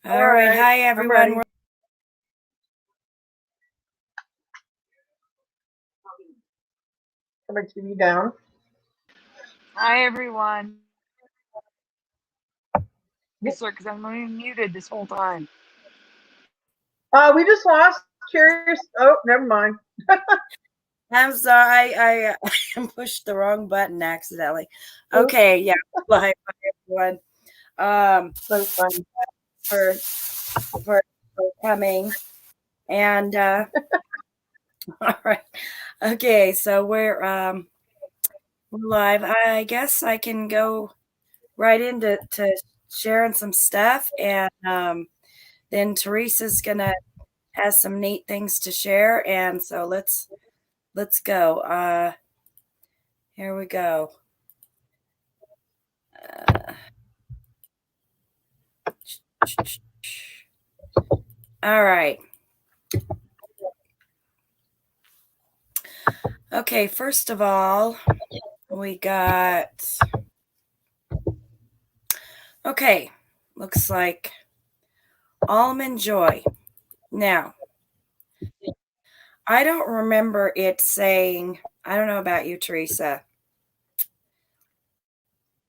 All right. Hi, I'm ready. everyone. Put my TV down. Hi, everyone. Because I'm muted this whole time. We just lost Curious. Oh, never mind. I'm sorry. I pushed the wrong button accidentally. Okay. Yeah. Hi, everyone. So funny. For for coming and all right. Okay. So we're live. I guess I can go right into sharing some stuff, and then Teresa's gonna has some neat things to share, and so let's go. Here we go. All right. Okay, first of all, we got. Okay, looks like almond joy. Now, I don't remember it saying, I don't know about you, Teresa.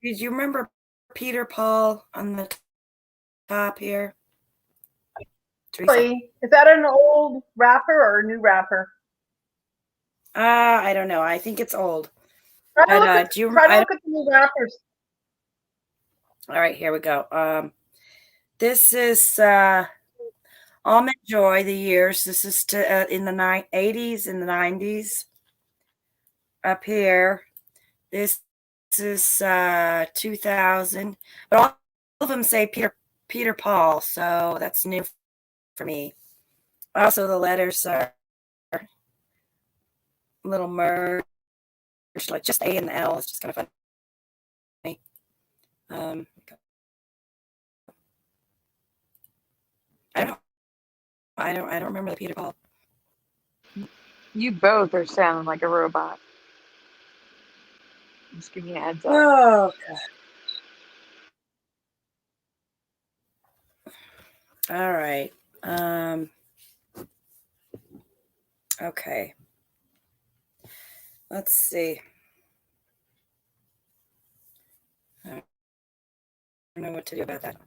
Did you remember Peter Paul on the top here? Teresa? Is that an old rapper or a new rapper? I don't know. I think it's old. Try But to look at the new rappers. All right, here we go. This is Almond Joy, the years. This is in the 80s and the 90s. Up here, this is 2000. But all of them say Peter Paul, so that's new for me. Also, the letters are a little merged, like just A and the L. It's just kind of funny. I don't know. I don't remember the Peter Paul. You both are sounding like a robot. Just giving you a heads up. Oh, God. All right. Okay. Let's see. I don't know what to do about that.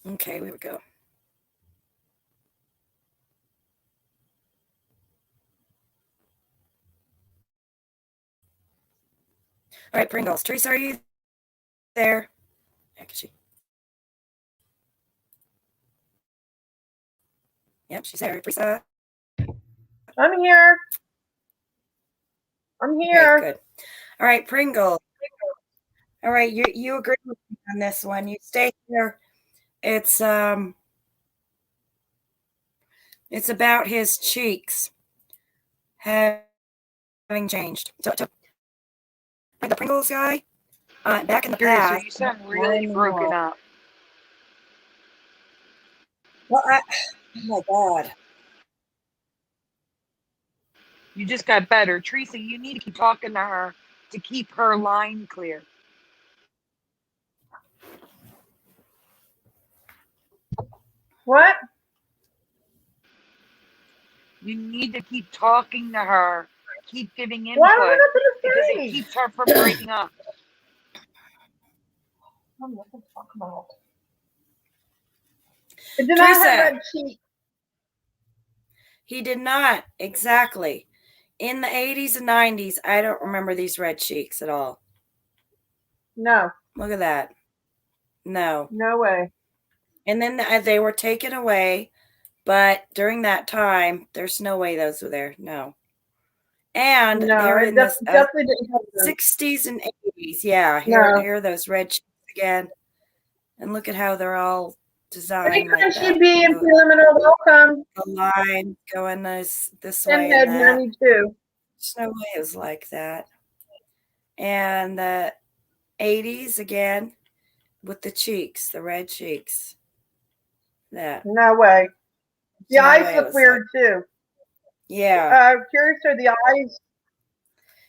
Okay, here we go. All right, Pringles. Teresa, are you there? Actually. Yep, she's there. Teresa. I'm here. I'm here. Okay, good. All right, Pringles. All right, you agree with me on this one. You stay here. It's about his cheeks having changed. So the Pringles guy, back in the Curious, past. you sound really broken up. Well, oh my God. You just got better. Teresa, you need to keep talking to her to keep her line clear. What? You need to keep talking to her. Keep giving input. What? What because it keeps her from breaking up. What to talk about? It did not have red cheeks. He did not. Exactly. In the 80s and 90s, I don't remember these red cheeks at all. No. Look at that. No. No way. And then they were taken away, but during that time, there's no way those were there. No. And No, they're it in the definitely didn't have those. 60s and 80s. Yeah, here are those red cheeks again. And look at how they're all designed like that. be in preliminary welcome. The line going this way and and that. 92. There's no way it was like that. And the 80s again with the cheeks, the red cheeks. That. No way. The no eyes way it look was weird too. yeah. Curious are the eyes.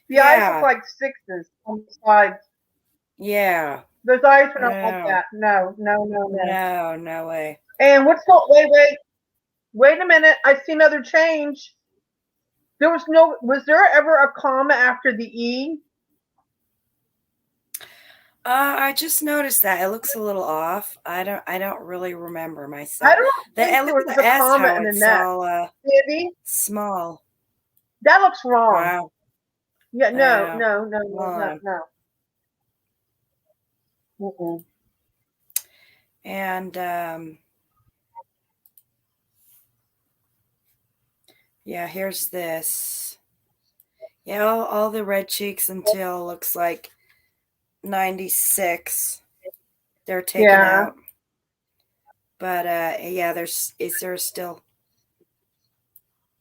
The eyes look Yeah. like sixes on the sides. Yeah. Those eyes are not like No. that. No, no, no, no. No, no way. And what's the wait a minute. I see another change. Was there ever a comma after the E? I just noticed that it looks a little off. I don't really remember I myself. don't think there Look at was the a S, comma how in the it's neck. all Sandy, small. that looks wrong. Wow. Yeah, no, Wow. no, no, Come no, no, on. no. Mm-mm. And yeah, here's this. Yeah, all the red cheeks until looks like 96. They're taken Yeah. out. But yeah, is there still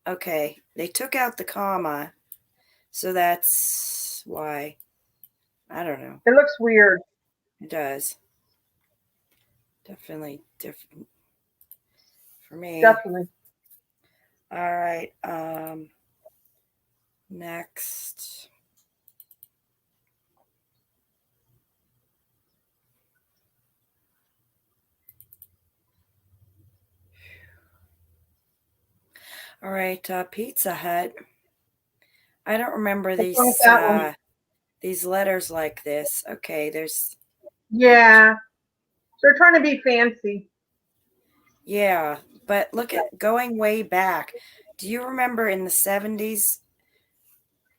okay. They took out the comma, so that's why. I don't know. It looks weird. It does. Definitely different for me. Definitely. All right. Next. All right, Pizza Hut. I don't remember What's wrong with that one? these letters like this. Okay, there's Yeah. They're trying to be fancy. yeah, but look at going way back. Do you remember in the 70s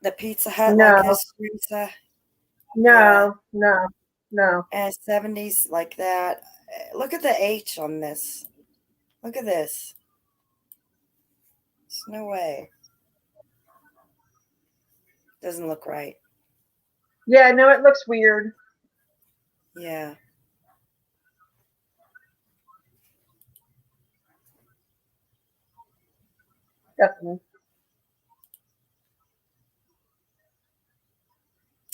the Pizza Hut like No, this, Teresa? Yeah, no, no, no. and 70s like that. Look at the H on this. Look at this. There's no way. Doesn't look right. Yeah, no, it looks weird. Yeah. Definitely.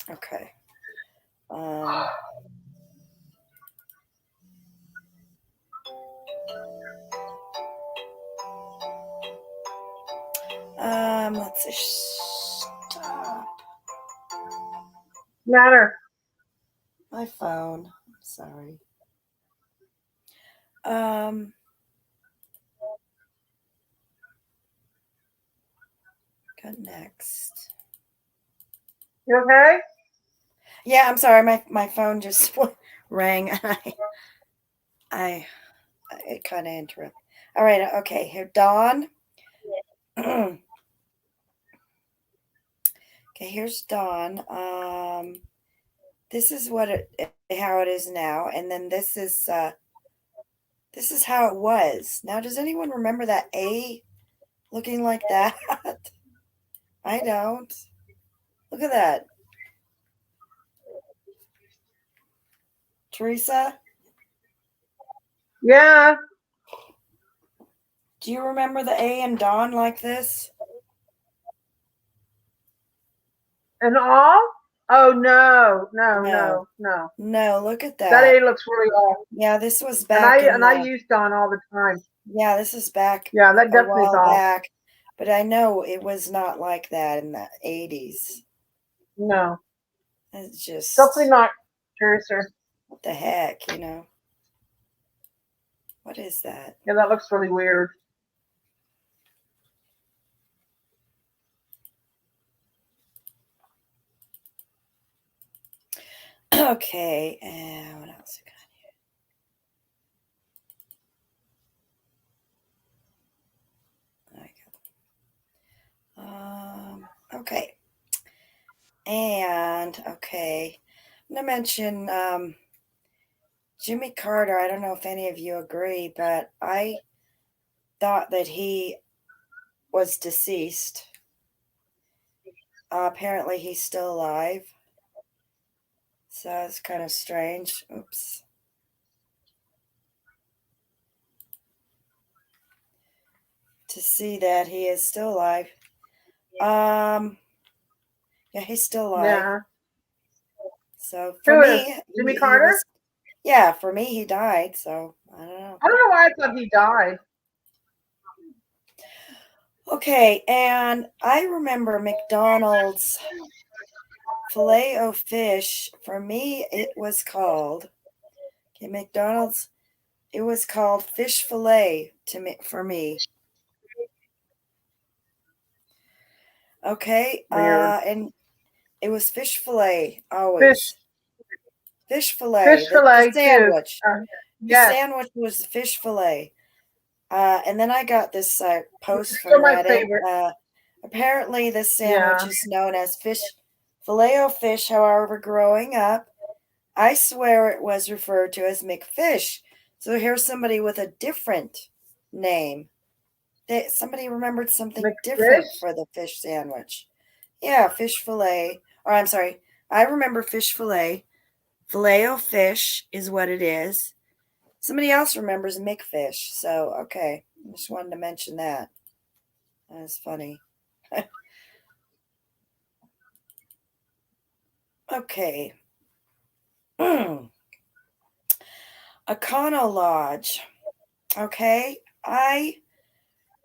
Okay. Um, let's see. Stop. Matter. My phone. Sorry. Um, Got next. You okay? Yeah, I'm sorry. My phone just rang. I it kind of interrupted. All right. Okay. Here, Dawn. Okay. Here's Dawn. This is how it is now, and then this is how it was. Now, does anyone remember that A looking like that? I don't. Look at that, Teresa. Yeah. Do you remember the A and Dawn like this? And all? Oh no, no, No. no, no. No, look at That that. A looks really off. Yeah, this was And back in I the use Dawn all the time. yeah, this is back Yeah, that a definitely is while off. back, but I know it was not like that in the 80s. No, It's just definitely not. Curiouser. what the heck, you know? What is that? Yeah, that looks really weird. Okay, and what else we got here? Okay. And okay. I'm gonna mention Jimmy Carter. I don't know if any of you agree, but I thought that he was deceased. Apparently he's still alive. So it's kind of strange. Oops. To see that he is still alive. Yeah, he's still alive. Yeah. So for Who is? me, Jimmy he Carter? was, yeah, for me he died. So I don't know. I don't know why I thought he died. Okay, and I remember McDonald's filet o fish. For me, it was called, okay, McDonald's, it was called fish fillet to me, for me. Okay, Weird. and it was fish fillet Fish always. Fish fillet, fish the fillet too. sandwich. The Yes, sandwich was fish fillet. And then I got this post those are from my Reddit. favorite. Apparently, this sandwich Yeah, is known as filet o fish. However, growing up, I swear it was referred to as McFish. So here's somebody with a different name. Somebody remembered something different McFish. for the fish sandwich. Yeah, fish fillet. Or I'm sorry, I remember fish fillet. Filet o fish is what it is. Somebody else remembers McFish. So, okay. I just wanted to mention that. That's funny. Okay. Econo Lodge. Okay. I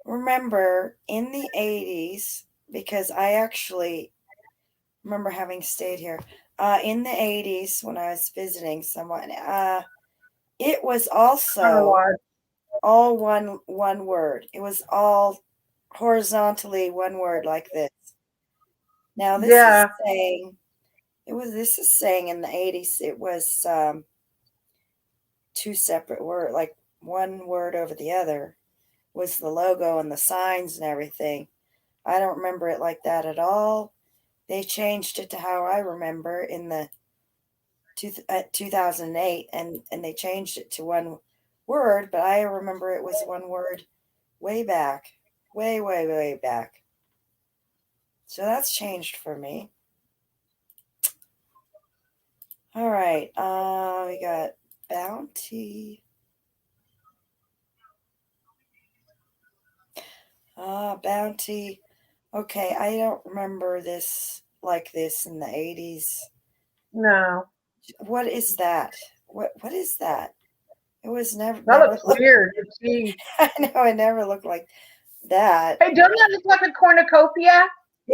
remember in the 80s, because I actually remember having stayed here, in the 80s when I was visiting someone, it was also Carnivore. all one word. It was all horizontally one word like this. Now this is Yeah. saying this is saying in the 80s it was two separate words, like one word over the other was the logo and the signs and everything. I don't remember it like that at all. They changed it to how I remember in the 2008, and they changed it to one word, but I remember it was one word way back, way back. So that's changed for me. All right, we got Bounty. Bounty. Okay, I don't remember this like this in the 80s. No, What is that? What is that? It was never that never looks looked. weird. Gee. I know it never looked like that. Hey, don't that look like a cornucopia?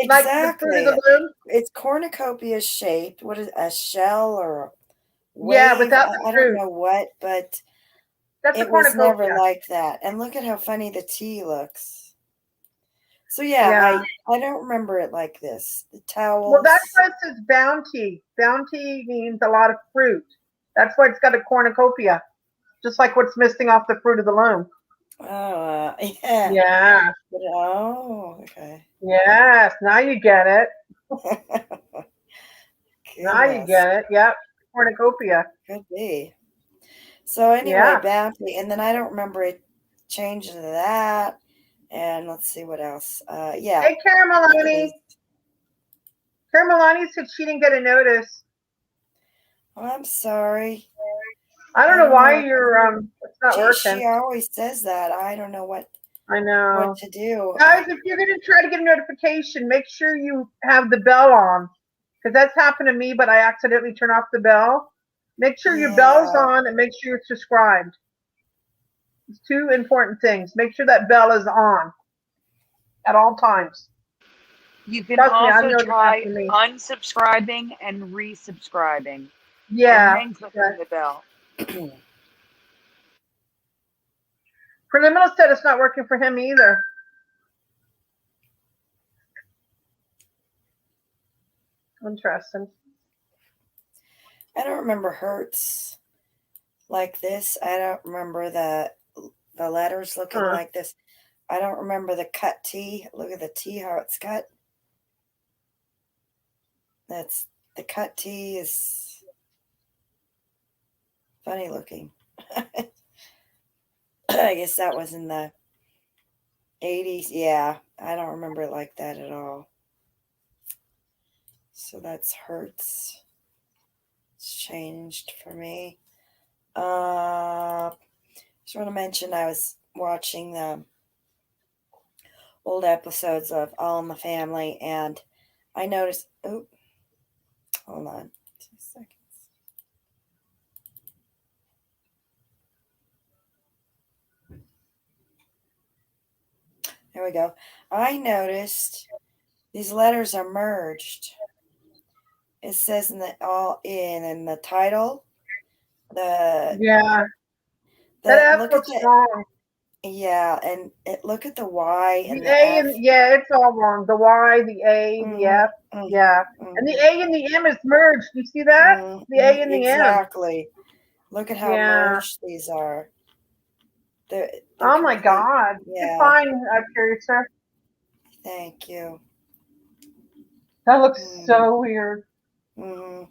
Like the fruit of Exactly. the loom? It's cornucopia shaped. What is a shell or a Yeah, wave? without the I don't fruit. know what, but That's a it was never cornucopia. like that. And look at how funny the T looks. So yeah, Yeah. I don't remember it like this. The Well, that's towels. why it says bounty. Bounty means a lot of fruit. That's why it's got a cornucopia, just like what's missing off the fruit of the loom. Oh, yeah. Yeah. Oh, okay. Yes. Now you get it. Now you Goodness, get it. Yep. Cornucopia. could be. So anyway, Yeah. bounty, and then I don't remember it changing to that. And let's see what else. Yeah, Hey, Caramelani. cheese. Caramelani said she didn't get a notice. Oh, I'm sorry. I don't I know don't why know. you're it's not She working. always says that. I don't know I what know. to do. Guys, if you're gonna try to get a notification, make sure you have the bell on. Because that's happened to me, but I accidentally turn off the bell. Make sure your bell's Yeah. on and make sure you're subscribed. It's two important things. Make sure that bell is on at all times. You can Trust me, I also know this try happened to me. unsubscribing and resubscribing and Yeah. then Yeah. clicking the bell. Preliminal said it's not working for him either. Interesting. I don't remember Hertz like this. I don't remember the letters looking Huh. like this. I don't remember the cut T. Look at the T, how it's cut. That's the cut T is funny looking. I guess that was in the 80s. Yeah, I don't remember it like that at all. So that's Hertz. It's changed for me. Just want to mention I was watching the old episodes of All in the Family, and I noticed. Oh, hold on, 2 seconds. There we go. I noticed these letters are merged. It says in the title, Yeah. That the F look at looks the wrong. and look at the Y The and the A F. and yeah, it's all wrong. The Y, the A, the F. Yeah. And the A and the M is merged. You see that? The A and the M. Exactly. Look at how Yeah. merged these are. They're Oh my complete. God. Good Yeah. find, Curiouser. Thank you. That looks so weird. Mm-hmm.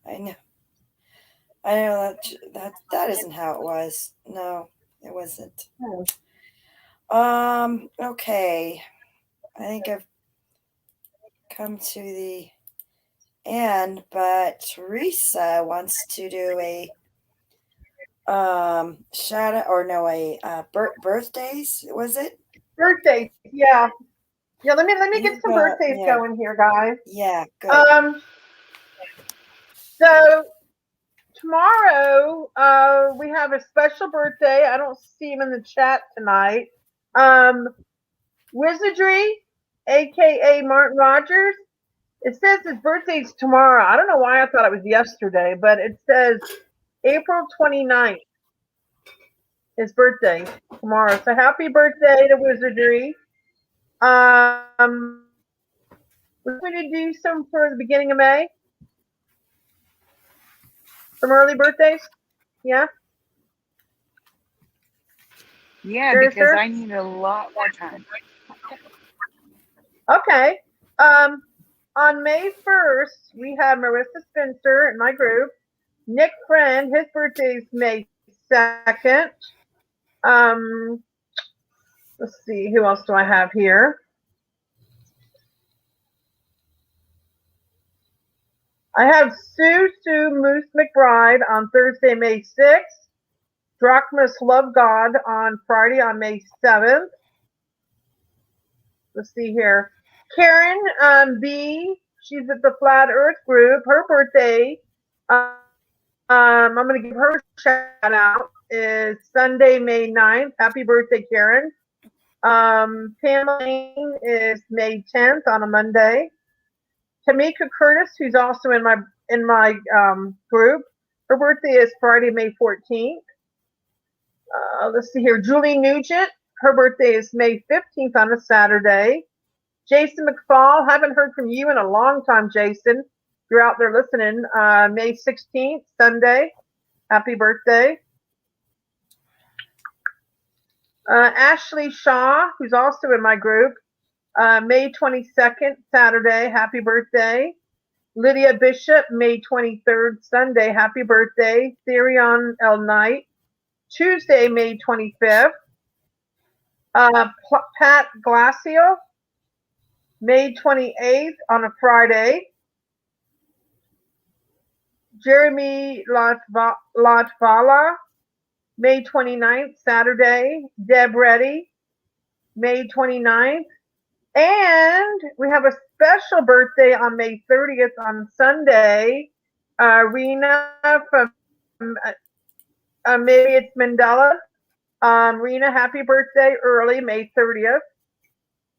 I know. I know that isn't how it was. No, it wasn't. Okay. I think I've come to the end, but Teresa wants to do a shout out or no birthdays, was it? Birthdays. Yeah. Yeah, let me get You some got birthdays yeah. going here, guys. Yeah, good. So tomorrow, we have a special birthday. I don't see him in the chat tonight. Wizardry, aka Martin Rogers. It says his birthday's tomorrow. I don't know why I thought it was yesterday, but it says April 29th. His birthday tomorrow. So happy birthday to Wizardry. We're going to do some for the beginning of May. Some early birthdays. Yeah. Yeah, Sure, because sir. I need a lot more time. Okay. On May 1st, we have Marissa Spencer in my group. Nick Friend, his birthday is May 2nd. Let's see, who else do I have here? I have Sue Moose McBride on Thursday, May 6th. Drachmas Love God on Friday on May 7th. Let's see here. Karen B, she's at the Flat Earth group. Her birthday, I'm going to give her a shout out, is Sunday, May 9th. Happy birthday, Karen. Pamela is May 10th on a Monday. Tamika Curtis, who's also in my group, her birthday is Friday, May 14th. Let's see here. Julie Nugent, her birthday is May 15th on a Saturday. Jason McFall, haven't heard from you in a long time, Jason. You're out there listening. May 16th, Sunday. Happy birthday. Ashley Shaw, who's also in my group, May 22nd, Saturday. Happy birthday. Lydia Bishop, May 23rd, Sunday. Happy birthday. Therion L. Knight, Tuesday, May 25th. Pat Glacio, May 28th on a Friday. Jeremy Latvala, May 29th, Saturday. Deb Reddy, May 29th. And we have a special birthday on May 30th on Sunday. Rena from maybe it's Mandela. Rena, happy birthday early, May 30th.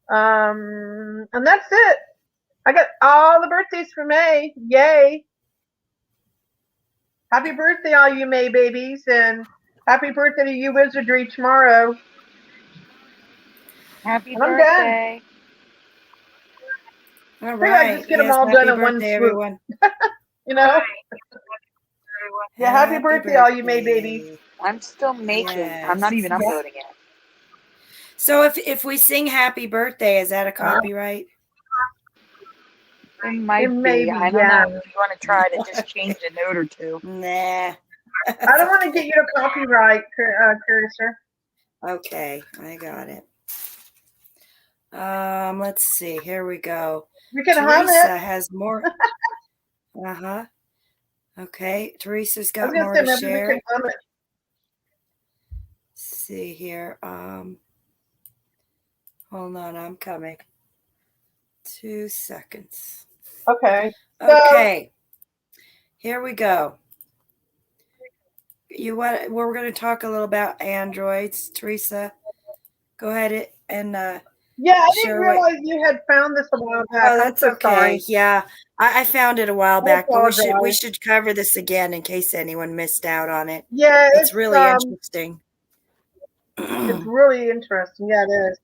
And that's it. I got all the birthdays for May. Yay. Happy birthday, all you May babies, and happy birthday to you, Wizardry, tomorrow. Happy And I'm done. birthday. All Figured I'd right. just get them Yes, all happy done in one birthday, swoop. everyone. You know? Yeah, happy birthday, all you May babies. I'm still making. I'm not even uploading it. So if we sing happy birthday, is that a copyright? It might may be. be, I don't yeah. know if you want to try to just change a note or two. Nah. I don't want to get you to copyright, Curiouser. Okay, I got it. Let's see. Here we go. You can hum Teresa it. has more. Uh-huh. Okay, Teresa's I was got gonna more say to maybe share. we can hum it. See here. Hold on, I'm coming. 2 seconds. Okay. Okay. Here we go. we're going to talk a little about androids. Teresa, go ahead and Yeah, I didn't share what. realize you had found this a while back. Oh, I'm that's so okay. sorry. Yeah, I found it a while I back, but we apologize. should cover this again in case anyone missed out on it. Yeah, It's really interesting. it's really interesting. Yeah, it is.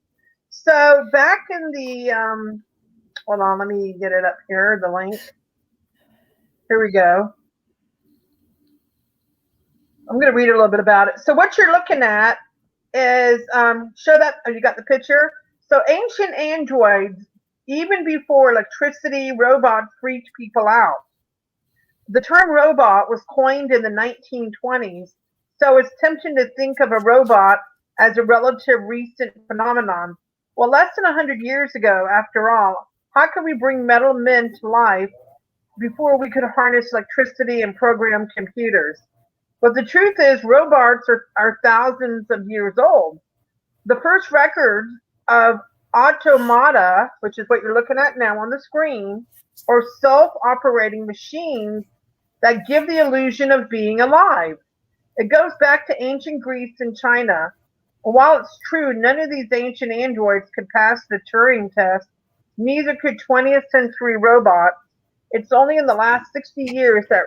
So back in the hold on, let me get it up here. The link. Here we go. I'm going to read a little bit about it. So what you're looking at is show that. Oh, you got the picture. So ancient androids, even before electricity, robots freaked people out. The term robot was coined in the 1920s, so it's tempting to think of a robot as a relative recent phenomenon. Well, less than 100 years ago, after all, how could we bring metal men to life before we could harness electricity and program computers? But the truth is, robots are thousands of years old. The first records of automata, which is what you're looking at now on the screen, or self operating machines that give the illusion of being alive. It goes back to ancient Greece and China. While it's true none of these ancient androids could pass the Turing test, neither could 20th century robots. It's only in the last 60 years that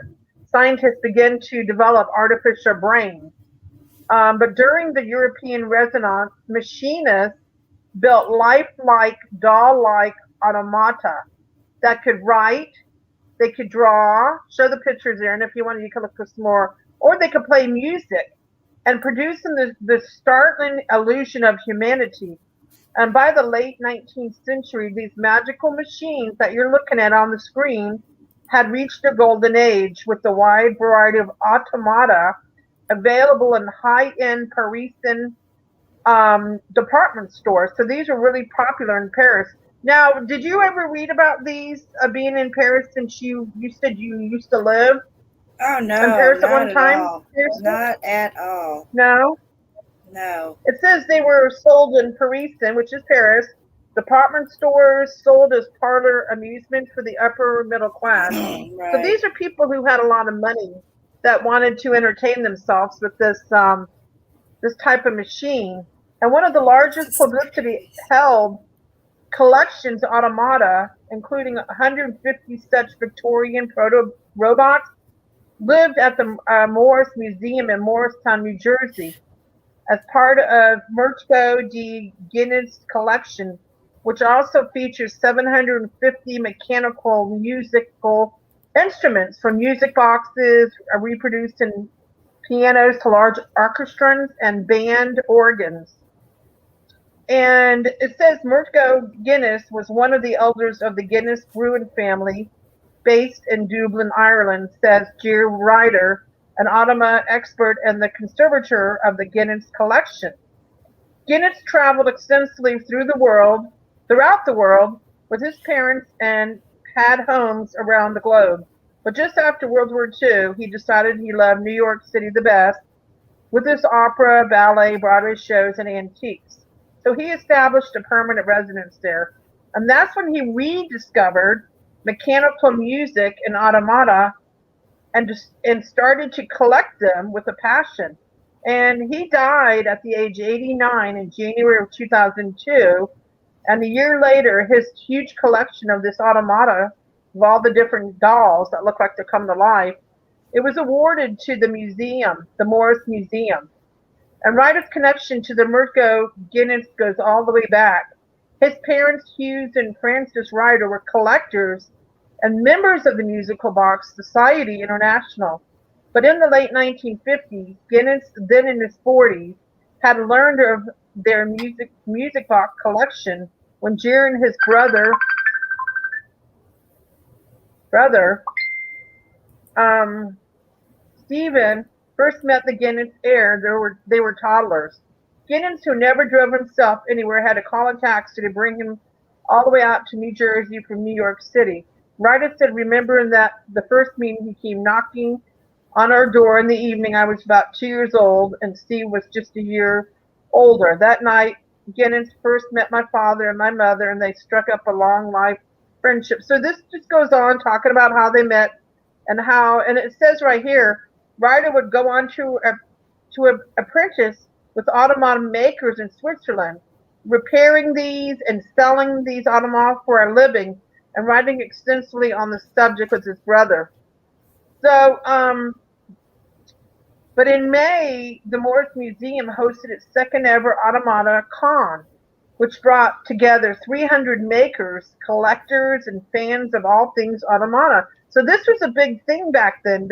scientists began to develop artificial brains. But during the European Renaissance, machinists built lifelike, doll-like automata that could write, they could draw, show the pictures there, and if you wanted, you could look for some more, or they could play music and producing the startling illusion of humanity. And by the late 19th century, these magical machines that you're looking at on the screen had reached their golden age with the wide variety of automata available in high-end Parisian department stores. So these are really popular in Paris. Now, did you ever read about these being in Paris since you said you used to live Oh in no, Paris at not one at time? all. Seriously? Not at all. No. No. It says they were sold in Parisian, which is Paris, department stores sold as parlor amusement for the upper middle class. So Right. these are people who had a lot of money that wanted to entertain themselves with this type of machine. And one of the largest publicity held collections automata, including 150 such Victorian proto robots, lived at the Morris Museum in Morristown, New Jersey, as part of Merchco de Guinness collection, which also features 750 mechanical musical instruments, from music boxes reproduced in pianos to large orchestras and band organs. And it says Murtogh Guinness was one of the elders of the Guinness brewing family based in Dublin, Ireland, says Ger Ryder, an automa expert and the conservator of the Guinness collection. Guinness traveled extensively throughout the world, with his parents and had homes around the globe. But just after World War II, he decided he loved New York City the best, with its opera, ballet, Broadway shows, and antiques. So he established a permanent residence there. And that's when he rediscovered mechanical music and automata and started to collect them with a passion. And he died at the age of 89 in January of 2002. And a year later, his huge collection of this automata of all the different dolls that look like they're come to life, it was awarded to the museum, the Morris Museum. And Ryder's connection to the Murtogh Guinness goes all the way back. His parents, Hughes and Frances Ryder, were collectors and members of the Musical Box Society International. But in the late 1950s, Guinness, then in his 40s, had learned of their music box collection when Jer and his brother um, Stephen first met the Guinness heir. They were toddlers. Guinness, who never drove himself anywhere, had to call a taxi to bring him all the way out to New Jersey from New York City. Ryder said, remembering that the first meeting he came knocking on our door in the evening, I was about 2 years old, and Steve was just a year older. That night, Guinness first met my father and my mother, and they struck up a long life friendship. So this just goes on talking about how they met and it says right here, Ryder would go on to a apprentice with automata makers in Switzerland, repairing these and selling these automata for a living, and writing extensively on the subject with his brother. So, but in May, the Morris Museum hosted its second ever Automata Con, which brought together 300 makers, collectors, and fans of all things automata. So this was a big thing back then.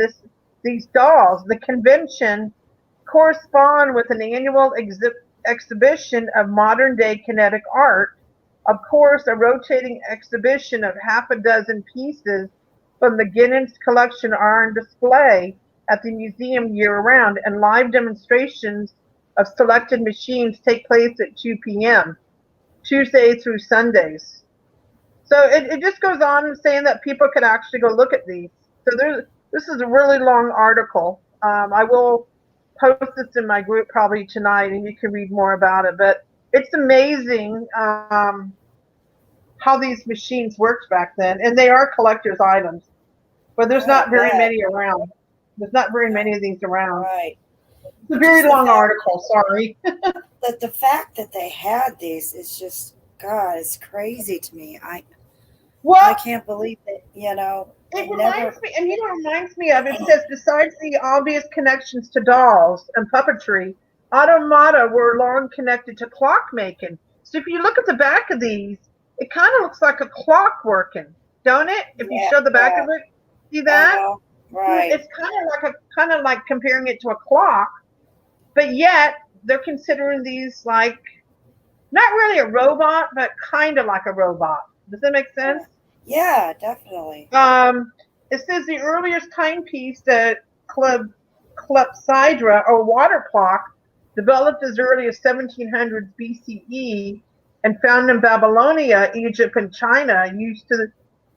These dolls. The convention correspond with an annual exhibition of modern day kinetic art. Of course, a rotating exhibition of half a dozen pieces from the Guinness collection are on display at the museum year round, and live demonstrations of selected machines take place at 2 p.m. Tuesday through Sundays. So it just goes on saying that people could actually go look at these. So this is a really long article. I will post this in my group probably tonight, and you can read more about it. But it's amazing how these machines worked back then, and they are collector's items. But there's not very many around. There's not very many of these around. Right. It's a very long article. Sorry. But the fact that they had these is just, God, it's crazy to me. I can't believe it. It reminds me, and it reminds me of. It says besides the obvious connections to dolls and puppetry, automata were long connected to clockmaking. So if you look at the back of these, it kind of looks like a clock working, don't it? If you show the back of it, see that? Right. It's kind of like comparing it to a clock, but yet they're considering these like not really a robot, but kind of like a robot. Does that make sense? Yeah, definitely. It says the earliest timepiece that clepsydra or water clock developed as early as 1700s BCE and found in Babylonia, Egypt, and China, used to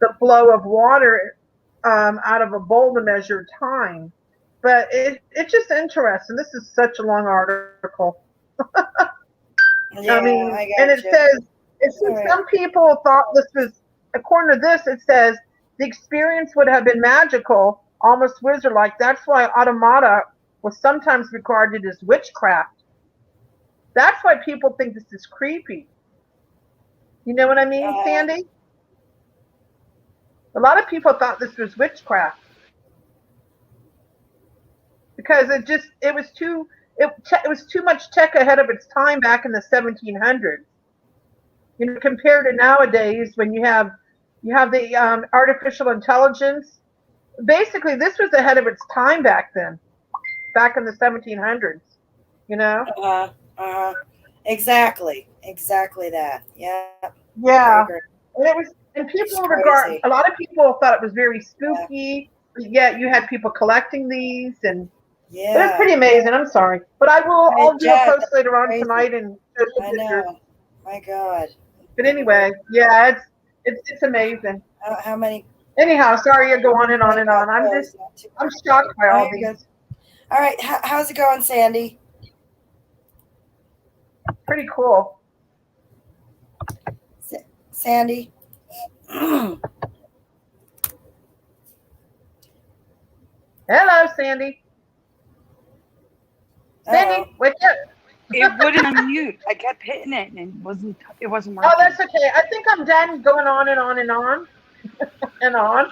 the flow of water out of a bowl to measure time. But it's just interesting. This is such a long article. Yeah, I mean, and it says some people thought this was, according to this, it says the experience would have been magical, almost wizard-like. That's why automata was sometimes regarded as witchcraft. That's why people think this is creepy. You know what I mean, Sandy? A lot of people thought this was witchcraft because it was too much tech ahead of its time back in the 1700s. Compared to nowadays when you have the artificial intelligence. Basically, this was ahead of its time back then, back in the 1700s. Exactly that. Yeah. Yeah. And people a lot of people thought it was very spooky. But yet you had people collecting these, and it was pretty amazing. I'm sorry, but I'll do a post later on tonight and show some pictures. My God. But anyway, yeah, it's amazing. How many? Anyhow, sorry to go on and on and on. I'm shocked by all these. Good. All right, how's it going, Sandy? Pretty cool. Sandy. Hello, Sandy. Sandy, wake up. It wouldn't unmute. I kept hitting it and it wasn't working. Oh, that's okay. I think I'm done going on and on and on and on.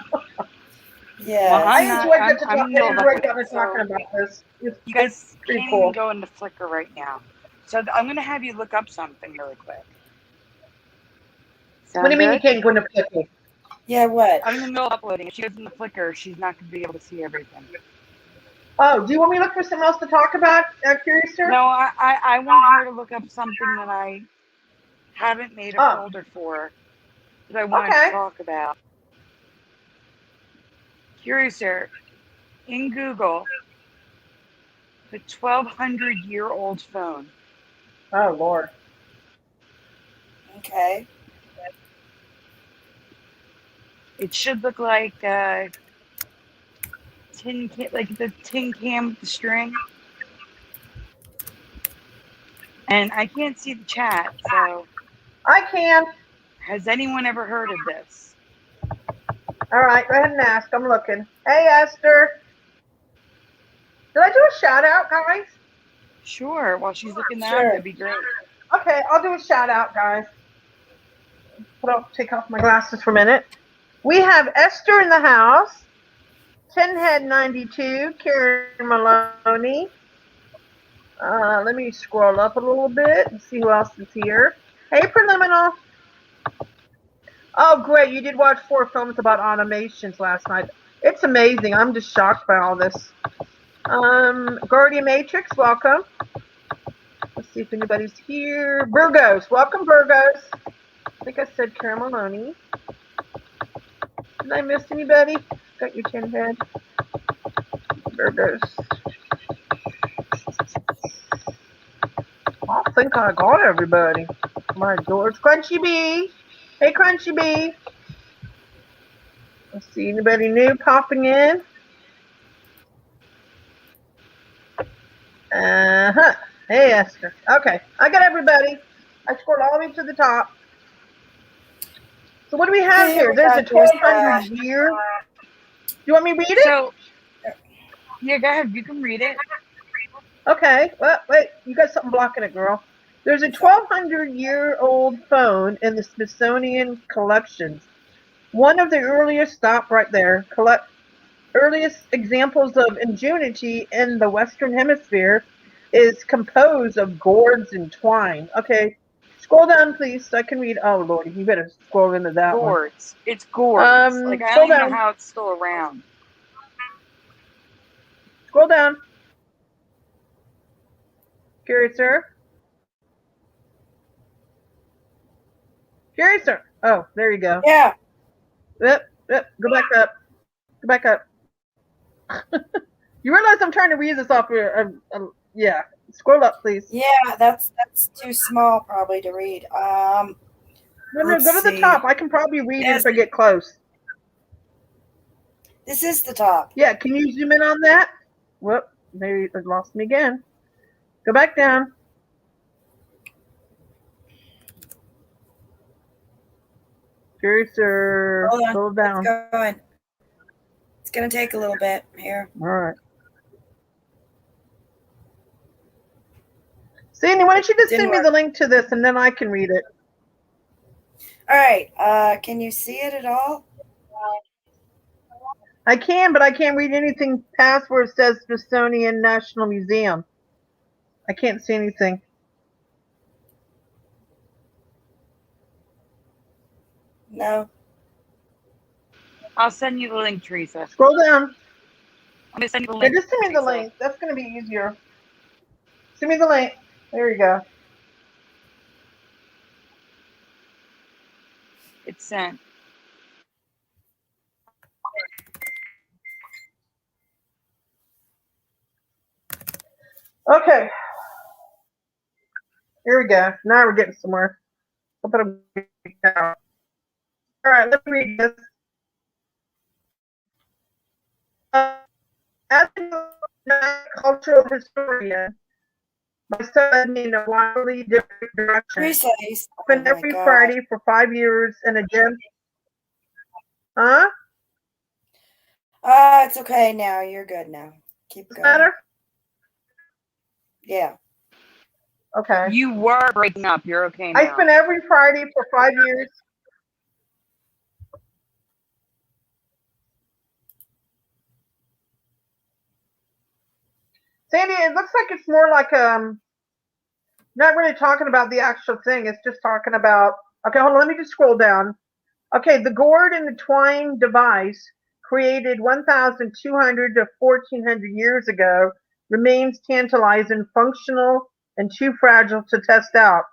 Yeah. Well, I enjoyed talking about this. You guys can't even go into Flickr right now. So I'm going to have you look up something really quick. What do you mean you can't go into Flickr? Yeah, what? I'm in the middle of uploading. If she goes into Flickr, she's not going to be able to see everything. Oh, do you want me to look for something else to talk about, Curiouser? No, I want her to look up something that I haven't made a folder for that I want to talk about. Curiouser, in Google, the 1,200-year-old phone. Oh, Lord. Okay. It should look like the tin can with the string. And I can't see the chat, so. I can. Has anyone ever heard of this? All right, go ahead and ask. I'm looking. Hey, Esther. Did I do a shout out, guys? Sure. While she's looking that up, Sure. that'd be great. Okay, I'll do a shout out, guys. Take off my glasses for a minute. We have Esther in the house, Tinhead 92, Karen Maloney. Let me scroll up a little bit and see who else is here. Hey, Preliminal. Oh, great. You did watch 4 films about automations last night. It's amazing. I'm just shocked by all this. Guardian Matrix, welcome. Let's see if anybody's here. Burgos, welcome, Burgos. I think I said Karen Maloney. Did I miss anybody? Got your tin head. Burgos. I think I got everybody. My George. Crunchy Bee. Hey, Crunchy Bee. Let's see, anybody new popping in? Uh-huh. Hey, Esther. Okay, I got everybody. I scored all the way to the top. So what do we have here? There's a 1200 year. Do you want me to read it? So, yeah, go ahead. You can read it. Okay. Well, wait. You got something blocking it, girl. There's a 1200-year-old phone in the Smithsonian collections. One of the earliest, stop right there, earliest examples of ingenuity in the Western Hemisphere is composed of gourds and twine. Okay. Scroll down, please, so I can read. Oh, Lordy, you better scroll into that Gourds. one. It's gourds. Like, I Scroll don't even down. know how it's still around. Scroll down. Curiouser. Curiouser. Oh, there you go. Yeah. Yep. Go back up. Go back up. You realize I'm trying to read this off here. Yeah. Scroll up, please. Yeah, that's too small probably to read. No, let's go to the see. top. I can probably read it if I get close. This is the top. Yeah, can you zoom in on that? Whoop, maybe it lost me again. Go back down. Cursor, scroll down. It's going. It's going to take a little bit here. All right. Sandy, why don't you just send me the link to this and then I can read it. All right. Can you see it at all? I can, but I can't read anything past where it says Smithsonian National Museum. I can't see anything. No. I'll send you the link, Teresa. Scroll down. I'm going to send you the link. Yeah, just send me the link. That's going to be easier. Send me the link. There you go. It's sent. Okay. Here we go. Now we're getting somewhere. I'll put a all right, let me read this. As a cultural historian, my study in a wildly different direction. Spent every Friday for 5 years in a gym. Huh? It's okay now. You're good now. Keep going. Better? Yeah. Okay. You were breaking up. You're okay now. I spent every Friday for 5 years. Sandy, it looks like it's more like not really talking about the actual thing. It's just talking about. Okay, hold on. Let me just scroll down. Okay, the gourd and the twine device, created 1,200 to 1,400 years ago, remains tantalizing, functional, and too fragile to test out.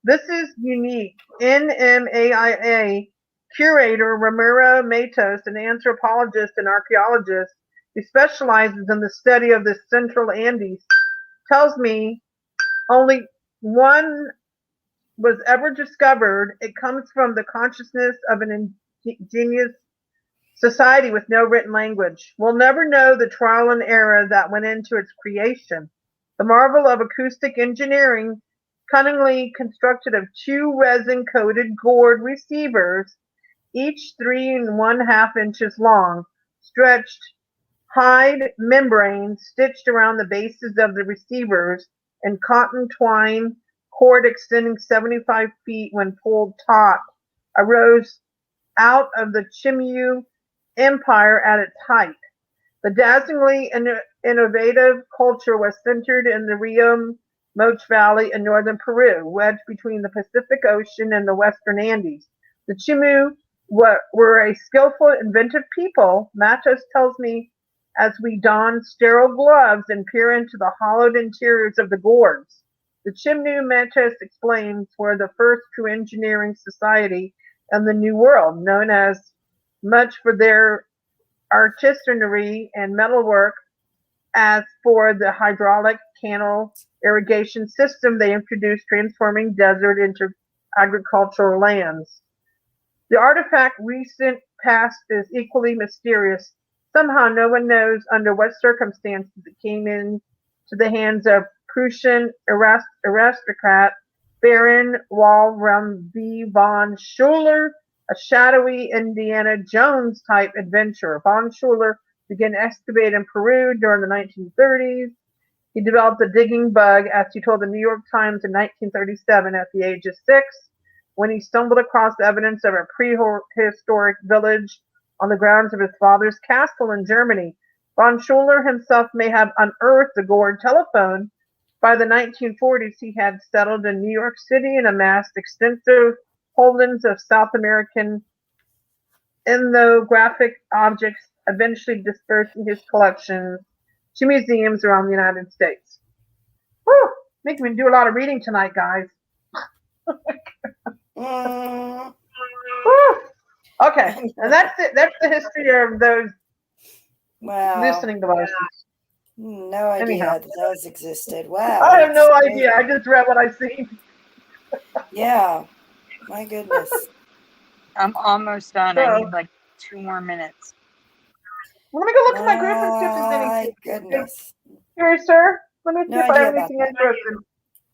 This is unique. NMAIA curator Ramiro Matos, an anthropologist and archaeologist who specializes in the study of the Central Andes, tells me only one was ever discovered. It comes from the consciousness of an ingenious society with no written language. We'll never know the trial and error that went into its creation. The marvel of acoustic engineering, cunningly constructed of 2 resin-coated gourd receivers, each 3 1/2 inches long, stretched hide membranes stitched around the bases of the receivers and cotton twine cord extending 75 feet when pulled taut arose out of the Chimyu Empire at its height. The dazzlingly innovative culture was centered in the Rio Moche Valley in northern Peru, wedged between the Pacific Ocean and the western Andes. The Chimú were a skillful, inventive people, Matos tells me, as we don sterile gloves and peer into the hollowed interiors of the gourds. The Chimnú, Matos explains, were the first true engineering society in the New World, known as much for their artisanry and metalwork as for the hydraulic canal irrigation system they introduced, transforming desert into agricultural lands. The artifact recent past is equally mysterious. Somehow no one knows under what circumstances it came into the hands of Prussian aristocrat Baron Walram V. von Schuler, a shadowy Indiana Jones type adventurer. Von Schuler began excavating in Peru during the 1930s. He developed a digging bug, as he told the New York Times in 1937 at the age of 6, when he stumbled across evidence of a prehistoric village on the grounds of his father's castle in Germany. Von Schuler himself may have unearthed the gourd telephone. By the 1940s, he had settled in New York City and amassed extensive holdings of South American ethnographic objects, eventually dispersing his collections to museums around the United States. Whew, making me do a lot of reading tonight, guys. Whew. Okay, and that's it. That's the history of those listening devices. No idea Anyhow. that those existed. Wow. I have no idea. I just read what I seen. Yeah. My goodness. I'm almost done. I need like 2 more minutes. Let me go look at my group and see if there's anything. My goodness. Here, sir. Let me see No if I have idea anything about interesting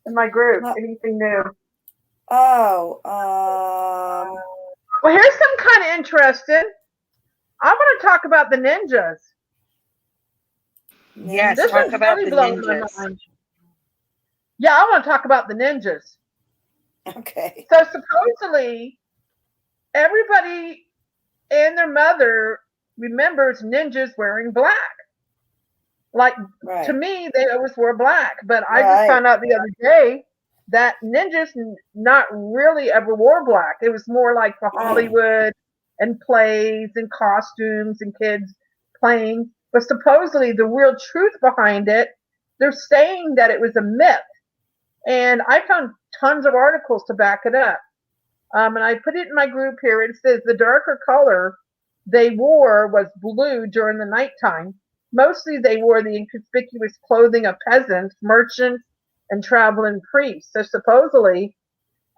in my group. No. Anything new. Oh, Well, here's some kind of interesting. I want to talk about the ninjas. Yes, This talk one's about really the blowing my ninjas. mind. Yeah, I want to talk about the ninjas. okay. So supposedly, everybody and their mother remembers ninjas wearing black. Like, Right. to me, they always wore black. But I Right. just found out the other day that ninjas not really ever wore black. It was more like for Hollywood and plays and costumes and kids playing. But supposedly the real truth behind it, they're saying that it was a myth. And I found tons of articles to back it up. And I put it in my group here. It says the darker color they wore was blue during the nighttime. Mostly they wore the inconspicuous clothing of peasants, merchants, and traveling priests. So supposedly,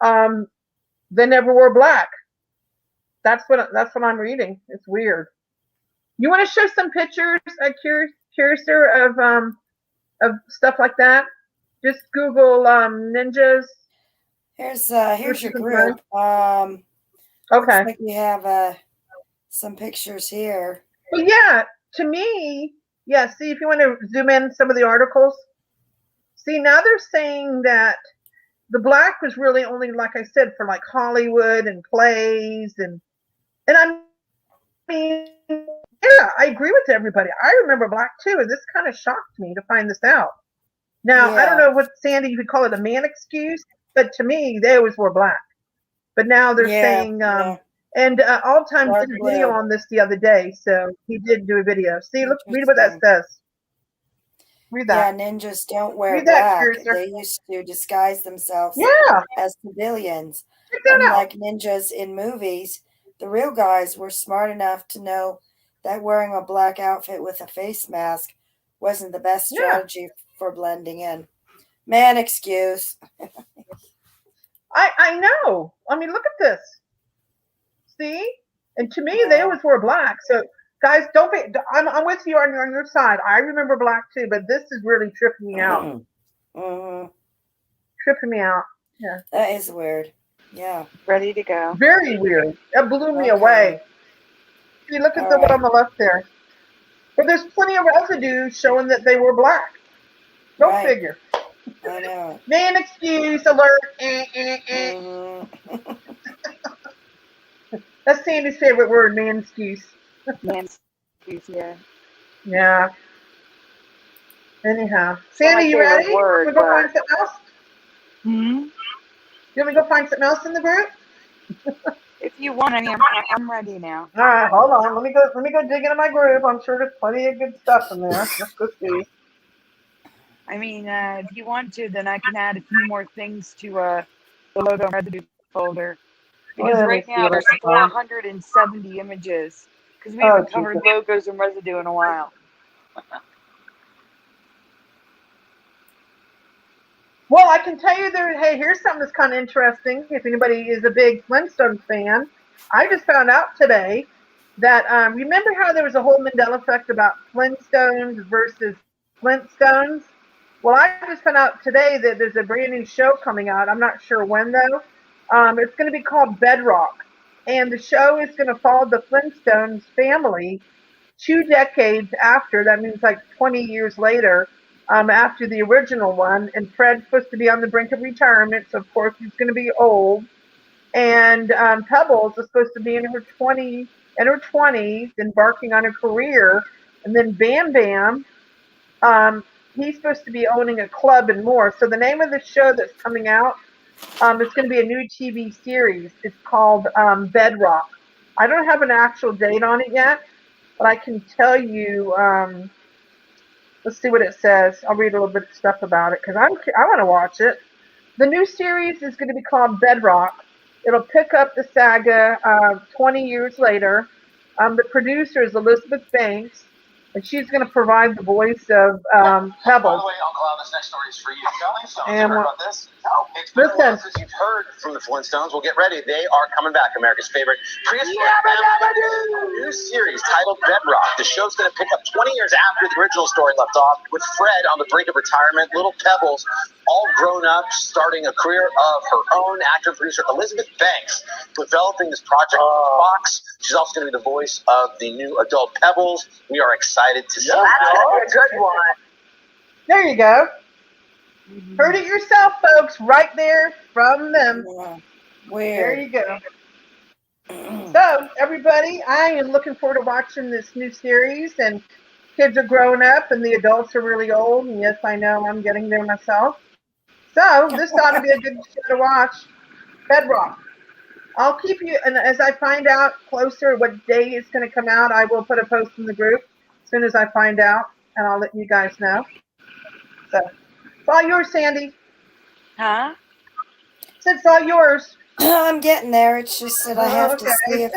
they never wore black. That's what I'm reading. It's weird. You want to show some pictures, Curiouser, of stuff like that? Just Google ninjas. Here's your group. Okay. Looks like we have some pictures here. Well, yeah. To me, yeah. See if you want to zoom in some of the articles. See, now they're saying that the black was really only, like I said, for like Hollywood and plays and I mean, yeah, I agree with everybody. I remember black too, and this kind of shocked me to find this out. Now, I don't know what, Sandy, you could call it a man excuse, but to me, they always wore black. But now they're saying, and All Time did a video on this the other day, so he did do a video. See, look, read what that says. Read that. Yeah, ninjas don't wear Read that, black. Curiouser. They used to disguise themselves as civilians. Check that Unlike out. ninjas in movies, the real guys were smart enough to know that wearing a black outfit with a face mask wasn't the best strategy for blending in. Man excuse. I know. I mean, look at this. See? And to me, they always wore black. So, guys, don't be. I'm with you on your side. I remember black too, but this is really tripping me out. Tripping me out. Yeah. That is weird. Yeah. Ready to go. Very weird. That blew me away. See, look at the one on the left there. But there's plenty of residue showing that they were black. Go Right. figure. I know. Man excuse alert. Mm-hmm. That's Sandy's favorite word, man excuse. Man excuse, yeah. Yeah. Anyhow. It's not my Sandy, you favorite ready? word, We go but find something else? hmm? You want me to go find something else in the group? If you want any, I'm ready now. All right, hold on. Let me go dig into my group. I'm sure there's plenty of good stuff in there. Let's go see. I mean, if you want to, then I can add a few more things to the logo and residue folder. Because Let me right see now what I there's can find. 470 images. Because we Oh haven't Jesus. covered logos and residue in a while. Well, I can tell you there. Hey, here's something that's kind of interesting. If anybody is a big Flintstones fan, I just found out today that remember how there was a whole Mandela effect about Flintstones versus Flintstones. Well, I just found out today that there's a brand new show coming out. I'm not sure when though. It's going to be called Bedrock, and the show is going to follow the Flintstones family 2 decades after. That means like 20 years later, after the original one. And Fred's supposed to be on the brink of retirement, so of course he's going to be old. And Pebbles is supposed to be in her 20s, embarking on a career. And then Bam Bam, he's supposed to be owning a club and more. So the name of the show that's coming out, it's going to be a new TV series. It's called Bedrock. I don't have an actual date on it yet, but I can tell you. Let's see what it says. I'll read a little bit of stuff about it because I want to watch it. The new series is going to be called Bedrock. It'll pick up the saga 20 years later. The producer is Elizabeth Banks, and she's going to provide the voice of Pebbles. By the way, Uncle Al, this next story is for you. Flintstones, you heard about this? No. It's been a while since you've heard from the Flintstones. Well, get ready. They are coming back. America's favorite prehistoric family. New series titled Bedrock. The show's going to pick up 20 years after the original story left off, with Fred on the brink of retirement, little Pebbles all grown up, starting a career of her own. Actor and producer Elizabeth Banks developing this project with Fox. She's also going to be the voice of the new adult Pebbles. We are excited to see that. That's going to be a good one. There you go. Mm-hmm. Heard it yourself, folks, right there from them. Yeah. Weird. There you go. So, everybody, I am looking forward to watching this new series, and kids are growing up and the adults are really old, and yes, I know I'm getting there myself. So, this ought to be a good show to watch. Bedrock. I'll keep you, and as I find out closer what day it's going to come out, I will put a post in the group as soon as I find out, and I'll let you guys know. So, it's all yours, Sandy. Huh? It's all yours. I'm getting there. It's just that I have to see if.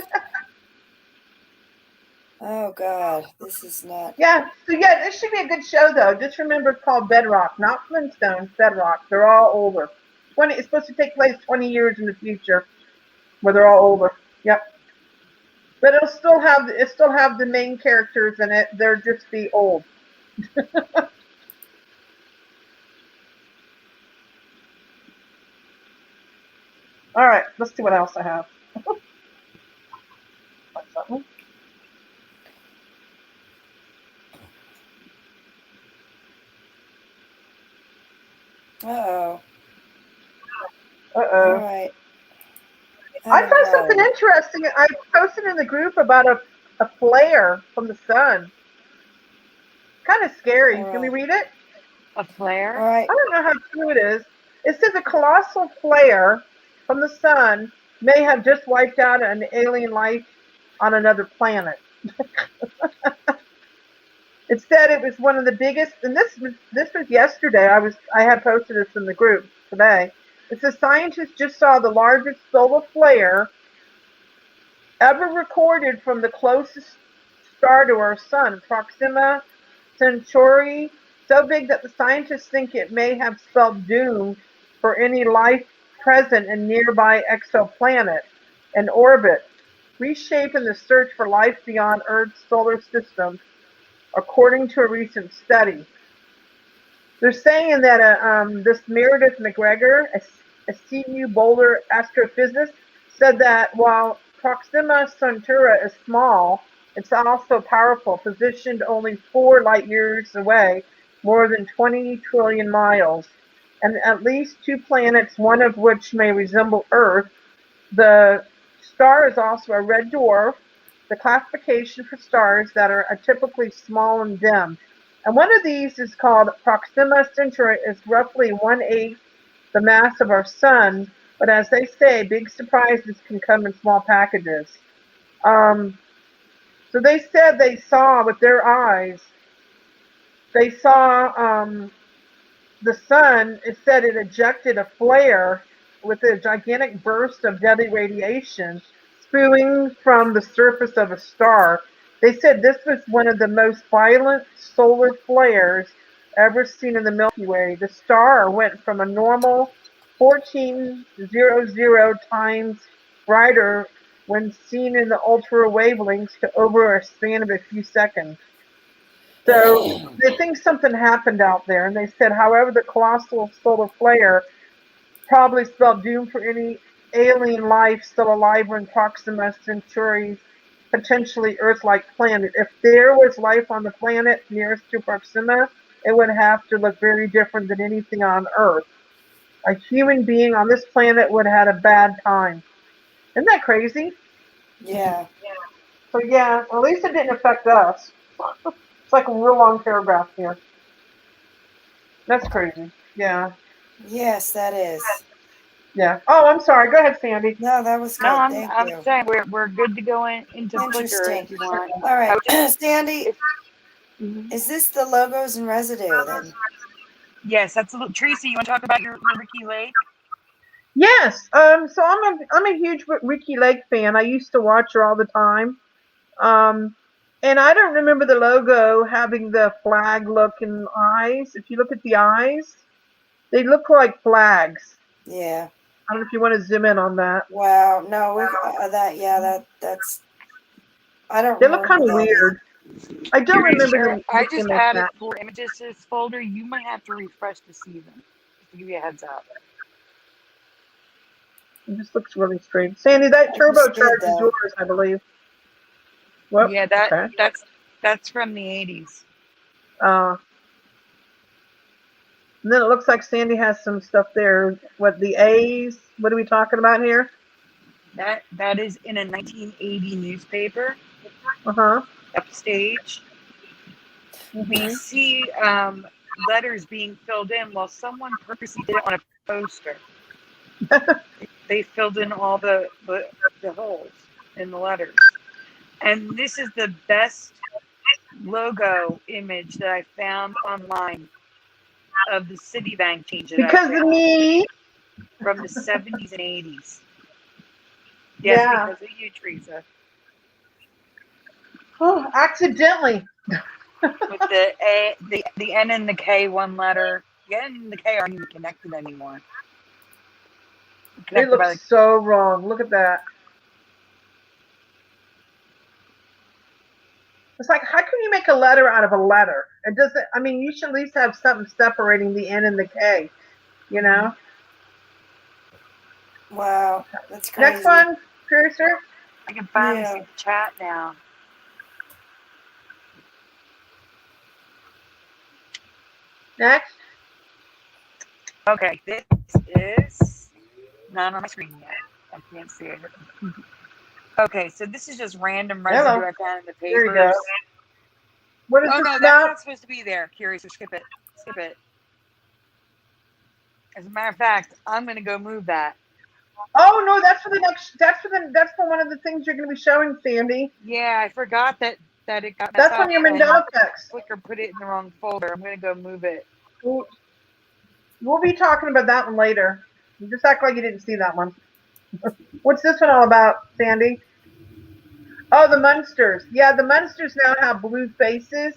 Oh God, this is not. Yeah, so yeah, this should be a good show though. Just remember, it's called Bedrock, not Flintstones. Bedrock. They're all older. It's supposed to take place 20 years in the future, where they're all older. Yep. But it still have the main characters in it. They're just the old. All right, let's see what else I have. Something. Uh-oh. All right. I found something interesting. I posted in the group about a flare from the sun. Kind of scary. Can we read it? A flare? All right. I don't know how true it is. It says a colossal flare from the sun may have just wiped out an alien life on another planet. It said it was one of the biggest, and this was yesterday. I had posted this in the group today. It says scientists just saw the largest solar flare ever recorded from the closest star to our sun, Proxima Centauri, so big that the scientists think it may have spelled doom for any life present in nearby exoplanet and orbit, reshaping the search for life beyond Earth's solar system, according to a recent study. They're saying that this Meredith McGregor, a CU Boulder astrophysicist, said that while Proxima Centauri is small It's also powerful, positioned only 4 light years away, more than 20 trillion miles, and at least 2 planets, one of which may resemble Earth. The star is also a red dwarf, the classification for stars that are atypically small and dim. And one of these is called Proxima Centauri, is roughly 1/8 the mass of our sun, but as they say, big surprises can come in small packages. So they said they saw with their eyes, they saw the sun, it said it ejected a flare with a gigantic burst of deadly radiation spewing from the surface of a star. They said this was one of the most violent solar flares ever seen in the Milky Way. The star went from a normal 1400 times brighter when seen in the ultra wavelengths to over a span of a few seconds. So they think something happened out there, and they said, however, the colossal solar flare probably spelled doom for any alien life still alive in Proxima Centauri's potentially Earth-like planet. If there was life on the planet nearest to Proxima, it would have to look very different than anything on Earth. A human being on this planet would have had a bad time. Isn't that crazy? Yeah. So yeah, at least it didn't affect us. It's like a real long paragraph here. That's crazy. Yeah. Yes, that is. Yeah. Oh, I'm sorry. Go ahead, Sandy. No, that was No, good. Thank I'm you. saying we're good to go into Flickr Interesting. if you want. All right, Just, Sandy, mm-hmm. is this the logos and residue then? Yes, that's a little. Tracy, you want to talk about your Ricky Lake? Yes. So I'm a huge Ricky Lake fan. I used to watch her all the time. And I don't remember the logo having the flag look and eyes. If you look at the eyes, they look like flags. Yeah. I don't know if you want to zoom in on that. Wow. No, we that's. I don't They look remember kind of that either. weird. I don't remember Sure. them I looking just like added that. 4 images to this folder. You might have to refresh to see them. Just to give you a heads up. It just looks really strange. Sandy, that It was good turbocharge is though. yours, I believe. Whoop. Yeah, Okay. that's from the 80s. And then it looks like Sandy has some stuff there. What, the A's? What are we talking about here? That is in a 1980 newspaper. Uh-huh. Upstage. We see letters being filled in while someone purposely did it on a poster. They filled in all the holes in the letters. And this is the best logo image that I found online of the Citibank change that I Because of found me. from the 70s and 80s. Yes, Yeah. because of you, Teresa. Oh, accidentally. With the N and the K one letter. The N and the K aren't even connected anymore. They look so wrong. Look at that. It's like, how can you make a letter out of a letter? It doesn't, I mean, you should at least have something separating the N and the K, you know? Wow, that's crazy. Next one, Piercer. I can finally see the chat now. Next. Okay, this is not on my screen yet. I can't see it. Okay, so this is just random residue I found in the papers. There you go. What is oh this no, about? that's not supposed to be there. Curious, or skip it. Skip it. As a matter of fact, I'm going to go move that. Oh no, that's for the next. That's for one of the things you're going to be showing, Sandy. Yeah, I forgot that it got. That's on your Mandela Effect. Flickr put it in the wrong folder. I'm going to go move it. We'll be talking about that one later. You just act like you didn't see that one. What's this one all about, Sandy? Oh, the Munsters. Yeah, the Munsters now have blue faces.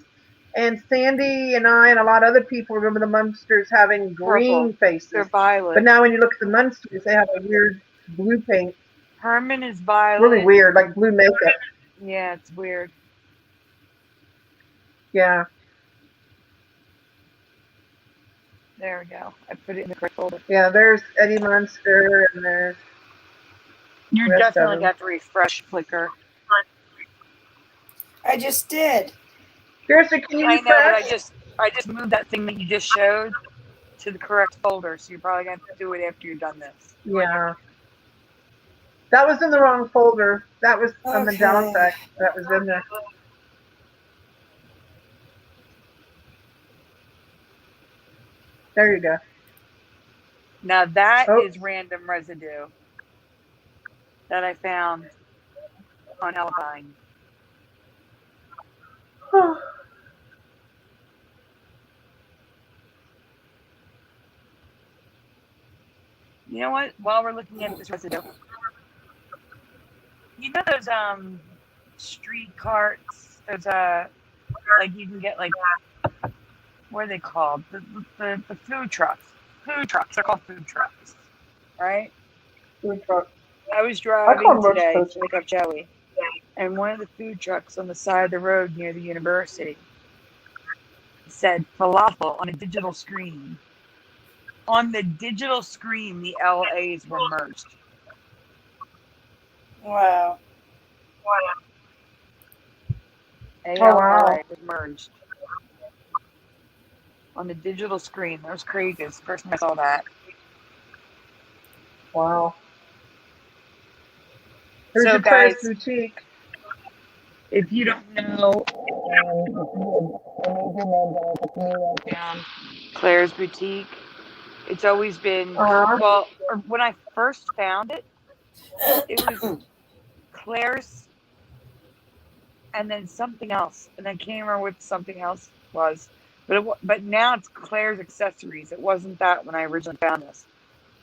And Sandy and I and a lot of other people remember the Munsters having green faces. They're violet. But now when you look at the Munsters, they have a weird blue paint. Herman is violet. Really weird, like blue makeup. Yeah, it's weird. Yeah. There we go. I put it in the correct folder. Yeah, there's Eddie Munster and there's... You definitely got to refresh Flickr. I just did. Kirsten, can you I know, but refresh? I just moved that thing that you just showed to the correct folder, so you're probably gonna have to do it after you're done this. Yeah. That was in the wrong folder. That was a Mandela Okay. Effect that was in there. There you go. Now that Oh. is random residue that I found on Alpine. You know what? While we're looking at this residue, you know those street carts, those like you can get like what are they called? The food trucks. Food trucks. They're called food trucks, right? Food truck. I was I call driving them roach today to coasters. pick up Joey, and one of the food trucks on the side of the road near the university said falafel on a digital screen. On the digital screen, the LAs were merged. Wow. Oh wow. ALLA was merged on the digital screen. That was crazy. It's the first time I saw that. Wow. Here's So, your Claire's guys, boutique. if you don't know, down Claire's Boutique, it's always been, Uh-huh. well, when I first found it, it was Claire's and then something else. And I can't remember what something else was. But now it's Claire's Accessories. It wasn't that when I originally found this.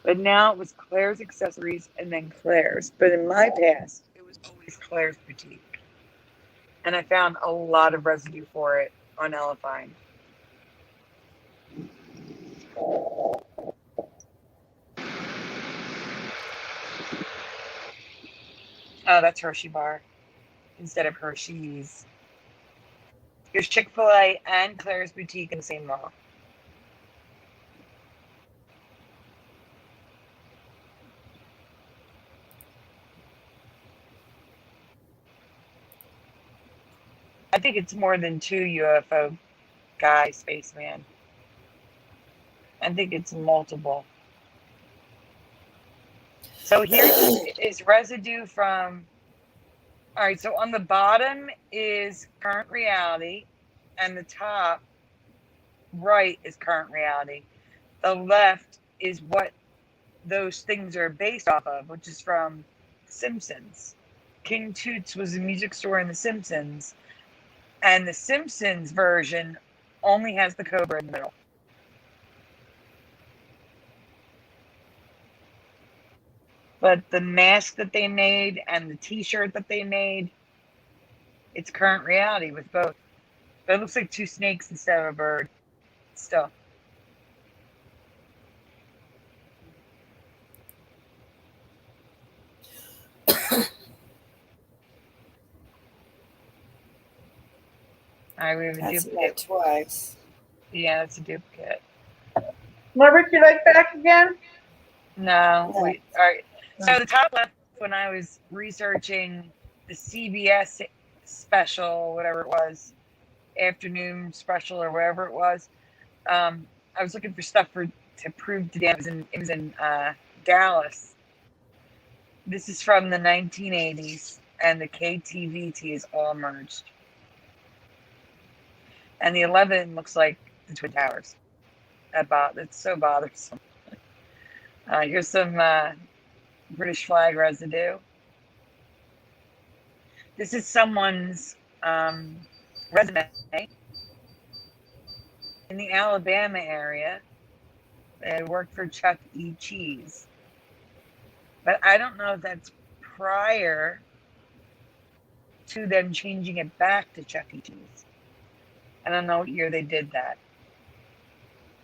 But now it was Claire's Accessories and then Claire's. But in my past, it was always Claire's Boutique. And I found a lot of residue for it on Elephine. Oh, that's Hershey Bar instead of Hershey's. There's Chick-fil-A and Claire's Boutique in the same mall. I think it's more than two UFO guy spaceman. I think it's multiple. So here is residue from. All right, so on the bottom is current reality, and the top right is current reality. The left is what those things are based off of, which is from Simpsons. King Toots was a music store in The Simpsons, and the Simpsons version only has the cobra in the middle. But the mask that they made and the T-shirt that they made, it's current reality with both. But it looks like two snakes instead of a bird. Still. All right, we have a That's duplicate. twice. Yeah, it's a duplicate. Want Richie Lake back again? No, No. all right. So the top left, when I was researching the CBS special, whatever it was, afternoon special or whatever it was, I was looking for stuff to prove to them it was in Dallas. This is from the 1980s, and the KTVT is all merged. And the 11 looks like the Twin Towers. It's so bothersome. Here's some British flag residue. This is someone's resume in the Alabama area. They worked for Chuck E. Cheese. But I don't know if that's prior to them changing it back to Chuck E. Cheese. I don't know what year they did that.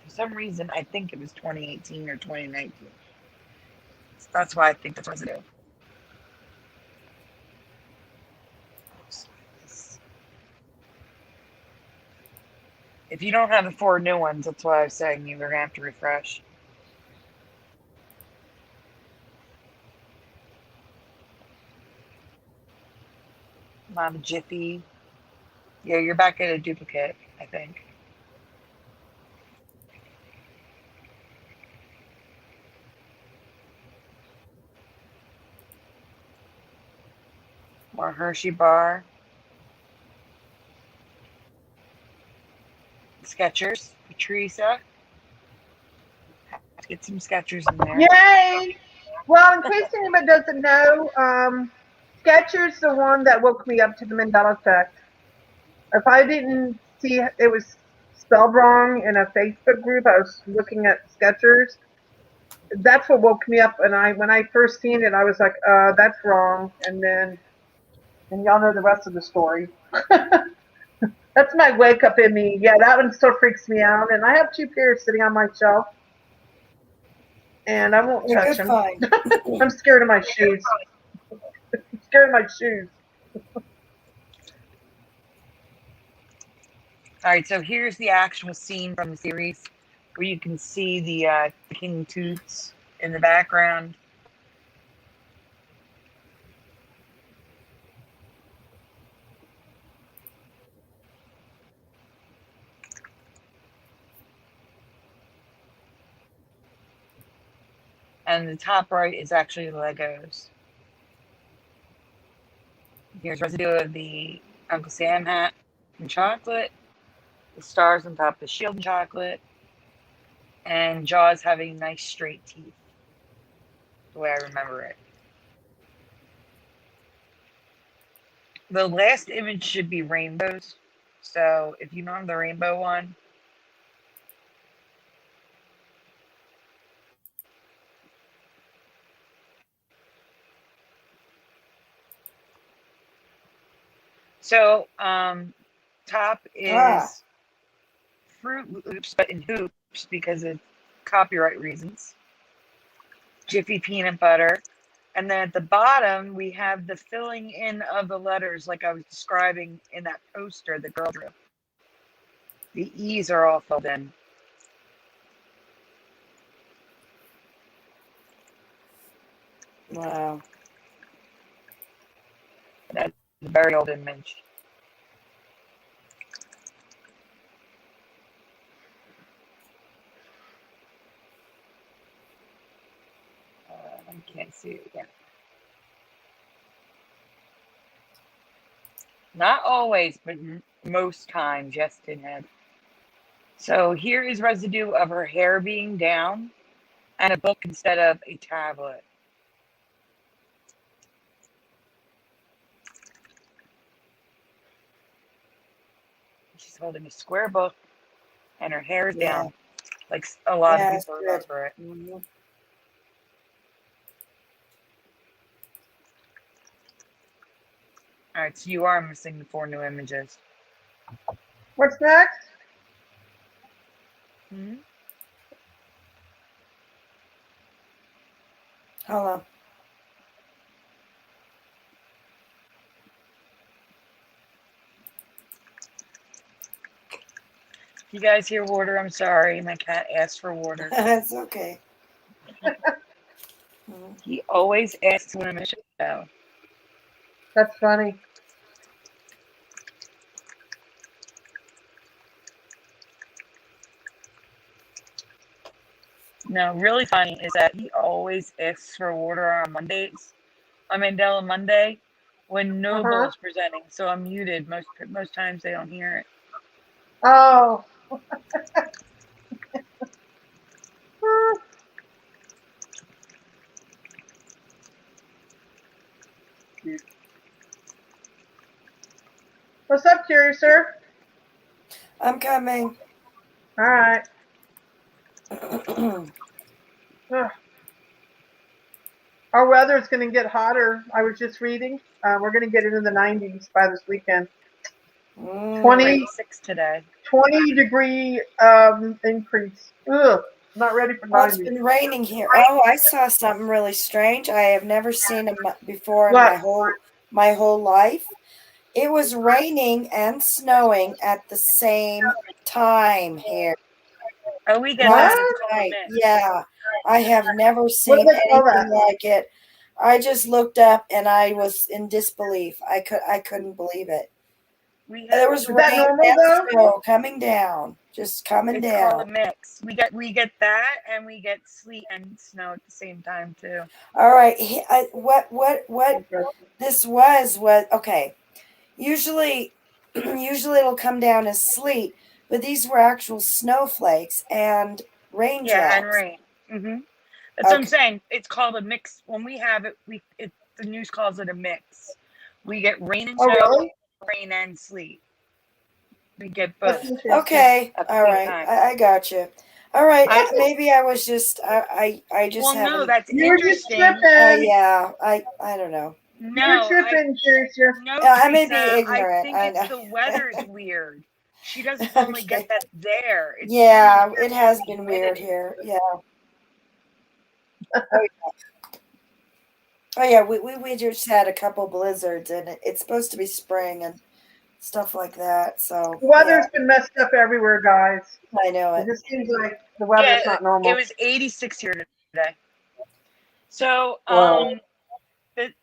For some reason, I think it was 2018 or 2019. So that's why I think that's residue. If you don't have the four new ones, that's why I was saying you're going to have to refresh. A lot of Jiffy. Yeah, you're back at a duplicate, I think. More Hershey bar. Skechers for Teresa. Have to get some Skechers in there. Yay! Well, in case anyone doesn't know, Skechers the one that woke me up to the Mandela Effect. If I didn't see it was spelled wrong in a Facebook group, I was looking at Skechers. That's what woke me up, and when I first seen it, I was like, that's wrong. And y'all know the rest of the story. That's my wake up in me. Yeah, that one still freaks me out. And I have two pairs sitting on my shelf, and I won't They're touch good them. find. I'm scared of my shoes. I'm scared of my shoes. All right, so here's the actual scene from the series where you can see the King Toots in the background. And the top right is actually Legos. Here's residue of the Uncle Sam hat in chocolate, the stars on top of the shield in chocolate, and Jaws having nice straight teeth, the way I remember it. The last image should be rainbows. So if you don't have the rainbow one, so top is Fruit Loops, but in hoops because of copyright reasons. Jiffy peanut butter. And then at the bottom, we have the filling in of the letters like I was describing in that poster the girl drew. The E's are all filled in. Wow. That's a very old image. I can't see it again. Not always, but most times, yes, Tinhead. So here is residue of her hair being down and a book instead of a tablet. She's holding a square book and her hair is down, like a lot of people remember it. Mm-hmm. All right, so you are missing the 4 new images. What's next? Mm-hmm. Hold on. If you guys hear water, I'm sorry. My cat asked for water. It's okay. He always asks when I'm in the show. That's funny. No, really funny is that he always asks for water on Mondays, on Mandela Monday, when Noble is presenting. So I'm muted. Most times they don't hear it. Oh. What's up, Curiouser? I'm coming. All right. Our weather is going to get hotter. I was just reading. We're going to get into the 90s by this weekend. 26 today. 20-degree increase. Ugh, not ready for 90s. Well, it's been raining here. Oh, I saw something really strange. I have never seen it before in my whole life. It was raining and snowing at the same time here. Oh, we get Last that. night. Yeah, I have never seen What do they call anything that? like it. I just looked up and I was in disbelief. I couldn't believe it. There was Is that rain normal, and though? snow coming down, just coming It's called a down. mix. We get that, and we get sleet and snow at the same time too. All right, what Okay. this was okay. Usually, usually it'll come down as sleet, but these were actual snowflakes and Yeah, and raindrops. rain. That's what I'm Okay, saying. It's called a mix. When we have it, the news calls it a mix. We get rain and Oh, snow, really? rain and sleet. We get That's both interesting. okay, at the all same right, time. I got you. All right, I maybe I was just I just well, no, haven't. that's You were just interesting. tripping. Yeah, I don't know. You were No, tripping, Curiouser. no, I may be Teresa. I ignorant. think I it's know. the weather's weird. She doesn't normally get Okay. that there. It's really Yeah, weird it with has the been weird humidity. here. Yeah. Oh, oh yeah, we just had a couple blizzards and it's supposed to be spring and stuff like that. So The yeah, weather's been messed up everywhere, guys. I know It it. just seems like the Yeah, weather's not it normal. was 86 here today. So, Whoa. the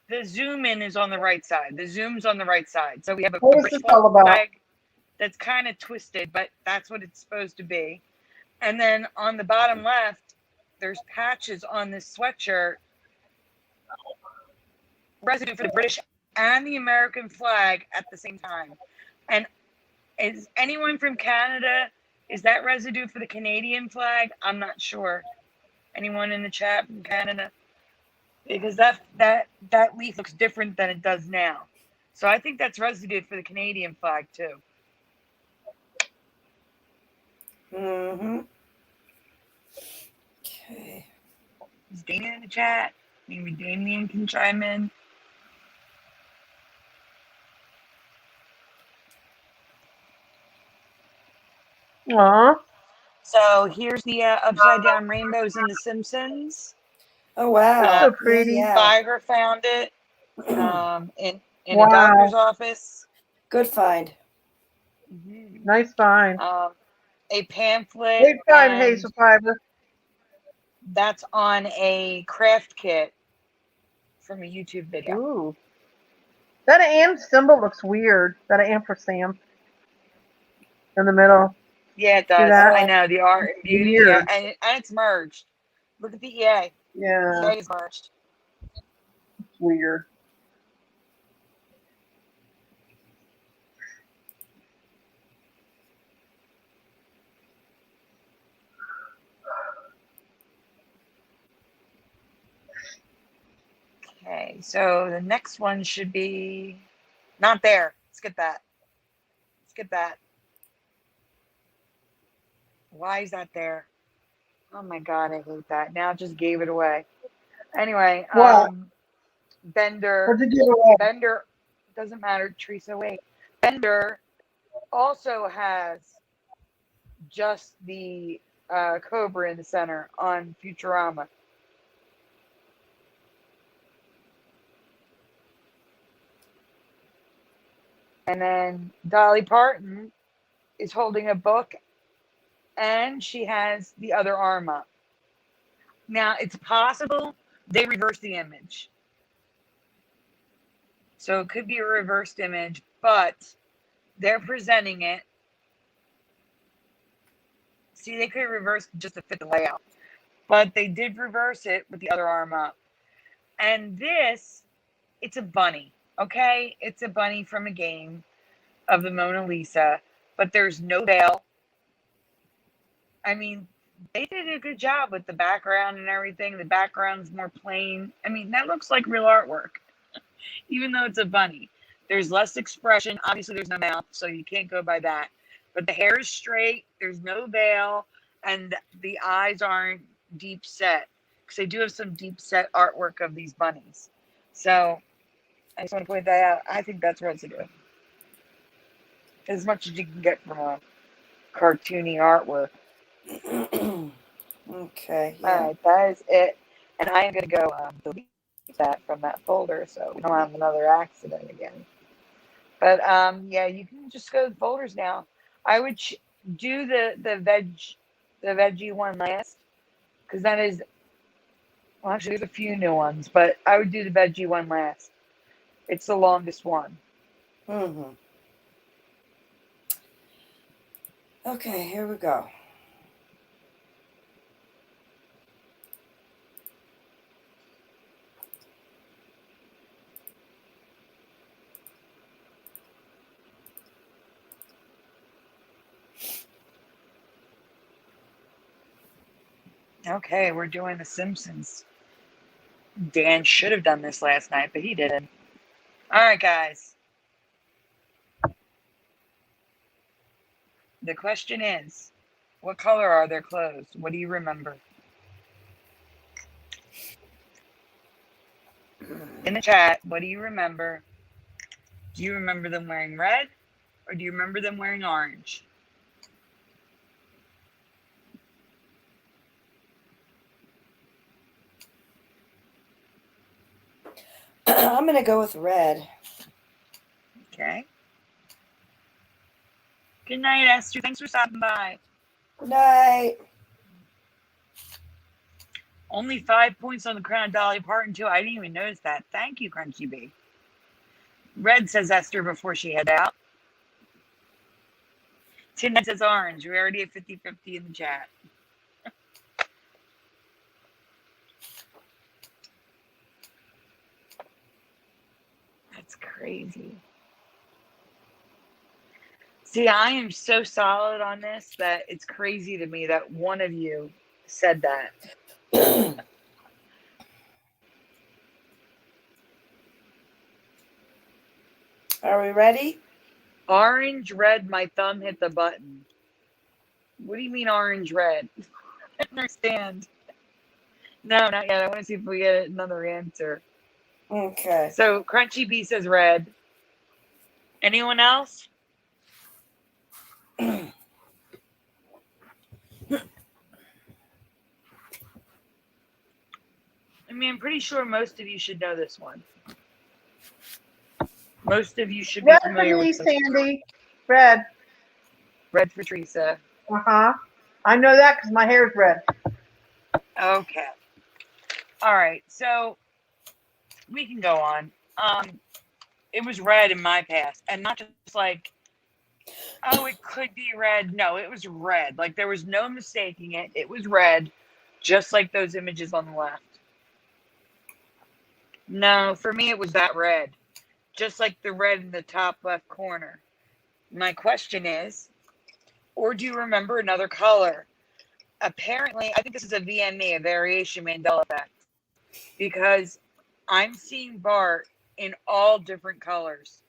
the zoom in is on the right side. The zoom's on the right side. So we have a What was British this all about? flag that's kind of twisted, but that's what it's supposed to be. And then on the bottom left, there's patches on this sweatshirt, residue for the British and the American flag at the same time. And is anyone from Canada? Is that residue for the Canadian flag? I'm not sure. Anyone in the chat from Canada? Because that leaf looks different than it does now. So I think that's residue for the Canadian flag too. Mm-hmm. Okay. Is Damien in the chat? Maybe Damien can chime in. Aw. So here's the upside down rainbows in The Simpsons. Oh wow. So Yeah, pretty. yeah. Spiger found it in a doctor's Wow. office. Good find. Nice find. A pamphlet, Great find, and Hazel Fiber. that's on a craft kit from a YouTube video. Ooh. That AM symbol looks weird. That ampersand in the middle. Yeah, it See does. that? I know the art and beauty. Yeah, Weird. and it's merged. Look at the EA. Yeah. EA is merged. It's weird. Okay, so the next one should be not there. Skip that. Skip that. Why is that there? Oh my god, I hate that. Now it just gave it away. Anyway, What? Bender What did you do? Bender doesn't matter, Teresa, wait. Bender also has just the Cobra in the center on Futurama. And then Dolly Parton is holding a book and she has the other arm up. Now, it's possible they reversed the image. So it could be a reversed image, but they're presenting it. See, they could reverse just to fit the layout, but they did reverse it with the other arm up. And this, it's a bunny, okay? It's a bunny from a game of the Mona Lisa, but there's no veil. I mean, they did a good job with the background and everything. The background's more plain. I mean, that looks like real artwork, even though it's a bunny. There's less expression. Obviously, there's no mouth, so you can't go by that. But the hair is straight. There's no veil, and the eyes aren't deep set because they do have some deep set artwork of these bunnies. So I just want to point that out. I think that's residue. As much as you can get from a cartoony artwork. Okay. All Yeah. right, that is it. And I am going to go delete that from that folder so we don't have another accident again. But yeah, you can just go to folders now. I would do the veggie one last because that is, well, actually there's a few new ones, but I would do the veggie one last. It's the longest one. Mm-hmm. Okay, here we go. Okay, we're doing The Simpsons. Dan should have done this last night, but he didn't. All right, guys. The question is, what color are their clothes? What do you remember? In the chat, what do you remember? Do you remember them wearing red or do you remember them wearing orange? I'm going to go with red. Okay. Good night, Esther. Thanks for stopping by. Good night. Only 5 points on the Crown of Dolly Parton, too. I didn't even notice that. Thank you, Crunchy Bee. Red, says Esther before she head out. Tin says orange. We're already at 50-50 in the chat. That's crazy. See, I am so solid on this that it's crazy to me that one of you said that. Are we ready? Orange, red, my thumb hit the button. What do you mean orange, red? I don't understand. No, not yet. I want to see if we get another answer. Okay. So Crunchy Bee says red. Anyone else? I mean, I'm pretty sure most of you should know this one. Most of you should be Red for familiar me, with this. Sandy. Red. Red for Teresa. Uh-huh. I know that because my hair's red. Okay. All right. So we can go on. It was red in my past, and not just like, oh, it could be red. No, it was red. Like there was no mistaking it. It was red, just like those images on the left. No, for me, it was that red, just like the red in the top left corner. My question is, or do you remember another color? Apparently, I think this is a VME, a variation Mandela Effect, because I'm seeing Bart in all different colors.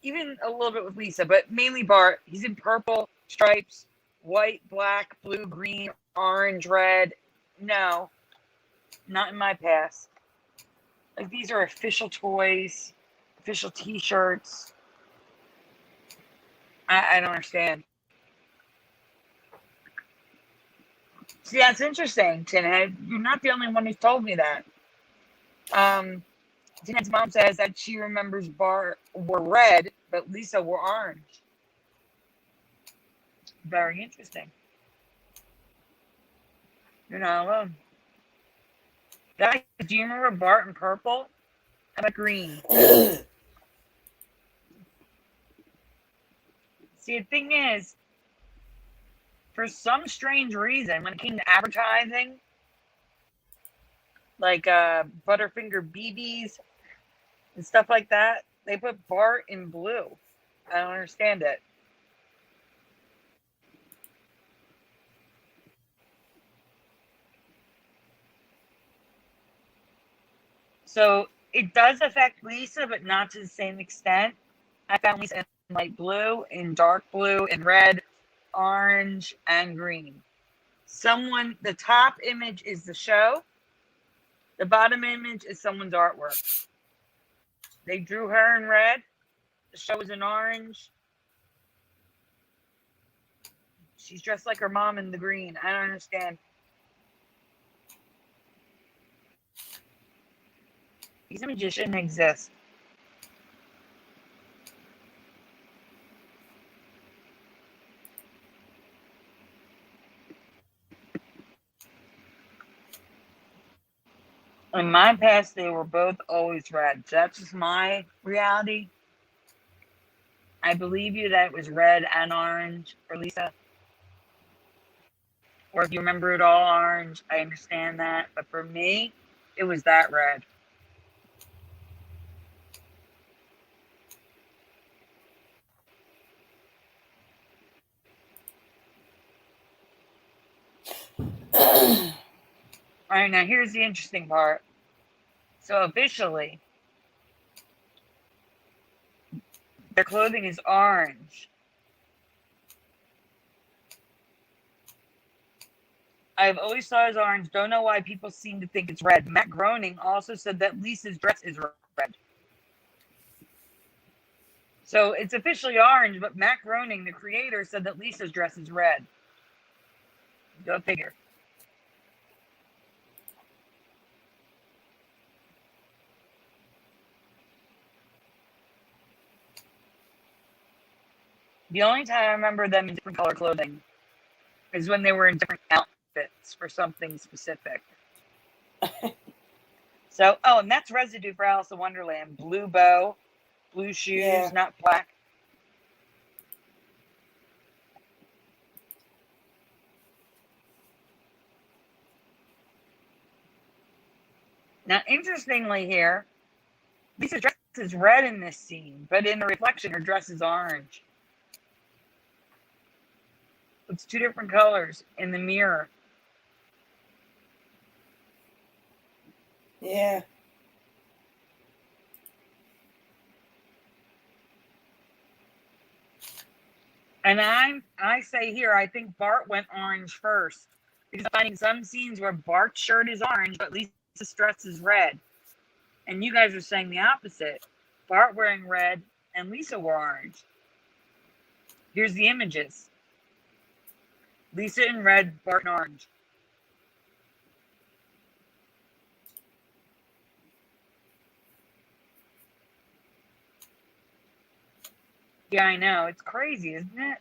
Even a little bit with Lisa, but mainly Bart. He's in purple, stripes, white, black, blue, green, orange, red. No, not in my past. Like these are official toys, official T-shirts. I don't understand. See, that's interesting, Tinhead. You're not the only one who's told me that. Tinhead's mom says that she remembers Bart wore red, but Lisa wore orange. Very interesting. You're not alone. Guys, do you remember Bart in purple? How about green? See, the thing is, for some strange reason, when it came to advertising, like Butterfinger BBs and stuff like that, they put Bart in blue. I don't understand it. So it does affect Lisa, but not to the same extent. I found Lisa in light blue, in dark blue, in red, orange, and green. The top image is the show. The bottom image is someone's artwork. They drew her in red. The show is in orange. She's dressed like her mom in the green. I don't understand. These images shouldn't exist. In my past, they were both always red. So that's just my reality. I believe you that it was red and orange for Lisa. Or if you remember it all orange, I understand that. But for me, it was that red. All right, now here's the interesting part. So officially, their clothing is orange. I've always thought it was orange. Don't know why people seem to think it's red. Matt Groening also said that Lisa's dress is red. So it's officially orange, but Matt Groening, the creator, said that Lisa's dress is red. Go figure. The only time I remember them in different color clothing is when they were in different outfits for something specific. So, oh, and that's residue for Alice in Wonderland. Blue bow, blue shoes, Yeah. not black. Now, interestingly here, Lisa's dress is red in this scene, but in the reflection, her dress is orange. It's two different colors in the mirror. Yeah. And I say here, I think Bart went orange first. Because I'm finding some scenes where Bart's shirt is orange, but Lisa's dress is red. And you guys are saying the opposite. Bart wearing red and Lisa wore orange. Here's the images. Lisa in red, Bart in orange. Yeah, I know. It's crazy, isn't it?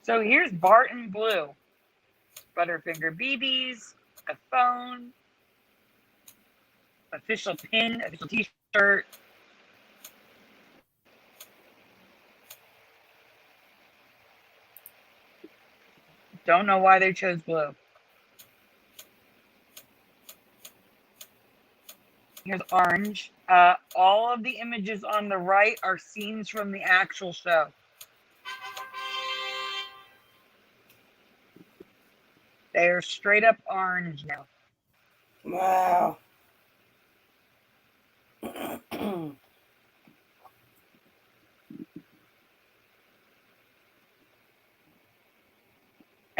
So here's Bart in blue. Butterfinger BBs, a phone, official pin, official t-shirt. Don't know why they chose blue. Here's orange. All of the images on the right are scenes from the actual show. They are straight up orange now. Wow.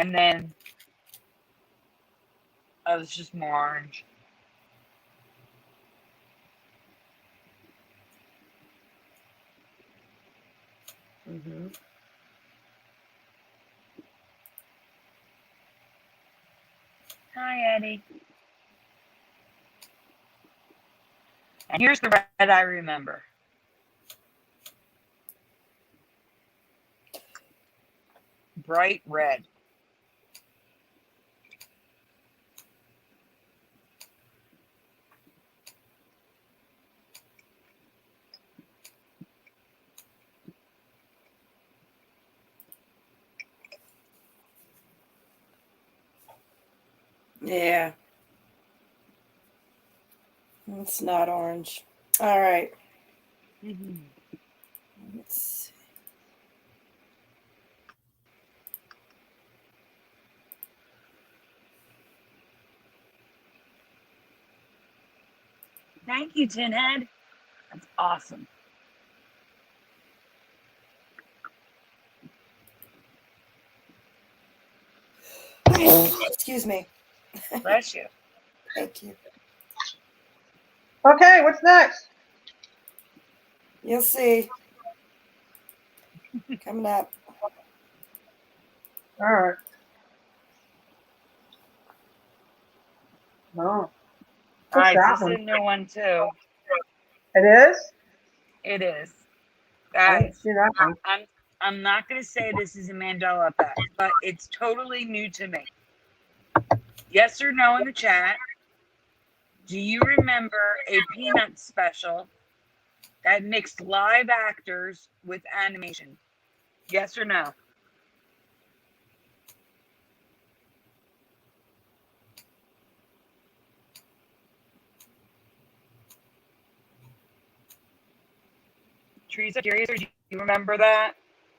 And then, oh, it's just more orange. Mm-hmm. Hi, Eddie. And here's the red I remember. Bright red. Yeah. It's not orange. All right. Mm-hmm. Let's see. Thank you, Tinhead. That's awesome. Excuse me. Bless you. Thank you. Okay, what's next? You'll see. Coming up. All right. No. All What's right, that this one? is a new one too. It is? It is. I didn't Guys, see that one. I'm not going to say this is a Mandela Effect, but it's totally new to me. Yes or no in the chat. Do you remember a Peanuts special that mixed live actors with animation? Yes or no? Teresa, Curious, or do you remember that?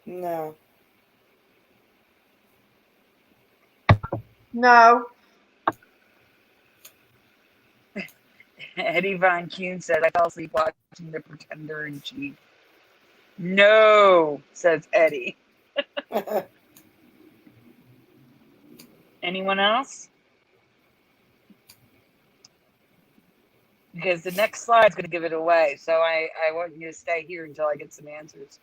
No. No. Eddie Von Kuhn said, I fell asleep watching The Pretender in Chief. No, says Eddie. Anyone else? Because the next slide's going to give it away. So I want you to stay here until I get some answers.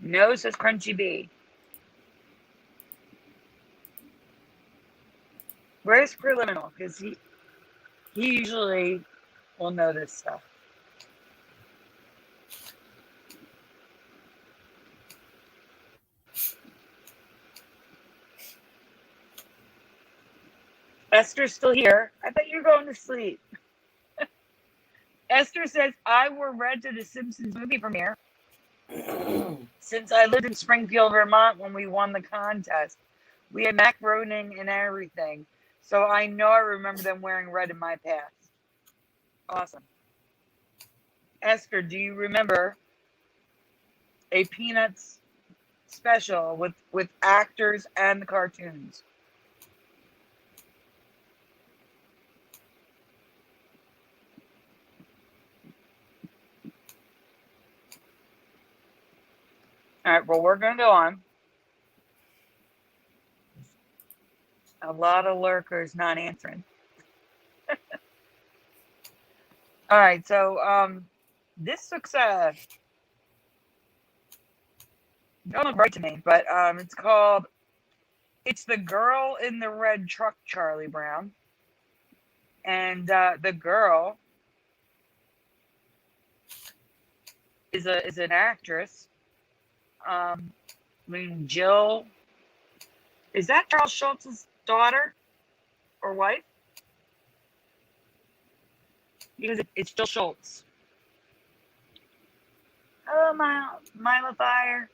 No, says Crunchy Bee. Where's Preliminal? Because he usually will know this stuff. Esther's still here. I bet you're going to sleep. Esther says, I wore red to the Simpsons movie premiere since I lived in Springfield, Vermont when we won the contest. We had macaroni and everything. So I know I remember them wearing red in my past. Awesome. Esther, do you remember a Peanuts special with actors and the cartoons? All right, well, we're going to go on. A lot of lurkers not answering. All right, so this looks don't look right to me, but it's called It's the Girl in the Red Truck, Charlie Brown. And the girl is an actress. I mean, Jill. Is that Charles Schultz's daughter or wife? Because it's Jill Schultz. Hello, Mila Fire.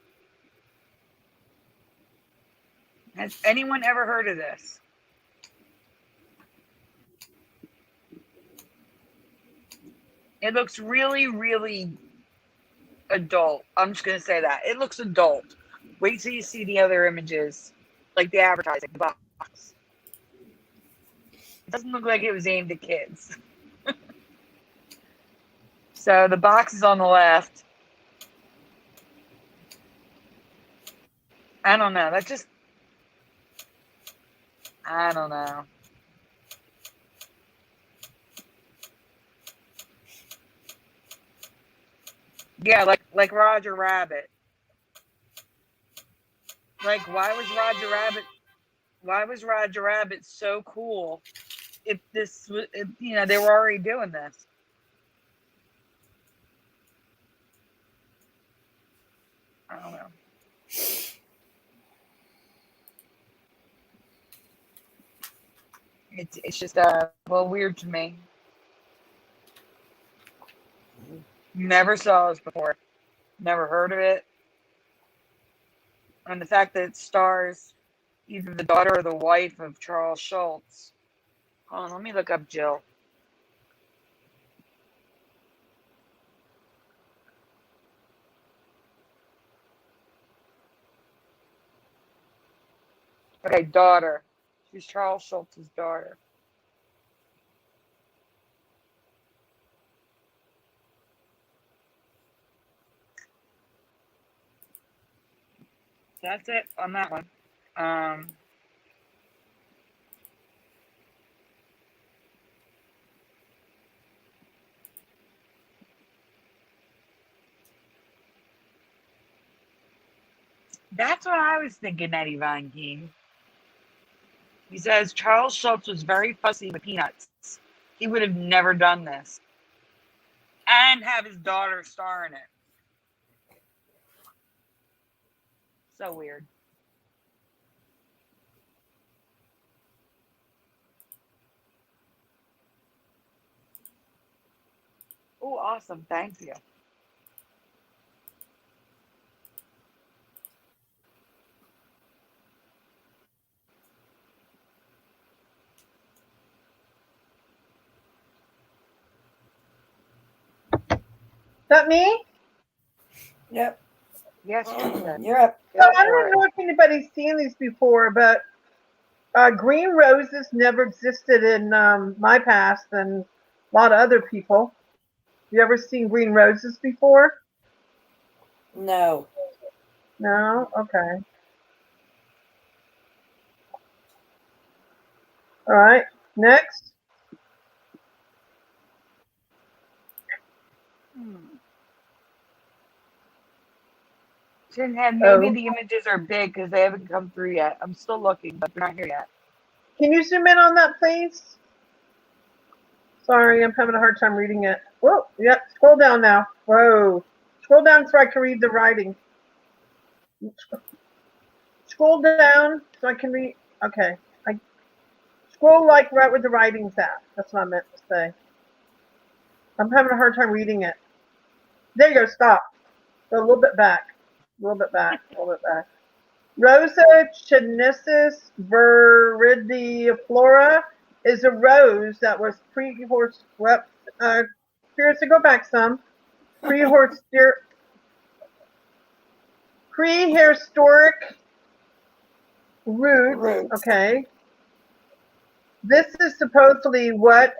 Has anyone ever heard of this? It looks really, really adult. I'm just going to say that. It looks adult. Wait till you see the other images, like the advertising, the box. It doesn't look like it was aimed at kids. So the box is on the left. I don't know. I don't know. Yeah, like Roger Rabbit. Like, why was Roger Rabbit so cool if this was, they were already doing this? I don't know. It's just well, weird to me. Never saw this before. Never heard of it. And the fact that it stars either the daughter or the wife of Charles Schultz. Hold on, let me look up Jill. Okay, daughter. She's Charles Schultz's daughter. That's it on that one. That's what I was thinking, Eddie Von King. He says Charles Schultz was very fussy with Peanuts. He would have never done this. and have his daughter star in it. So weird. Oh, awesome. Thank you. That me? Yep. Yes, Trisha. You're up. So I don't know if anybody's seen these before, but green roses never existed in my past and a lot of other people. You ever seen green roses before? No. No? Okay. All right. Next. Maybe Oh. the images are big because they haven't come through yet. I'm still looking, but they're not here yet. Can you zoom in on that, please? Sorry, I'm having a hard time reading it. Whoa. Yep. Scroll down now. Whoa. Scroll down so I can read the writing. Scroll down so I can read. Okay. I scroll like right where the writing's at. That's what I meant to say. I'm having a hard time reading it. There you go. Stop. Go a little bit back. A little bit back. A little bit back. Rosa chinesis viridiflora is a rose that was curious to go back some. Prehistoric roots. Okay. This is supposedly what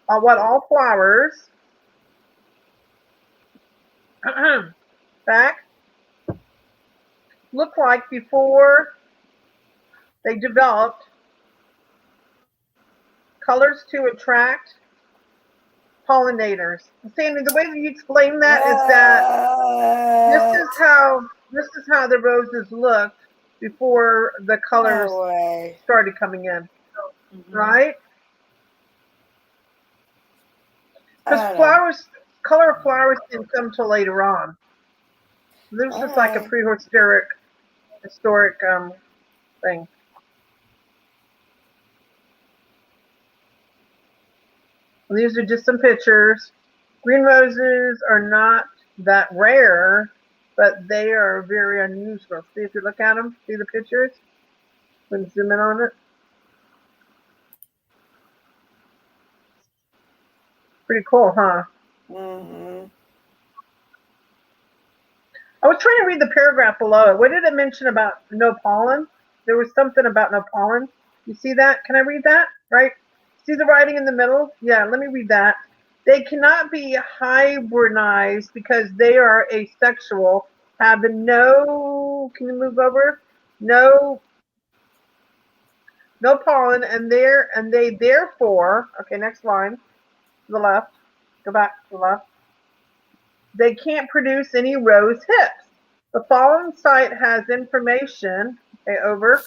all flowers back look like before they developed colors to attract pollinators. Sandy, the way that you explain that is that this is how the roses looked before the colors started coming in. Right? Because color of flowers didn't come till later on. This is like a prehistoric thing. These are just some pictures. Green roses are not that rare, but they are very unusual. See if you look at them, see the pictures? We can zoom in on it. Pretty cool, huh? Mm-hmm. I was trying to read the paragraph below it. What did it mention about no pollen? There was something about no pollen. You see that? Can I read that? Right? See the writing in the middle? Yeah, let me read that. They cannot be hybridized because they are asexual, have no, can you move over? No pollen, and they therefore, okay, next line, to the left, go back to the left. They can't produce any rose hips. The following site has information, okay, over,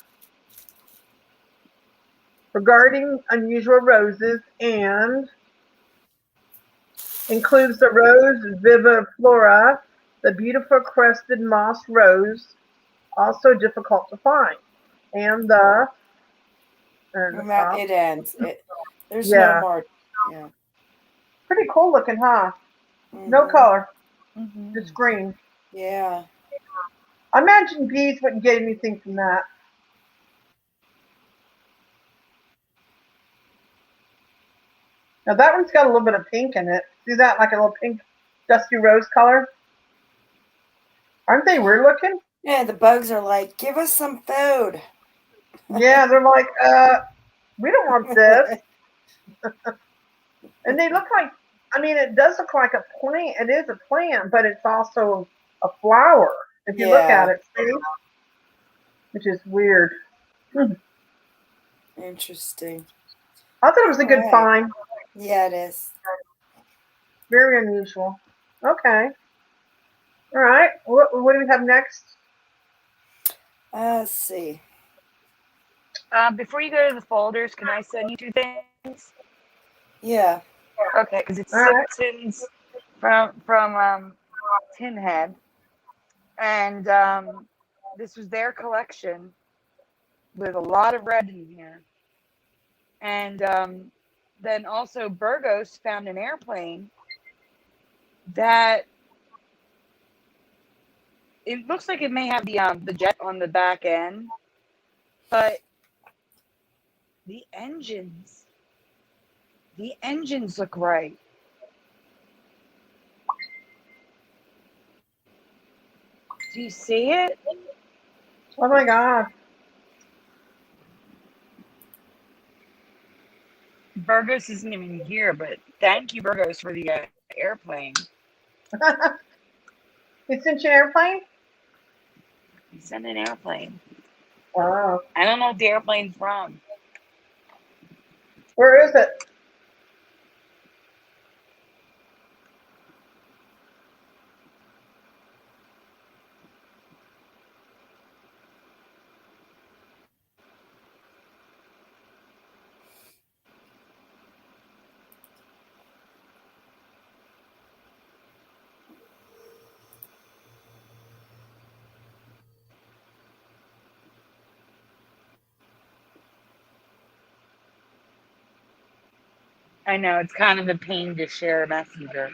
regarding unusual roses and includes the rose viviflora, the beautiful crested moss rose, also difficult to find, and It ends. There's yeah, no more. Yeah. pretty cool looking, huh? Mm-hmm. No color, Mm-hmm. just green. Yeah. I imagine bees wouldn't get anything from that. Now that one's got a little bit of pink in it. See that, like a little pink, dusty rose color? Aren't they weird looking? Yeah, the bugs are like, give us some food. Yeah, they're like, we don't want this. And they look like, I mean, it does look like a plant. It is a plant, but it's also a flower. If you look at it, see? Which is weird. Interesting. I thought it was a good find. Yeah, it is. Very unusual. Okay. All right. What do we have next? Let's see. Before you go to the folders, can I send you two things? Yeah. Okay, because it's All right. Simpsons from Tin Head, and this was their collection with a lot of red in here. And then also Burgos found an airplane that it looks like it may have the jet on the back end, but the engines look right. Do you see it? Oh my God. Burgos isn't even here, but thank you, Burgos, for the airplane. You sent you an airplane? He sent an airplane. Wow. I don't know what the airplane's from. Where is it? I know it's kind of a pain to share a messenger.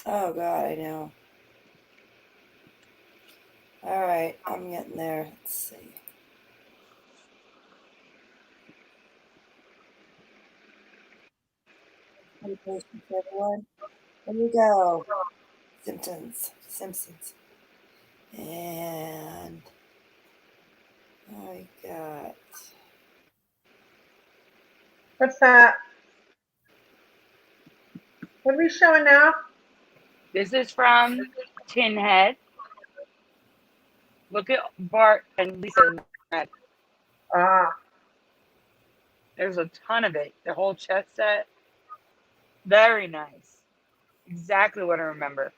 Oh God, I know. All right, I'm getting there. Let's see. Any questions for everyone? Here we go. Simpsons. And I got What's that? What are we showing now? This is from Tin Head. Look at Bart and Lisa in that. Ah. There's a ton of it. The whole chess set. Very nice. Exactly what I remember.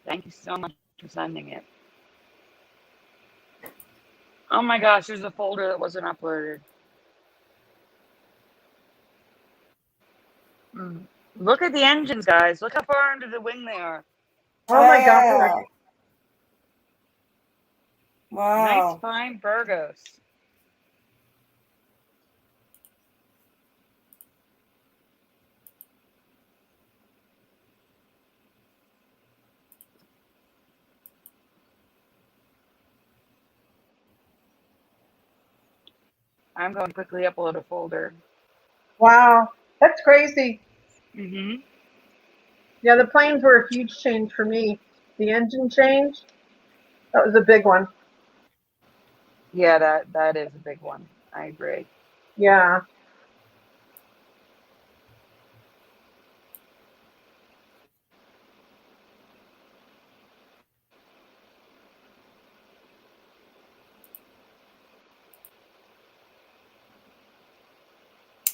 Thank you so much for sending it. Oh my gosh, there's a folder that wasn't uploaded. Look at the engines, guys. Look how far under the wing they are. Oh my God. Nice, wow. fine Burgos. I'm going to quickly upload a folder. Wow. That's crazy. Mm-hmm. Yeah, the planes were a huge change for me. The engine change, that was a big one. Yeah, that is a big one. I agree. Yeah.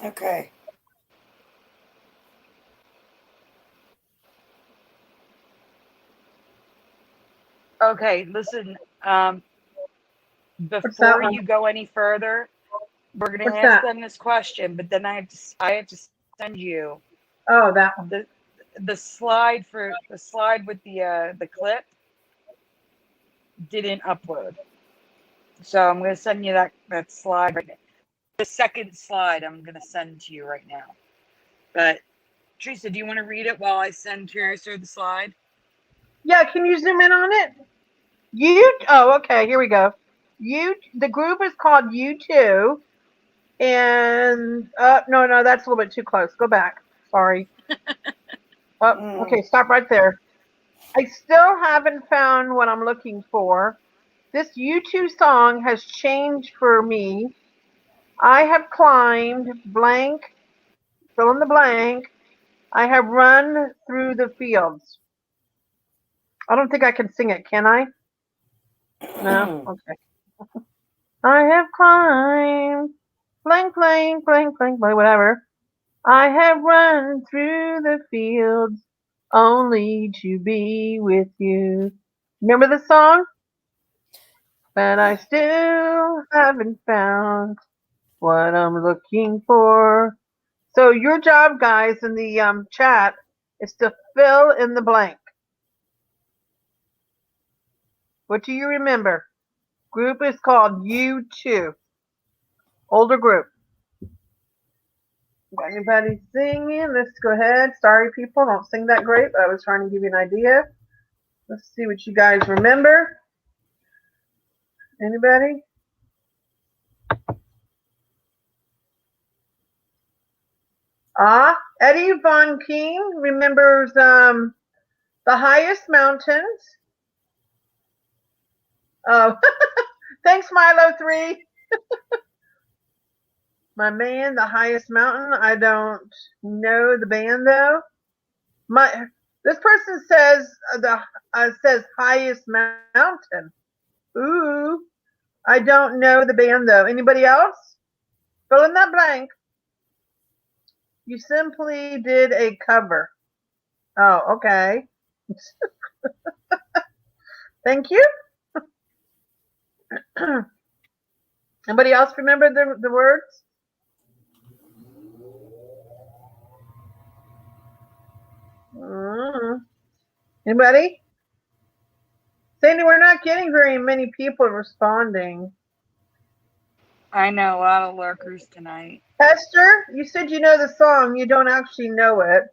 Okay. Okay, listen. What's that Before one? you go any further, we're gonna What's ask that? them this question, but then I have to send you Oh, that one. the slide with the clip didn't upload. So I'm gonna send you that slide right now. The second slide I'm gonna send to you right now. But Teresa, do you want to read it while I send Curiouser the slide? Yeah, can you zoom in on it? Okay, here we go. The group is called U2, and no, that's a little bit too close. Go back. Sorry. Oh, okay, stop right there. I still haven't found what I'm looking for. This U2 song has changed for me. I have climbed blank, fill in the blank. I have run through the fields. I don't think I can sing it, can I? No? Okay. I have climbed blank, whatever. I have run through the fields only to be with you. Remember the song? but I still haven't found what I'm looking for. So your job, guys, in the chat is to fill in the blank. What do you remember? Group is called U2. Older group. Got anybody singing? Let's go ahead. Sorry, people, don't sing that great. I was trying to give you an idea. Let's see what you guys remember. Anybody? Eddie Von King remembers the highest mountains. Oh, thanks, Milo 3. My man, the highest mountain. I don't know the band though. This person says says highest mountain. Ooh, I don't know the band though. Anybody else? Fill in that blank. You simply did a cover. Oh, okay. Thank you. Anybody else remember the words? Anybody? Sandy, we're not getting very many people responding. I know a lot of lurkers tonight. Esther, you said you know the song. You don't actually know it.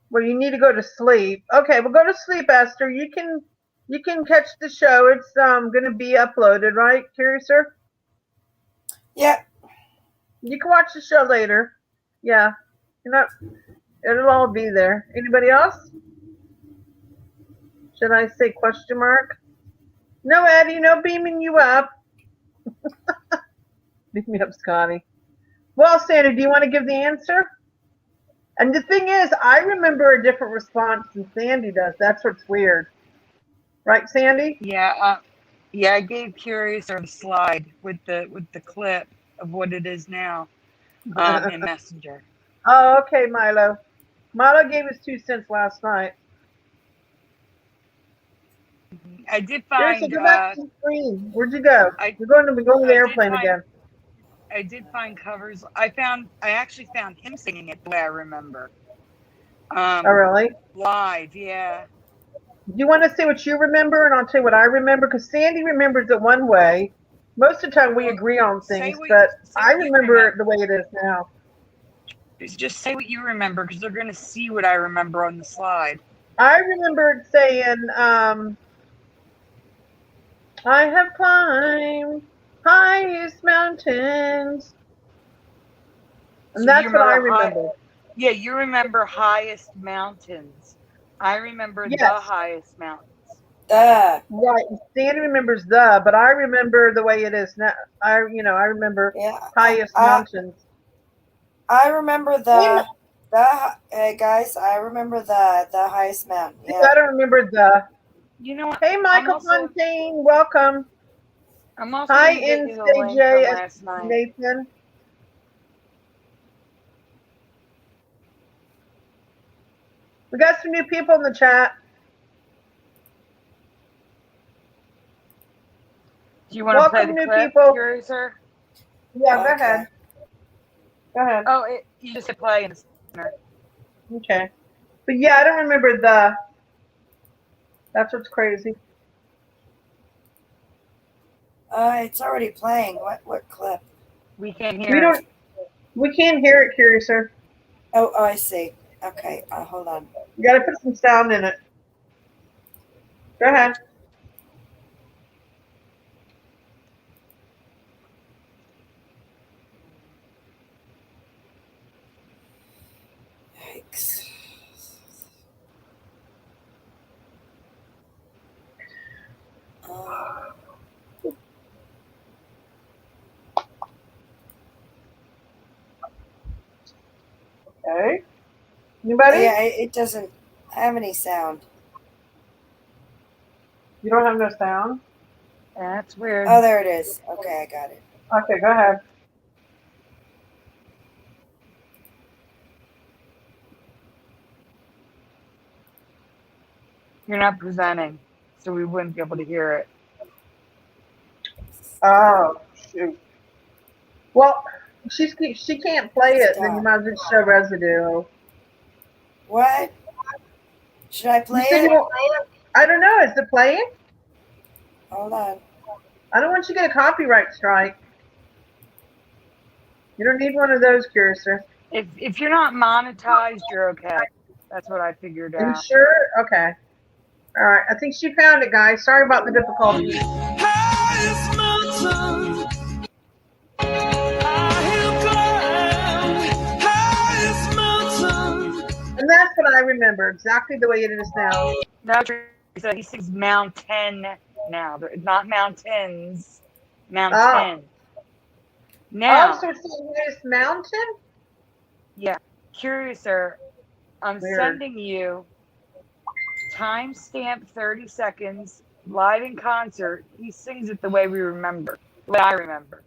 Well, you need to go to sleep. Okay, well, go to sleep, Esther. You can catch the show. It's going to be uploaded, right, Curiouser? Yep. You can watch the show later. Yeah, it'll all be there. Anybody else? Should I say question mark? No, Eddie, no beaming you up. Beam me up, Scotty. Well, Sandy, do you want to give the answer? And the thing is, I remember a different response than Sandy does. That's what's weird. Right, Sandy? Yeah, yeah. I gave Curious the slide with the clip of what it is now in Messenger. Oh, okay, Milo. Milo gave us 2 cents last night. I did Seriously, find. go back to the screen. Where'd you go? We're going to the airplane again. I did find covers. I actually found him singing it the way I remember. Oh, really? Live, yeah. Do you want to say what you remember, and I'll tell you what I remember? Because Sandy remembers it one way. Most of the time we agree on things, but I remember it the way it is now. Just say what you remember, because they're going to see what I remember on the slide. I remembered saying, I have climbed highest mountains. And So that's what I remember. Yeah, you remember highest mountains. I remember the highest mountains. The. Right. Sandy remembers but I remember the way it is now. I remember highest mountains. I remember hey guys, I remember the highest mountain. Yeah. I don't remember the. You know what? Hey, Michael Fontaine, welcome. I'm also Hi, going to get you the link from last night. Nathan. We got some new people in the chat. Do you want to play the new clip, people? Curiouser? Yeah, go ahead. Go ahead. Oh, you just hit play in the center. Okay. But yeah, I don't remember the. That's what's crazy. It's already playing. What clip? We can't hear it. We can't hear it, Curiouser. Oh, I see. Okay, hold on. You got to put some sound in it. Go ahead. Yikes. Okay. Anybody? Yeah, it doesn't have any sound. You don't have no sound? That's weird. Oh, there it is. Okay, I got it. Okay, go ahead. You're not presenting, so we wouldn't be able to hear it. Oh shoot. Well, she can't play it. Then you Stop. might as well show residue. What? Should I You play said you it? won't. I don't know. Is it playing? Hold on. I don't want you to get a copyright strike. You don't need one of those, Curiouser. If you're not monetized, you're okay. That's what I figured Are you out. sure? Okay. All right. I think she found it, guys. Sorry about the difficulties. Highest mountain I have climbed, highest mountain. And that's what I remember, exactly the way it is now. Now Teresa, he sings mountain now, not mountains, Oh. mountain. Oh, Now, so it's the highest mountain? yeah, Curiouser, I'm Weird. sending you timestamp 30 seconds live in concert. He sings it the way we remember, the way I remember.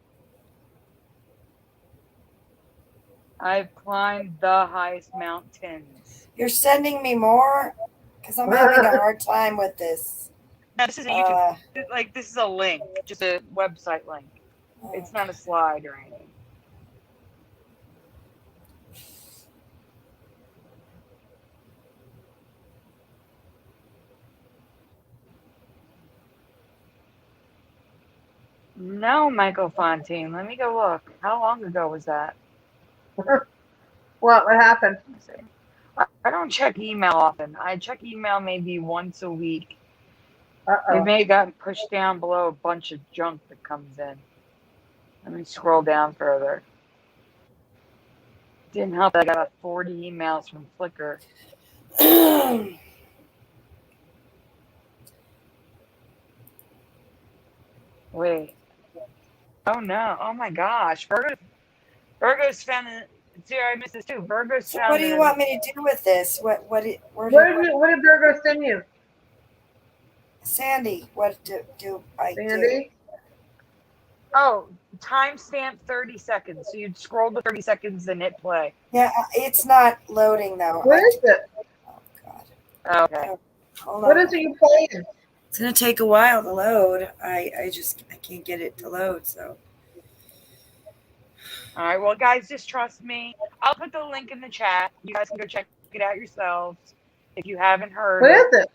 I've climbed the highest mountains. You're sending me more? Because I'm having a hard time with this. No, this is a YouTube. Like, this is a link, just a website link. It's not a slide or anything. No, Michael Fontaine. Let me go look. How long ago was that? What happened? I don't check email often. I check email maybe once a week. It Uh-oh. may have gotten pushed down below a bunch of junk that comes in. Let me scroll down further. Didn't help that I got about 40 emails from Flickr. Wait. Oh no. Oh my gosh. Virgo's found it. See, I missed this too. Virgo's So found what do you want me to do with this? What did Virgo send you? Sandy, what do I do? Sandy? Oh, timestamp 30 seconds. So you'd scroll to 30 seconds and hit play. Yeah, it's not loading though. What is it? Oh God. Okay. Hold What on. is it you playing? It's gonna take a while to load. I can't get it to load, so. All right. Well, guys, just trust me. I'll put the link in the chat. You guys can go check it out yourselves if you haven't heard What it. is it?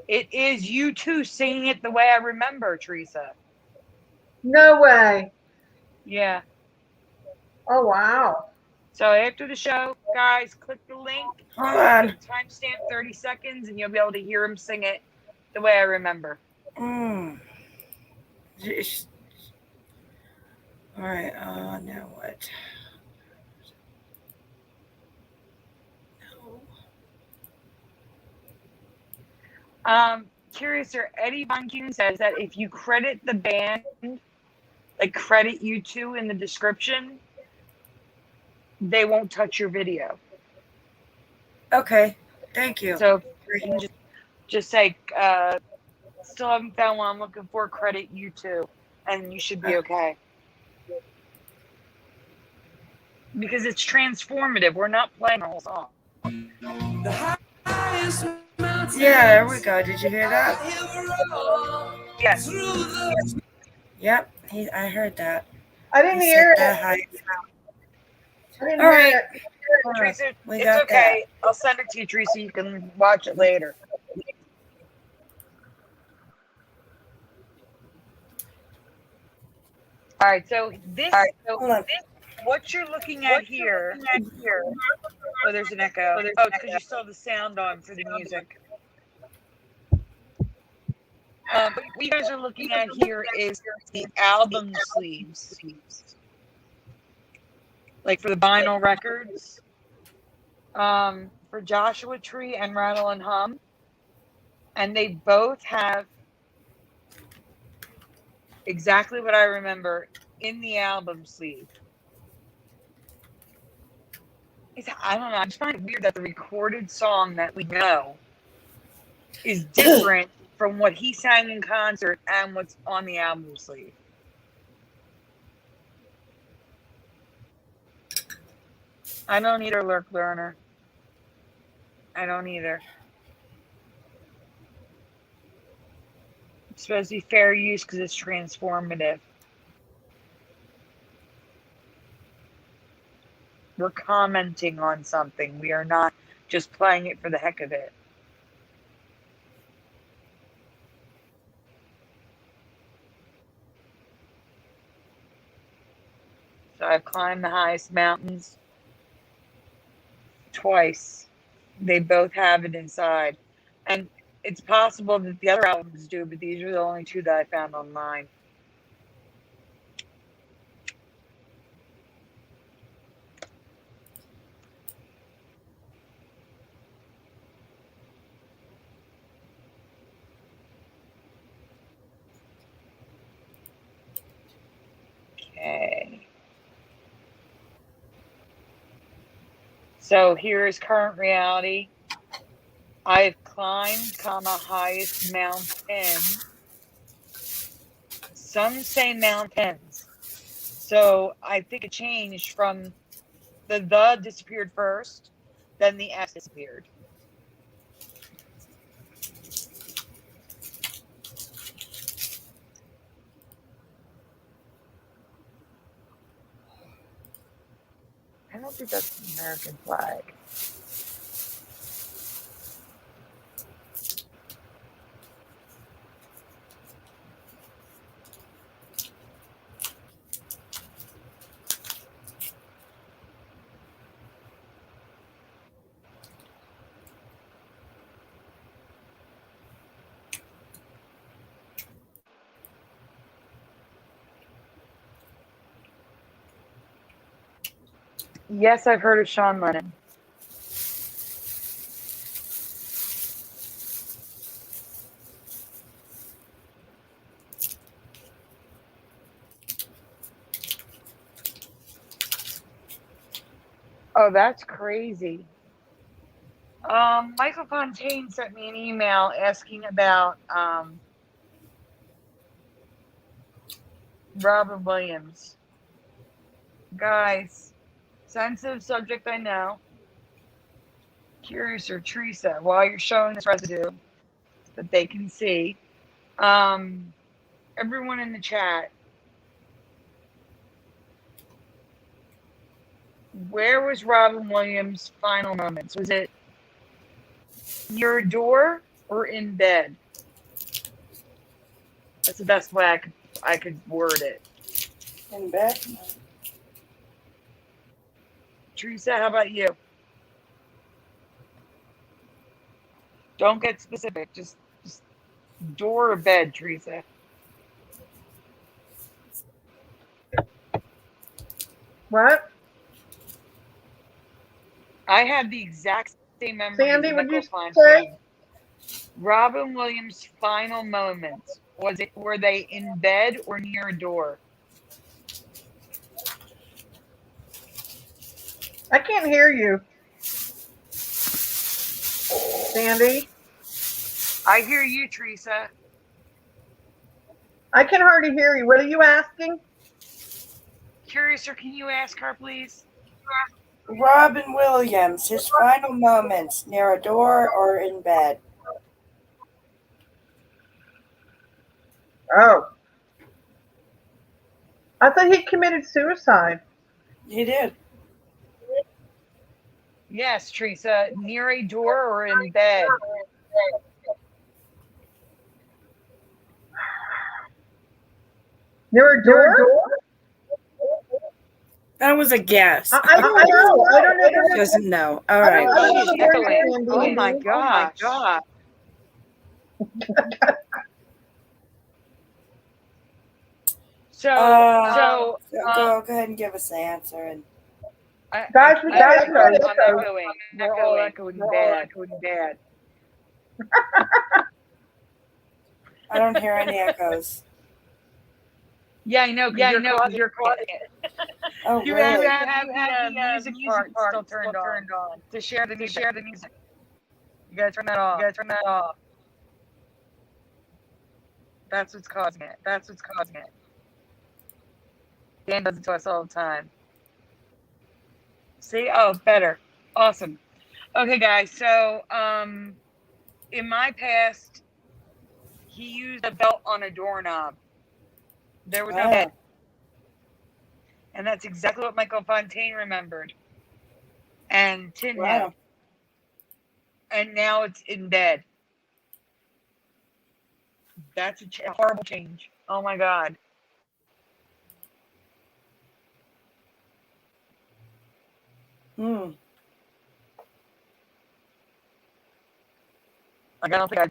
It is you two singing it the way I remember, Teresa. No way. Yeah. Oh, wow. So after the show, guys, click the link. Hold on. Timestamp 30 seconds, and you'll be able to hear him sing it the way I remember. Just- All right. Now what? Curiouser, Eddie Von Kuhn says that if you credit the band, like credit you two in the description, they won't touch your video. Okay. Thank you. So you can just say, still haven't found what I'm looking for, credit you two, and you should be okay. Because it's transformative. We're not playing the whole song. Yeah, there we go. Did you hear that? Yes. Yep. I heard that. I didn't hear it. High. I didn't All hear right. it. Teresa, We it's got okay. I'll send it to you, Teresa. You can watch it later. All right. So Hold on. what you're looking at here. Oh, there's an echo. Oh, it's because you saw the sound on for the music. But what you guys are looking at here is the album sleeves. Like for the vinyl records. For Joshua Tree and Rattle and Hum. And they both have exactly what I remember in the album sleeve. I don't know. I just find it weird that the recorded song that we know is different from what he sang in concert and what's on the album sleeve. I don't either, Lurk Learner. I don't either. It's supposed to be fair use because it's transformative. We're commenting on something. We are not just playing it for the heck of it. So I've climbed the highest mountains twice. They both have it inside. And it's possible that the other albums do, but these are the only two that I found online. Okay. So here is current reality. I've climbed, highest mountain. Some say mountains. So I think it changed from the disappeared first, then the S disappeared. I don't think that's the American flag. Yes, I've heard of Sean Lennon. Oh, that's crazy. Michael Fontaine sent me an email asking about Robin Williams. Guys, sensitive subject, I know. Curious or Teresa, while you're showing this residue that they can see, everyone in the chat, where was Robin Williams' final moments? Was it near a door or in bed? That's the best way I could word it. In bed? Teresa, how about you? Don't get specific. Just door or bed, Teresa. What? I had the exact same memory Sandy, as would you Michael say? Fontaine. Robin Williams' final moments, were they in bed or near a door? I can't hear you. Sandy? I hear you, Teresa. I can hardly hear you. What are you asking? Curious, or can you ask her, please? Robin Williams, his final moments, near a door or in bed? Oh. I thought he committed suicide. He did. Yes, Teresa, near a door or in bed? Near a door? That was a guess. I don't know. I don't know. Doesn't know. All I right. don't know She's where echoing. you're Oh standing. my gosh. Go ahead and give us the answer. And Guys, we got echo. I'm echoing. We're all echoing bad. I don't hear any echoes. Yeah, I know. You're causing it. Oh, You really? have the music part still turned on to share the music. You gotta turn that off. That's what's causing it. Dan does it to us all the time. See? Oh, better. Awesome. Okay, guys. So, in my past, he used a belt on a doorknob. There was no bed. And that's exactly what Michael Fontaine remembered. and tin head. Wow. And now it's in bed. That's a horrible change. Oh my God. Hmm. Like, I don't think I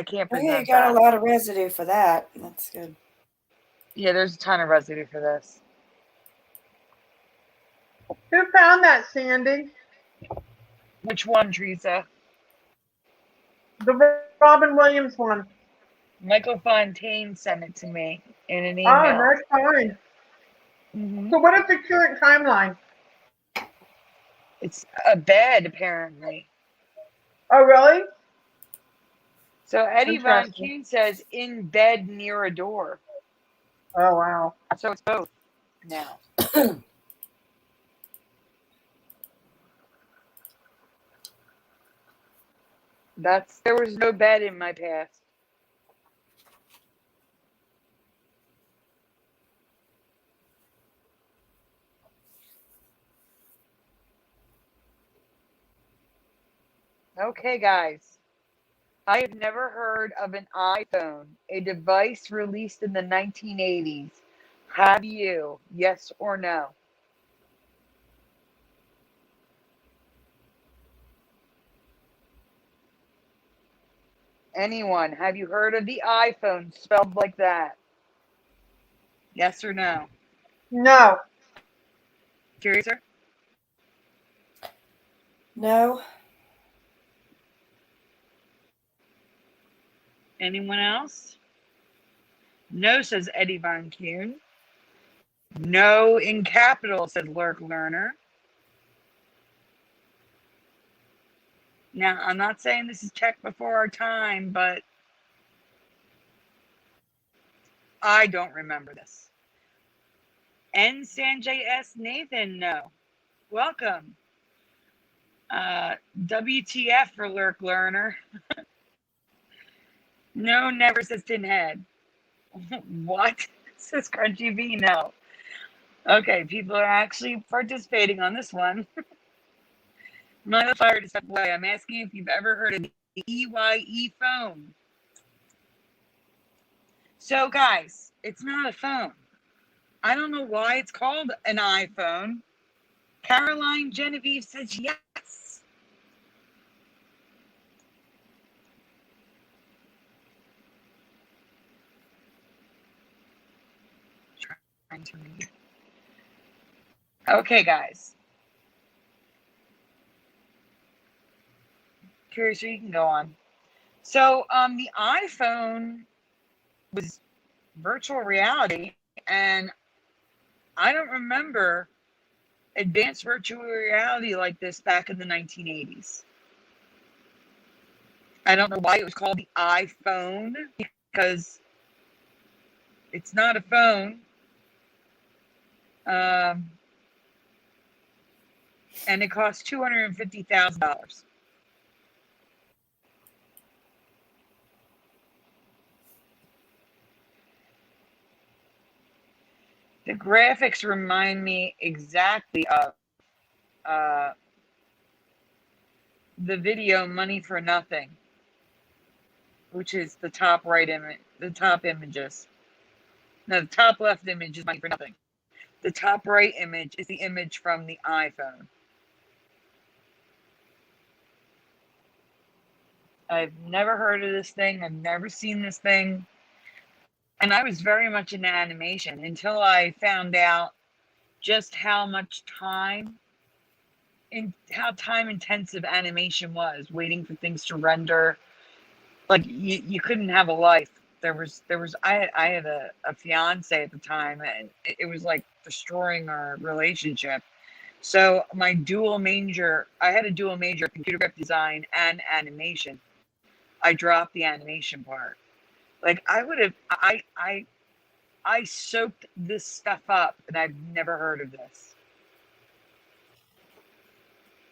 can't Oh, yeah, you present got a that. lot of residue for that. That's good. Yeah, there's a ton of residue for this. Who found that, Sandy? Which one, Teresa? The Robin Williams one. Michael Fontaine sent it to me in an Oh, email. nice find. Hmm. So what is the current timeline? It's a bed, apparently. Oh, really? So Eddie Von Interesting. Kuhn says in bed near a door. Oh, wow. So it's both now. There was no bed in my past. Okay, guys. I have never heard of an iPhone, a device released in the 1980s. Have you? Yes or no? Anyone? Have you heard of the iPhone spelled like that? Yes or no? No. Curiouser? No. Anyone else? No, says Eddie Von Kuhn. No in capital, says Lurk Learner. Now, I'm not saying this is checked before our time, but I don't remember this. N. Sanjay S. Nathan, no. Welcome. WTF for Lurk Learner. No, never, says Tinhead. What? Says Crunchy V, no. Okay, people are actually participating on this one. I'm not fire to step away. I'm asking if you've ever heard of the EYE phone. So, guys, it's not a phone. I don't know why it's called an iPhone. Caroline Genevieve says yes. Trying to read. Okay, guys. Curious, you can go on. So, the iPhone was virtual reality, and I don't remember advanced virtual reality like this back in the 1980s. I don't know why it was called the iPhone, because it's not a phone. And it cost $250,000. The graphics remind me exactly of the video Money for Nothing, which is the top right image, the top images. No, the top left image is Money for Nothing. The top right image is the image from the iPhone. I've never heard of this thing. I've never seen this thing. And I was very much into animation until I found out just how much time and how time intensive animation was, waiting for things to render. Like you couldn't have a life. I had a fiance at the time, and it was like destroying our relationship. So I had a dual major, computer graphic design and animation. I dropped the animation part. Like I soaked this stuff up, and I've never heard of this.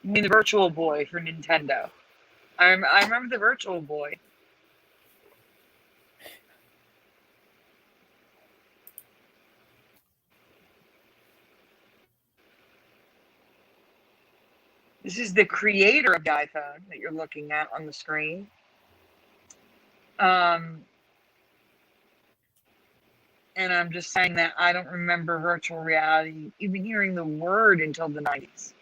I mean, the Virtual Boy for Nintendo. I remember the Virtual Boy. This is the creator of the iPhone that you're looking at on the screen. And I'm just saying that I don't remember virtual reality even hearing the word until the 90s.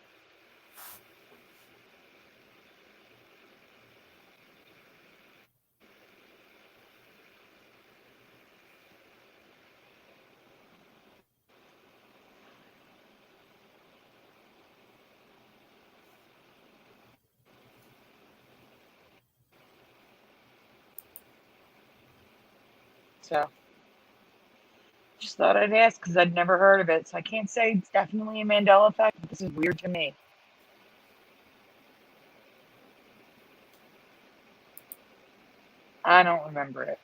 So just thought I'd ask because I'd never heard of it. So I can't say it's definitely a Mandela Effect, but this is weird to me. I don't remember it.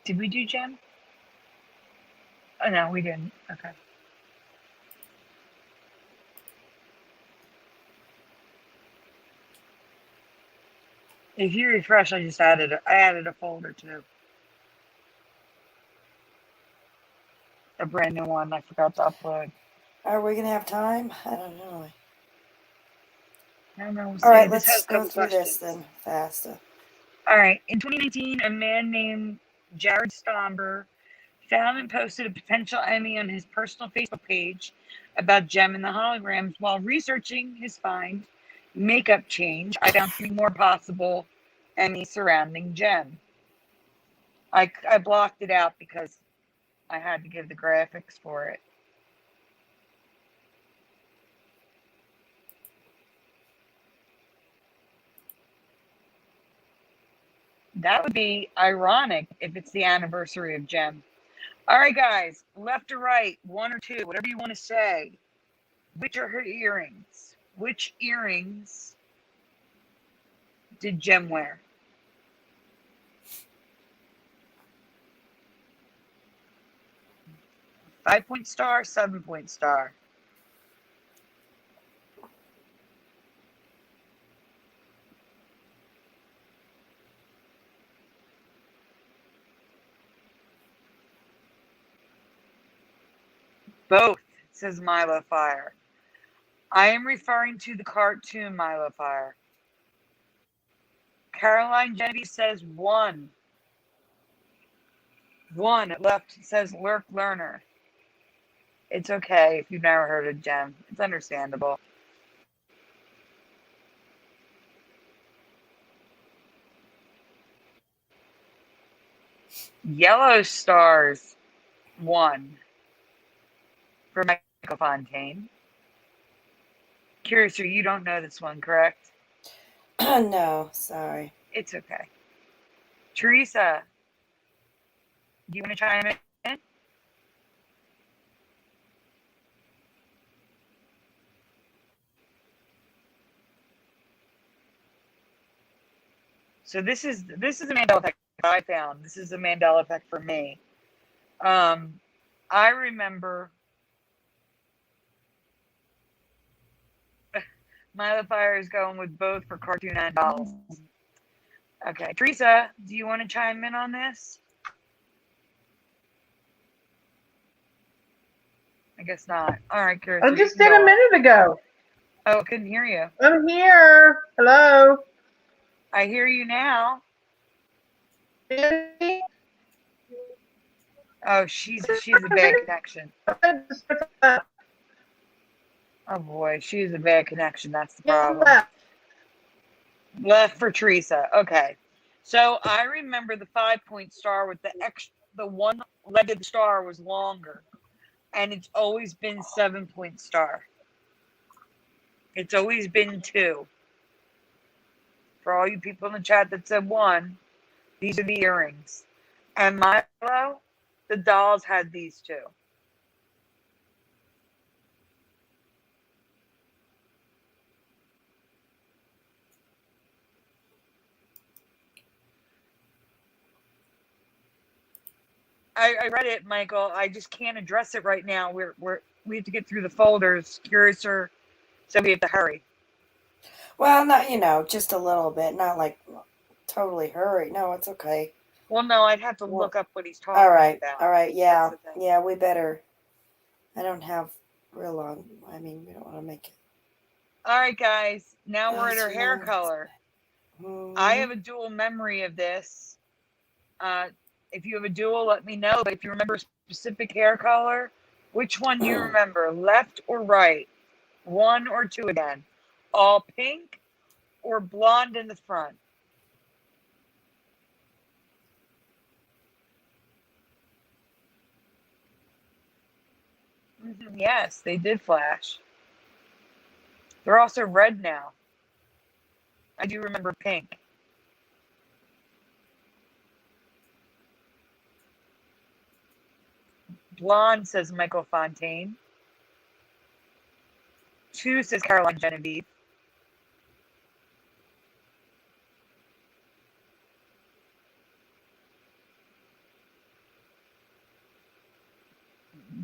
Did we do Gem? Oh, no, we didn't. Okay. If you refresh, I added a folder too. A brand new one I forgot to upload. Are we going to have time? I don't know. I don't know. All right, This has let's a go couple through questions. this then faster. All right. In 2019, a man named Jared Stomber found and posted a potential Emmy on his personal Facebook page about Gem and the holograms. While researching his find, makeup change, I found 3 more possible Emmys surrounding Gem. I blocked it out because I had to give the graphics for it. That would be ironic if it's the anniversary of Gem. All right, guys, left or right, 1 or 2, whatever you want to say. Which are her earrings? Which earrings did Gem wear? Five-point star, 7-point star. Both, says Milo Fire. I am referring to the cartoon Milo Fire. Caroline Genevieve says 1. 1 left says Lurk Learner. It's okay if you've never heard of Gem. It's understandable. Yellow stars 1 for Michael Fontaine. Curious, you don't know this one, correct? No, sorry. It's okay. Teresa, do you want to chime in? So this is a Mandela Effect I found. This is a Mandela Effect for me. I remember Milo Fire is going with both for cartoon and dolls. Okay, Teresa, do you want to chime in on this? I guess not. All right, Curious. I just did a minute ago. Oh, I couldn't hear you. I'm here. Hello. I hear you now. Oh, she's a bad connection. Oh boy, she's a bad connection. That's the problem. Left for Teresa. Okay. So I remember the 5-point star with the one-legged star was longer. And it's always been 7-point star. It's always been 2. For all you people in the chat that said 1, these are the earrings. And Milo, the dolls had these 2. I read it, Michael. I just can't address it right now. We have to get through the folders. Curiouser, so we have to hurry. Well, not, just a little bit. Not like totally hurry. No, it's okay. Well, no, I'd have to Well, look up what he's talking All right. about. All right. Yeah. That's the thing. Yeah, we better. I don't have real long. I mean, we don't want to make it. All right, guys. Now we're at Nice her hair long. color. I have a dual memory of this. If you have a dual, let me know. But if you remember a specific hair color, which one do you remember? Left or right? One or two again? All pink or blonde in the front? Yes, they did flash. They're also red now. I do remember pink. Blonde, says Michael Fontaine. 2, says Caroline Genevieve.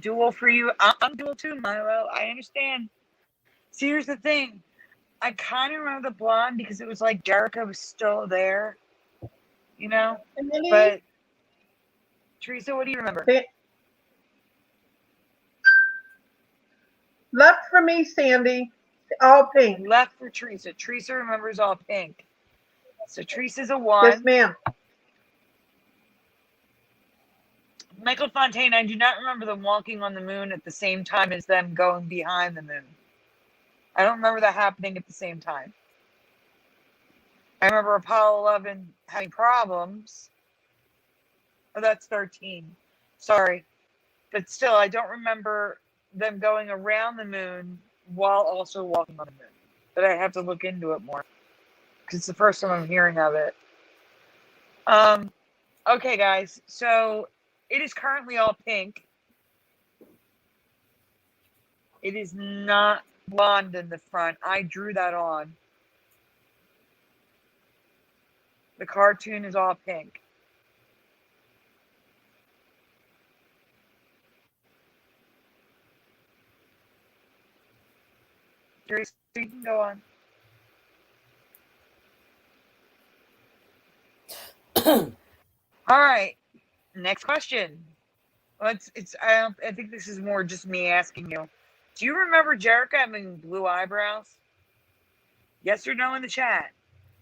Dual for you. I'm dual too, Milo. I understand. See, here's the thing. I kind of remember the blonde because it was like Jericho was still there, But Teresa, what do you remember? Left for me, Sandy. All pink. Left for Teresa. Teresa remembers all pink. So Teresa's a 1. Yes, ma'am. Michael Fontaine, I do not remember them walking on the moon at the same time as them going behind the moon. I don't remember that happening at the same time. I remember Apollo 11 having problems. Oh, that's 13. Sorry. But still, I don't remember them going around the moon while also walking on the moon. But I have to look into it more because it's the first time I'm hearing of it. Okay, guys. So it is currently all pink. It is not blonde in the front. I drew that on. The cartoon is all pink. You can go on. All right. Next question. Well, I think this is more just me asking you. Do you remember Jerica having blue eyebrows? Yes or no in the chat.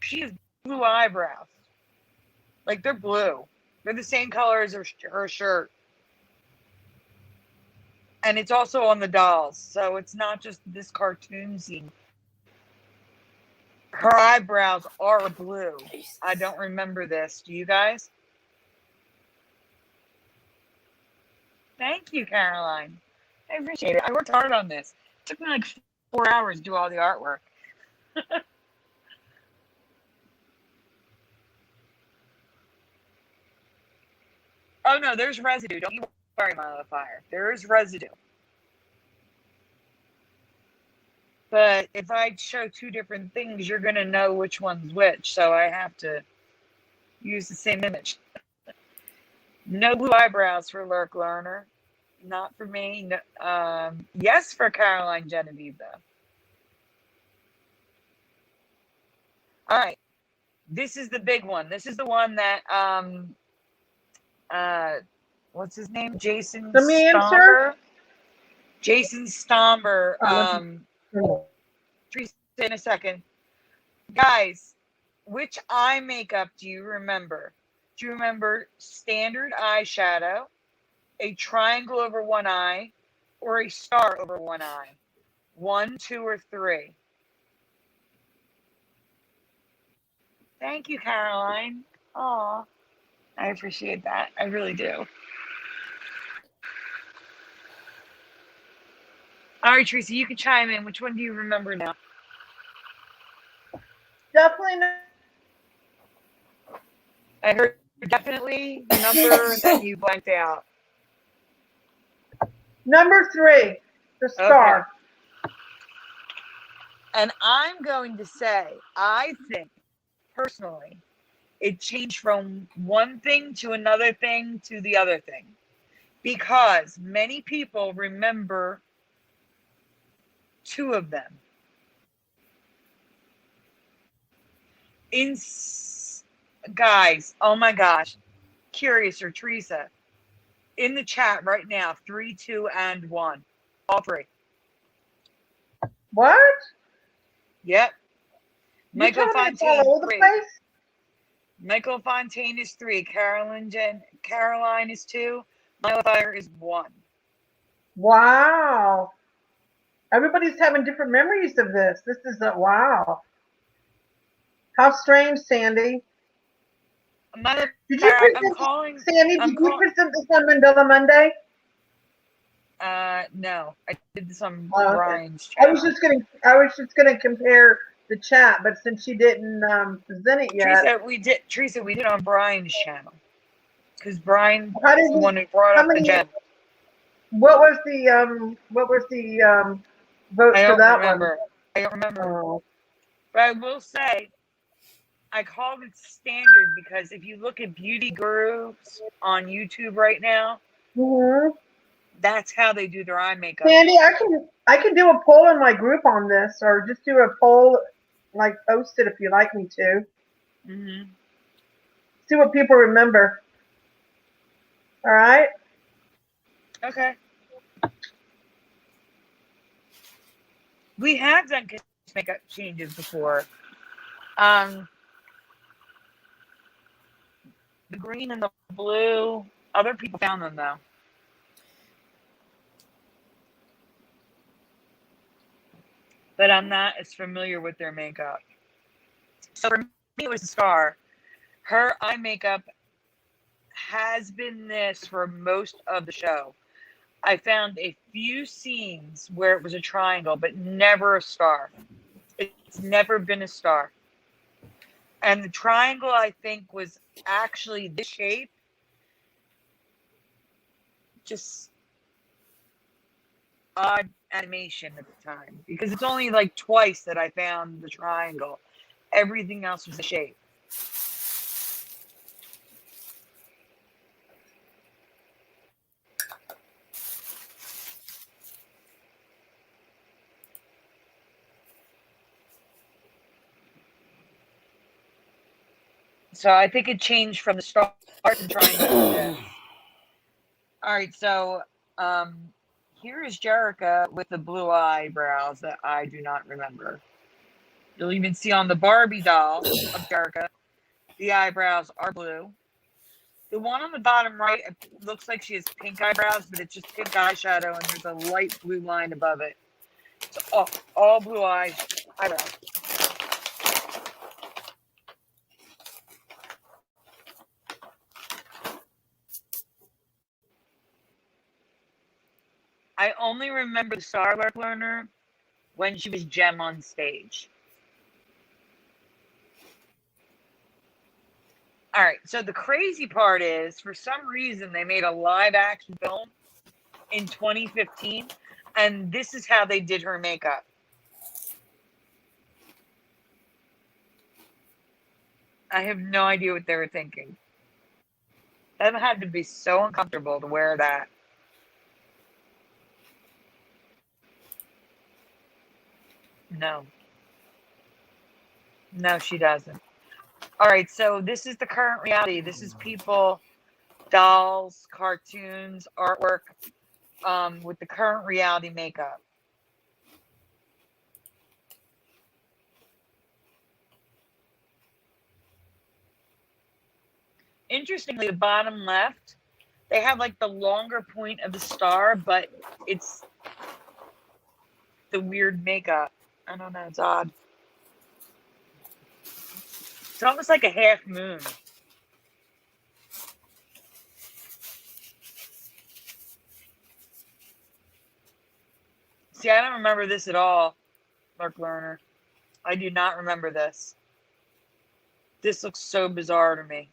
She has blue eyebrows. Like, they're blue. They're the same color as her shirt. And it's also on the dolls. So it's not just this cartoon scene. Her eyebrows are blue. I don't remember this. Do you guys? Thank you, Caroline. I appreciate it. I worked hard on this. It took me like 4 hours to do all the artwork. Oh, no, there's residue. Don't you worry, Modifier. There is residue. But if I show 2 different things, you're going to know which one's which. So I have to use the same image. No blue eyebrows for Lurk Learner. Not for me. No, yes for Caroline Genevieve, though. All right. This is the big one. This is the one that, what's his name? Jason Stomber? Jason Stomber. In a second. Guys, which eye makeup do you remember? Do you remember standard eyeshadow, a triangle over one eye, or a star over one eye? 1, 2, or 3? Thank you, Caroline. Aw, I appreciate that. I really do. All right, Teresa, you can chime in. Which one do you remember now? Definitely not. I heard definitely, number, and then you blanked out. Number 3, the star. Okay. And I'm going to say, I think, personally, it changed from one thing to another thing to the other thing. because many people remember two of them. Guys, oh my gosh, Curious or Teresa, in the chat right now, 3, 2, and 1, all three. What? Yep. You Michael telling me it's Fontaine, all over the 3. place? Michael Fontaine is 3. Caroline is 2. Milo Fire is 1. Wow. Everybody's having different memories of this. This is a wow. How strange, Sandy. Milo Did you Fire, I'm present calling. Sandy? I'm Did you calling. present this on Mandela Monday? No, I did this on Okay. Brian's I channel. was just gonna compare the chat, but since she didn't present it yet, Teresa, we did on Brian's channel because Brian how did the one we? who brought How up the many? gem. What was the votes I for don't that remember. I don't remember. one? Oh. But I will say, I called it standard because if you look at beauty gurus on YouTube right now, Mm-hmm. that's how they do their eye makeup. Sandy, I can do a poll in my group on this, or just do a poll, like post it if you like me to. Mm-hmm. See what people remember. All right. Okay. We have done makeup changes before. The green and the blue. Other people found them though. But I'm not as familiar with their makeup. So for me, it was a scar. Her eye makeup has been this for most of the show. I found a few scenes where it was a triangle, but never a star. It's never been a star. And the triangle, I think, was actually this shape. Just odd animation at the time. Because it's only like twice that I found the triangle. Everything else was a shape. So I think it changed from the start to triangle to this. All right, so here is Jerica with the blue eyebrows that I do not remember. You'll even see on the Barbie doll of Jerica, the eyebrows are blue. The one on the bottom right, it looks like she has pink eyebrows, but it's just pink eyeshadow, and there's a light blue line above it. So all blue eyebrows. I only remember the Starlark Learner when she was Gem on stage. All right, so the crazy part is, for some reason, they made a live action film in 2015, and this is how they did her makeup. I have no idea what they were thinking. That had to be so uncomfortable to wear that. No. No, she doesn't. All right, so this is the current reality. This is people, dolls, cartoons, artwork with the current reality makeup. Interestingly, the bottom left, they have like the longer point of the star, but it's the weird makeup. I don't know, it's odd. It's almost like a half moon. See, I don't remember this at all, Mark Lerner. I do not remember this. This looks so bizarre to me.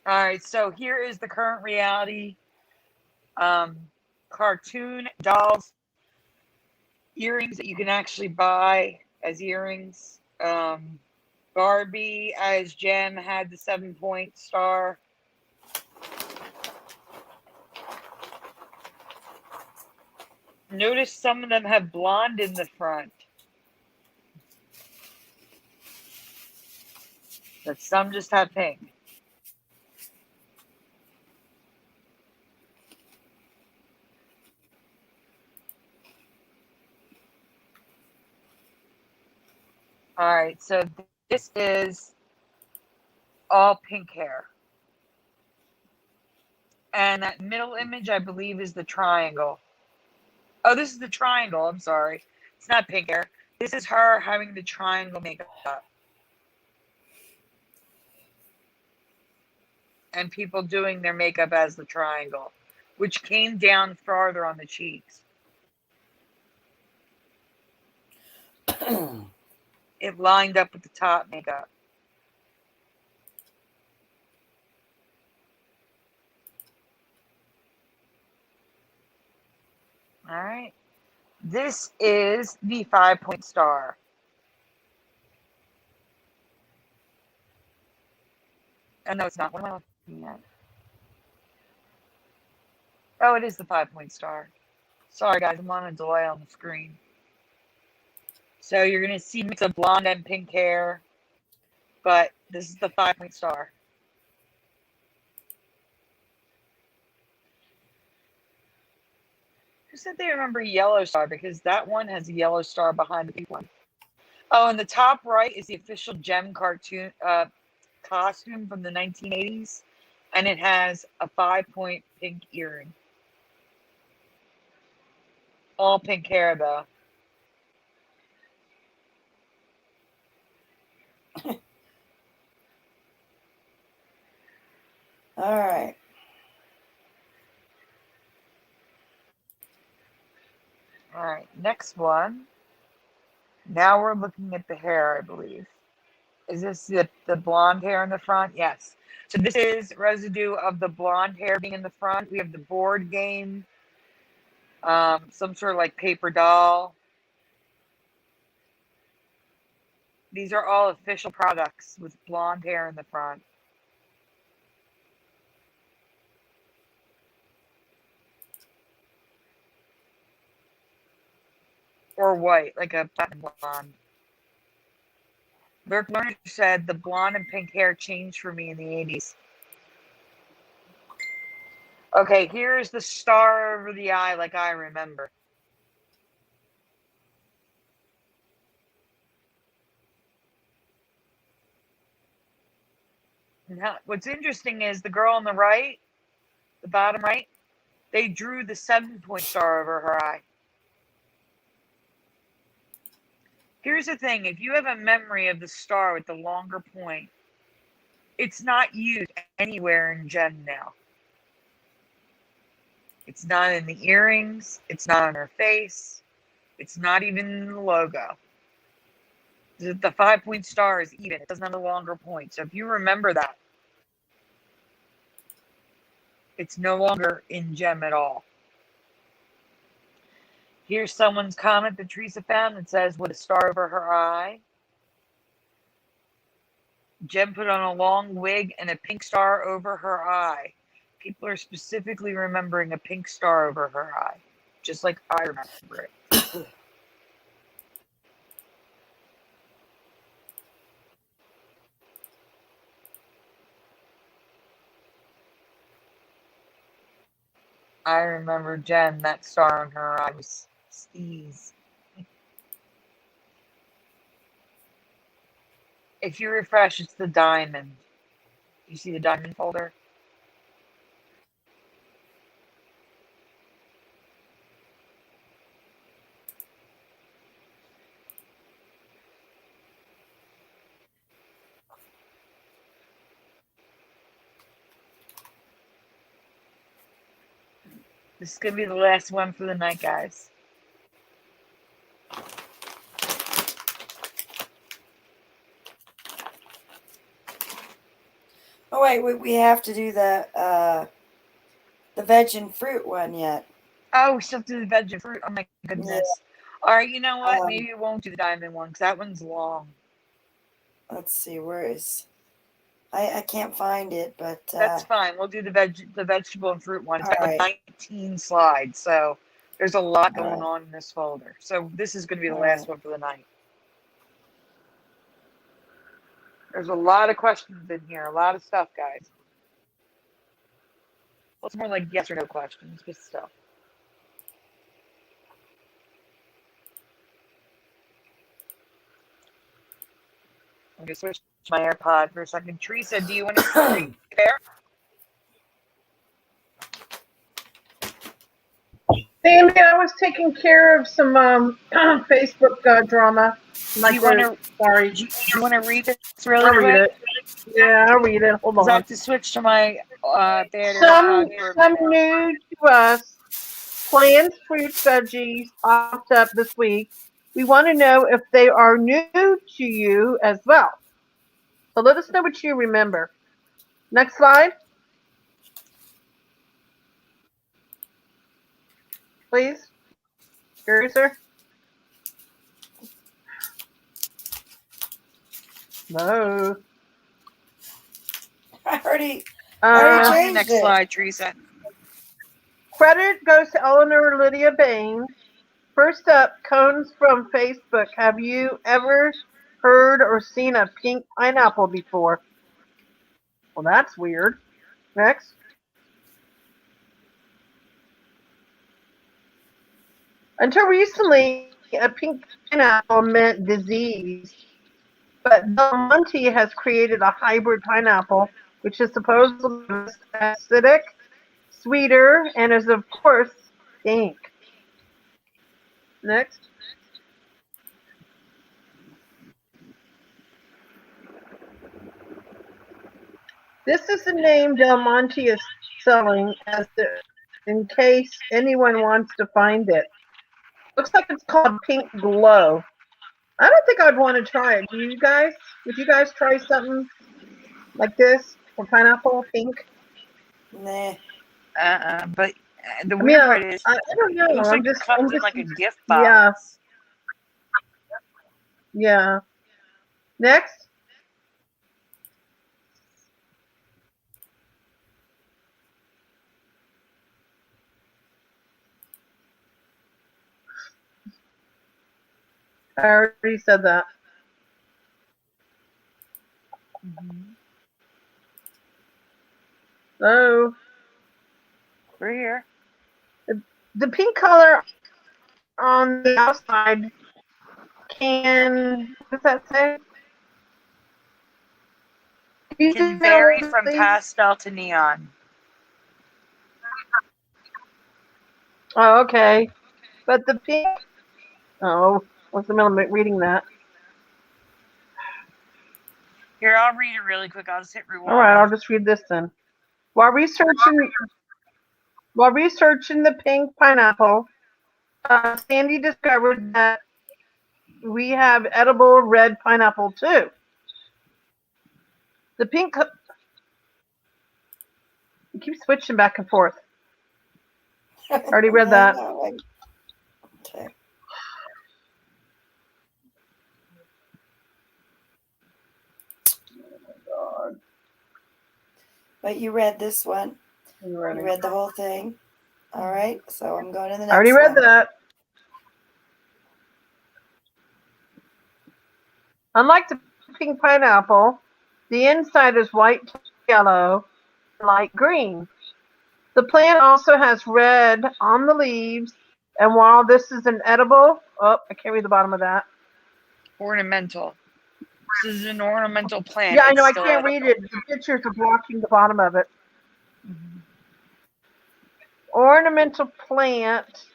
All right, so here is the current reality cartoon dolls, earrings that you can actually buy as earrings. Barbie as Jem had the 7-point star. Notice some of them have blonde in the front. But some just have pink. All right, so this is all pink hair. And that middle image, I believe, is the triangle. Oh, this is the triangle. I'm sorry. It's not pink hair. This is her having the triangle makeup. And people doing their makeup as the triangle, which came down farther on the cheeks. It lined up with the top makeup. All right. This is the 5-point star. Oh, no, it's not. What am I looking at? Oh, it is the 5-point star. Sorry, guys. I'm on a delay on the screen. So you're going to see a mix of blonde and pink hair. But this is the 5-point star. Who said they remember yellow star? Because that one has a yellow star behind the pink one. Oh, and the top right is the official Gem cartoon costume from the 1980s. And it has a 5-point pink earring. All pink hair, though. All right. All right, next one. Now we're looking at the hair, I believe. Is this the blonde hair in the front? Yes. So this is residue of the blonde hair being in the front. We have the board game, some sort of like paper doll. These are all official products with blonde hair in the front. Or white, like a platinum blonde. Lurk Learner said the blonde and pink hair changed for me in the 80s. Okay, here's the star over the eye like I remember. Now, what's interesting is the girl on the right, the bottom right, they drew the 7-point star over her eye. Here's the thing. If you have a memory of the star with the longer point, it's not used anywhere in Gem now. It's not in the earrings. It's not on her face. It's not even in the logo. The 5-point star is even. It doesn't have a longer point. So if you remember that, it's no longer in Gem at all. Here's someone's comment that Teresa found that says, with a star over her eye. Jem put on a long wig and a pink star over her eye. People are specifically remembering a pink star over her eye, just like I remember it. I remember Jen, that star on her eye was Steez. If you refresh, it's the diamond. You see the diamond folder? This is going to be the last one for the night, guys. Oh wait, we have to do the veg and fruit one yet. Oh, we still have to do the veg and fruit. Oh my goodness. Yeah. All right, you know what? Maybe we won't do the diamond one because that one's long. let's see, where is I can't find it, but That's fine. We'll do the vegetable and fruit one. It's all got like right. 19 slides, so there's a lot All going right. on in this folder. So this is going to be the All last right. one for the night. There's a lot of questions in here, a lot of stuff, guys. Well, it's more like yes or no questions, but stuff. I'm going to switch to my AirPod for a second. Teresa, do you want to read there? Sandy, I was taking care of some Facebook drama. Do you want to Sorry. do you want to read this really I'll read quick? it. Yeah, I'll read it. Hold Because I on. have to switch to my bad Some AirPod for a some minute. new to us planned fruit veggies popped up this week. We want to know if they are new to you as well. So let us know what you remember. Next slide, please. Curiouser. No. I already Where's the changed next it. slide, Teresa? Credit goes to Eleanor Lydia Bain. First up, Cones from Facebook. Have you ever heard or seen a pink pineapple before? Well, that's weird. Next. Until recently, a pink pineapple meant disease, but Del Monte has created a hybrid pineapple, which is supposedly acidic, sweeter, and is, of course, pink. Next. This is the name Del Monte is selling in case anyone wants to find it. Looks like it's called Pink Glow. I don't think I'd want to try it. Do you guys? Would you guys try something like this for pineapple pink? Nah. But the I mean, weird part is, I don't know. it looks like it comes in like a gift box. Yeah. Next. I already said that. Oh. We're here. The pink color on the outside can, what does that say? Can vary from pastel to neon. Oh, okay. But the pink, oh, what's the middle of reading that? Here, I'll read it really quick. I'll just hit rewind. All right, I'll just read this then. While researching the pink pineapple, Sandy discovered that we have edible red pineapple too. The pink, you keep switching back and forth. Already read that. Okay. God. But you read this one. You read the whole thing. All right. So I'm going to the next one. Already read that. Unlike the pink pineapple, the inside is white, yellow, and light green. The plant also has red on the leaves, and while this is an edible, oh, I can't read the bottom of that. Ornamental. This is an ornamental plant. Yeah, I know, I can't read it. The pictures are blocking the bottom of it. Mm-hmm. Ornamental plant,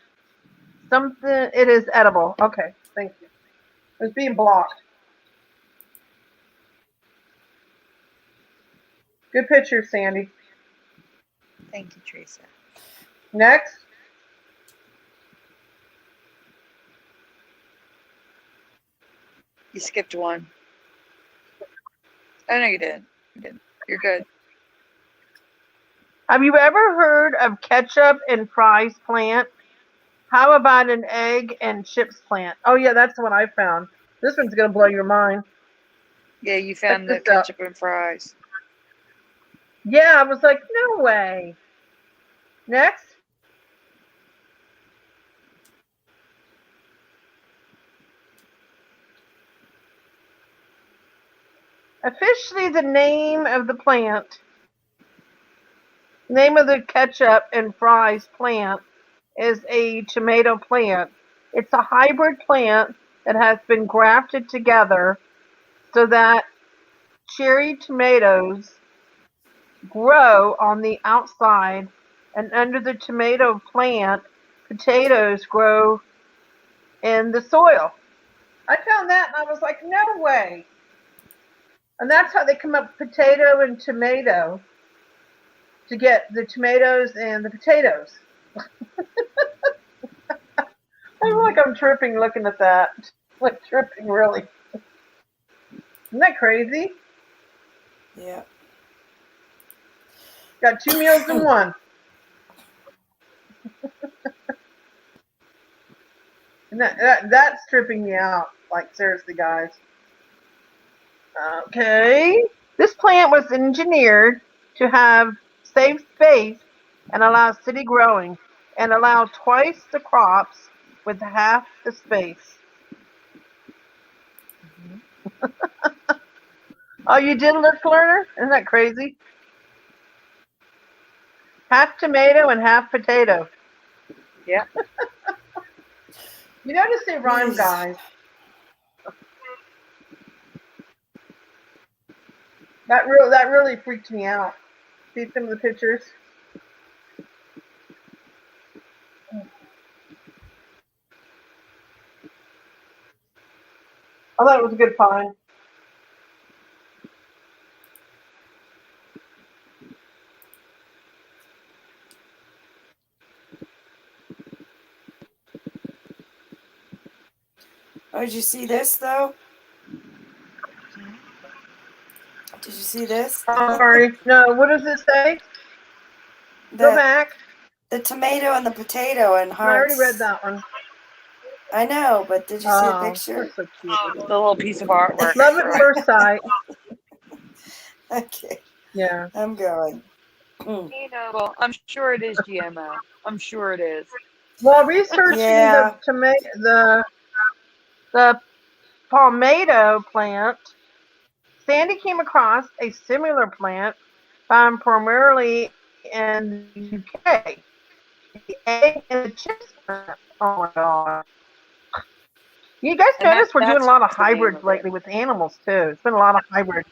something, it is edible. Okay, thank you. It was being blocked. Good picture, Sandy. Thank you, Teresa. Next. You skipped one. Oh, no, you didn't. You didn't. You're good. Have you ever heard of ketchup and fries plant? How about an egg and chips plant? Oh, yeah, that's the one I found. This one's going to blow your mind. Yeah, you found the Check this out. ketchup and fries. Yeah, I was like, no way. Next. Officially, the name of the plant, name of the ketchup and fries plant is a tomato plant. It's a hybrid plant that has been grafted together so that cherry tomatoes grow on the outside, and under the tomato plant, potatoes grow in the soil. I found that and I was like, no way. And that's how they come up with potato and tomato to get the tomatoes and the potatoes. I feel like I'm tripping looking at that. Like tripping, really. Isn't that crazy? Yeah. Got 2 meals in one. And that's tripping me out. Like, seriously, guys. Okay. This plant was engineered to have safe space and allow city growing and allow twice the crops with half the space. Oh, you did, Lift Learner? Isn't that crazy? Half tomato and half potato. Yeah. You notice they rhyme, guys. That really freaked me out. See some of the pictures? I thought it was a good find. Oh, did you see this though? Did you see this? Sorry. No, what does it say? Go back. The tomato and the potato and I already hearts. read that one. I know, but did you see a picture? That's so cute. The little piece of artwork. Love at first sight. Okay, Yeah. I'm going. You know, well, I'm sure it is GMO. I'm sure it is. While researching Yeah. the palmetto plant, Sandy came across a similar plant found primarily in the UK. The egg and the chips plant. Oh my god. You guys And notice we're doing a lot of that's the name hybrids of it. lately with animals too. It's been a lot of hybrids.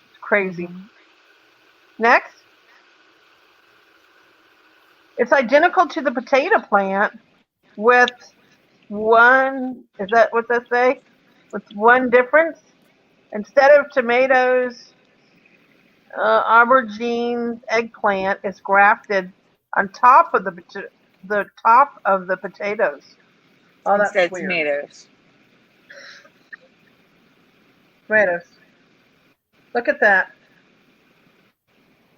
It's crazy. Next. It's identical to the potato plant with one, is that what they say? With one difference. Instead of tomatoes, aubergine eggplant is grafted on top of the top of the potatoes. Oh, that's Instead, weird. tomatoes. Tomatoes. Look at that.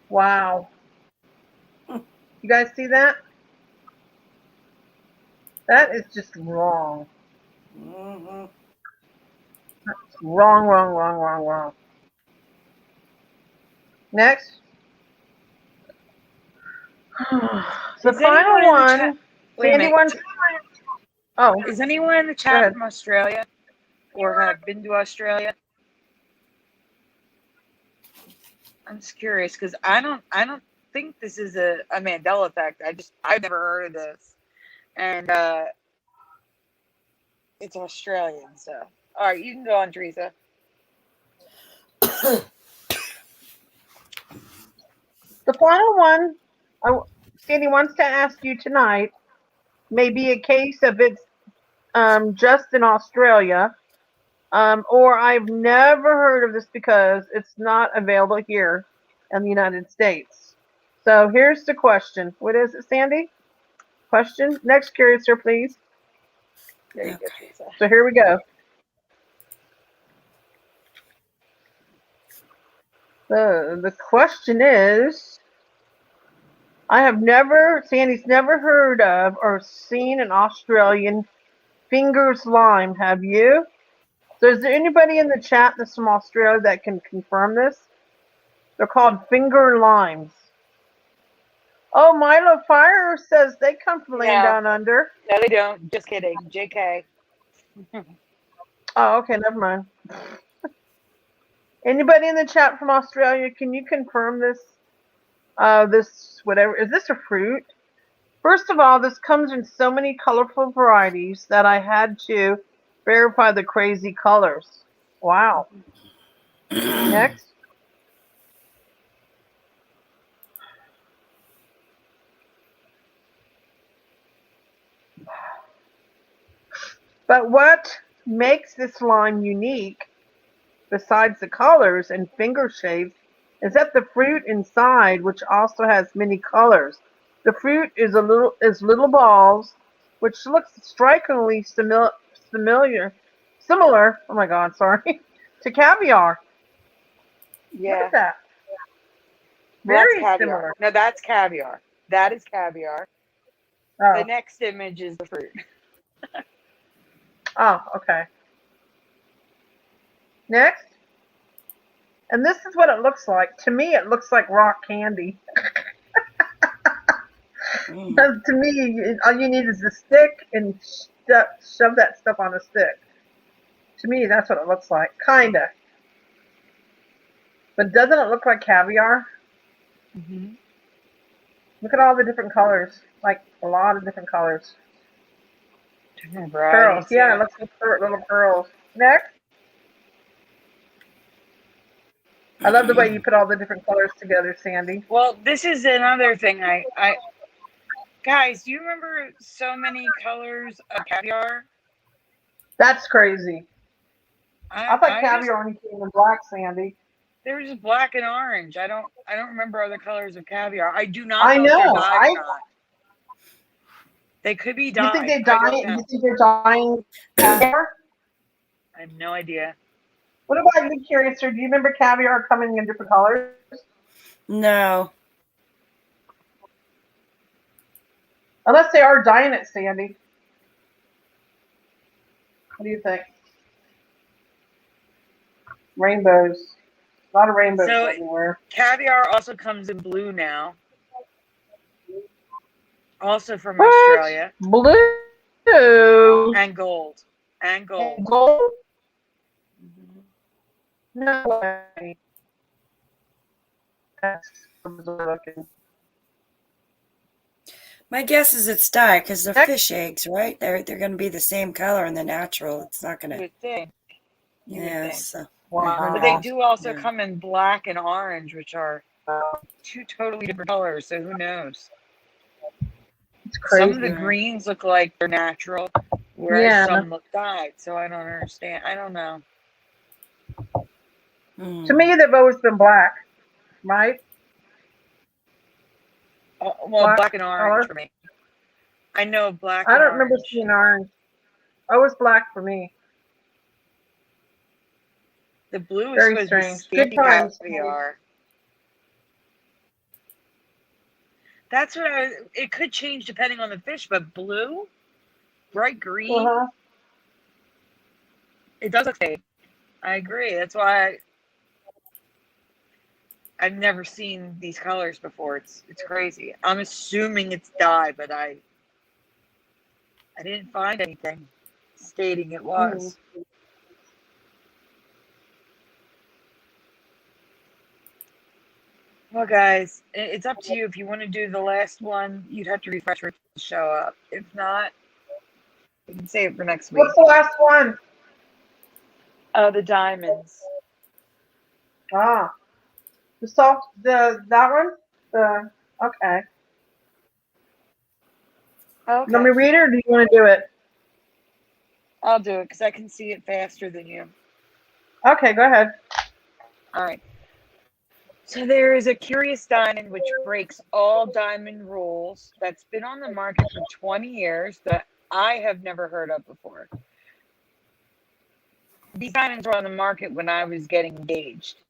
Wow. You guys see that? That is just wrong. Mm-hmm. Wrong. Next. The Is final anyone in the one. chat- Wait a Sandy minute. wants. Oh, Is anyone in the Go chat ahead. from Australia or have been to Australia? I'm just curious because I don't think this is a Mandela effect. I've never heard of this, and it's Australian. So, all right, you can go on, Teresa. The final one Sandy wants to ask you tonight may be a case of it's just in Australia, or I've never heard of this because it's not available here in the United States. So here's the question. What is it, Sandy? Question? Next, Curiouser, please. There you go, Teresa. So here we go. The question is, Sandy's never heard of or seen an Australian fingers lime, have you? So is there anybody in the chat that's from Australia that can confirm this? They're called finger limes. Oh, Milo Fire says they come from land No. down under. No, they don't. Just kidding. JK. Oh, okay, never mind. Anybody in the chat from Australia, can you confirm this? This whatever, is this a fruit? First of all, this comes in so many colorful varieties that I had to verify the crazy colors. Wow. Next. But what makes this lime unique, besides the colors and finger shapes, is that the fruit inside, which also has many colors. The fruit is little balls, which looks strikingly similar. Oh my God, sorry, to caviar. Look Yeah. at that. Well, that's Very caviar. similar. No, that's caviar. That is caviar. Oh. The next image is the fruit. Oh, okay. Next. And this is what it looks like. To me, it looks like rock candy. To me, all you need is a stick and shove that stuff on a stick. To me, that's what it looks like. Kinda. But doesn't it look like caviar? Mm-hmm. Look at all the different colors. Like, a lot of different colors. Different Pearls. varieties. Yeah, it looks like little pearls. Next. I love the way you put all the different colors together, Sandy. Well, this is another thing. Guys, do you remember so many colors of caviar? That's crazy. I thought I caviar only came in black, Sandy. There was just black and orange. I don't remember other colors of caviar. I do not I know if they're know. dyed or not. They could be dyed. You think they dye it? You think they're dyeing caviar? I have no idea. What about you, Curious? Do you remember caviar coming in different colors? No. Unless they are dyeing it, Sandy. What do you think? Rainbows. A lot of rainbows everywhere. Caviar also comes in blue now. Also from What? Australia. Blue. And gold. And gold. Gold? Mm-hmm. No way. That's looking. My guess is it's dyed because they're fish eggs, right? They're going to be the same color in the natural. It's not going to. You would think. Yeah. So, Wow. But they do also come in black and orange, which are two totally different colors. So who knows? It's crazy. Some of the greens look like they're natural, whereas some look dyed. So I don't understand. I don't know. To me, they've always been black, right? Well, black and orange for me. I know black. I don't remember seeing orange. Always black for me. The blue is very supposed strange. to be Good times. caviar. That's what it could change depending on the fish, but blue, bright green, it does look fake. I agree. That's why I've never seen these colors before. It's crazy. I'm assuming it's dye, but I didn't find anything stating it was. Well, guys, it's up to you. If you want to do the last one, you'd have to refresh for it to show up. If not, we can save it for next week. What's the last one? The diamonds. Ah, that one. Okay. Okay. Let me read it, or do you want to do it? I'll do it because I can see it faster than you. Okay, go ahead. All right. So there is a curious diamond which breaks all diamond rules that's been on the market for 20 years that I have never heard of before. These diamonds were on the market when I was getting engaged.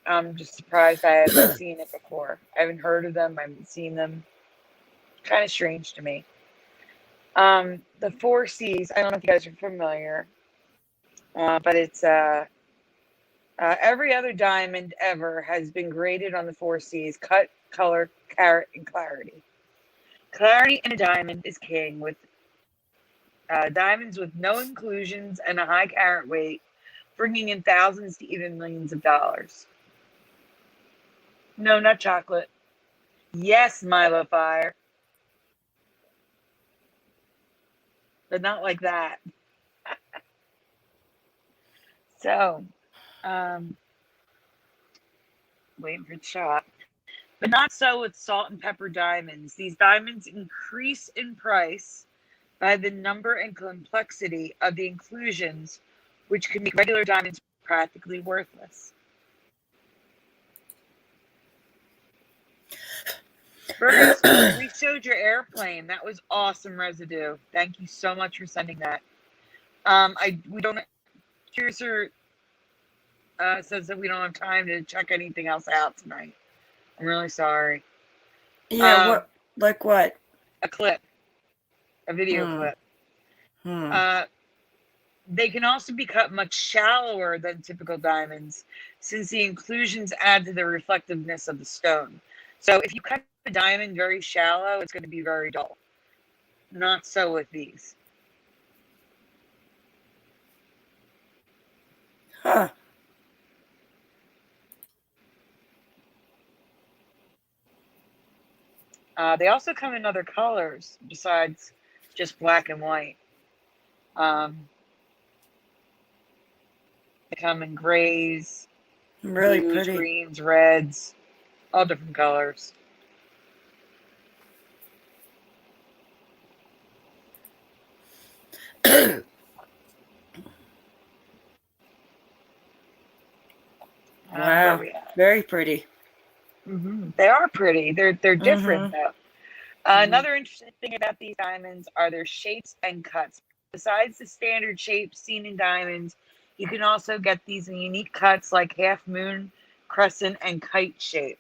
I'm just surprised I haven't seen it before. I haven't heard of them. I haven't seen them. Kind of strange to me. The 4 C's, I don't know if you guys are familiar. But it's every other diamond ever has been graded on the 4Cs: cut, color, carat, and clarity. Clarity in a diamond is king, with diamonds with no inclusions and a high carat weight, bringing in thousands to even millions of dollars. No, not chocolate. Yes, Milo Fire. But not like that. So, waiting for the shot. But not so with salt and pepper diamonds. These diamonds increase in price by the number and complexity of the inclusions, which can make regular diamonds practically worthless. Burgess, we showed your airplane. That was awesome residue. Thank you so much for sending that. We don't. Curiouser says that we don't have time to check anything else out tonight. I'm really sorry. Yeah, what? Like what? A clip, a video clip. They can also be cut much shallower than typical diamonds, since the inclusions add to the reflectiveness of the stone. So if you cut a diamond very shallow, it's going to be very dull. Not so with these. Huh. They also come in other colors besides just black and white. They come in grays, Really blues, pretty. greens, reds, all different colors. Wow, very pretty. They are pretty. They're different though. Another interesting thing about these diamonds are their shapes and cuts. Besides the standard shapes seen in diamonds, you can also get these in unique cuts like half moon, crescent, and kite shape.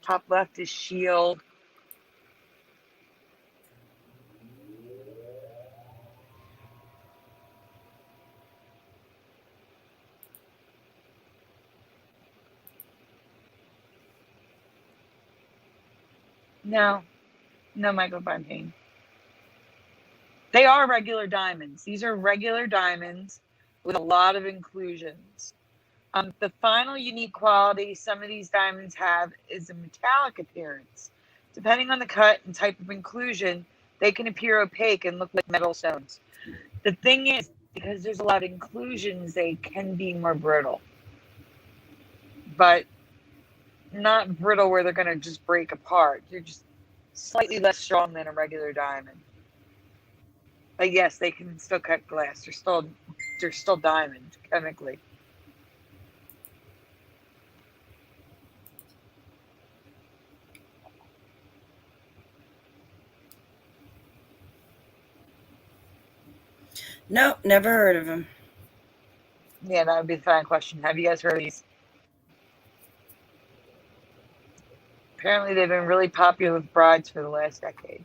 Top left is shield. No, Michael Bonpain. They are regular diamonds. These are regular diamonds with a lot of inclusions. The final unique quality some of these diamonds have is a metallic appearance. Depending on the cut and type of inclusion, they can appear opaque and look like metal stones. The thing is, because there's a lot of inclusions, they can be more brittle. But not brittle where they're going to just break apart. They're just slightly less strong than a regular diamond. But yes, they can still cut glass. They're still diamond chemically. Nope, never heard of him. Yeah, that would be the final question. Have you guys heard of these? Apparently, they've been really popular with brides for the last decade.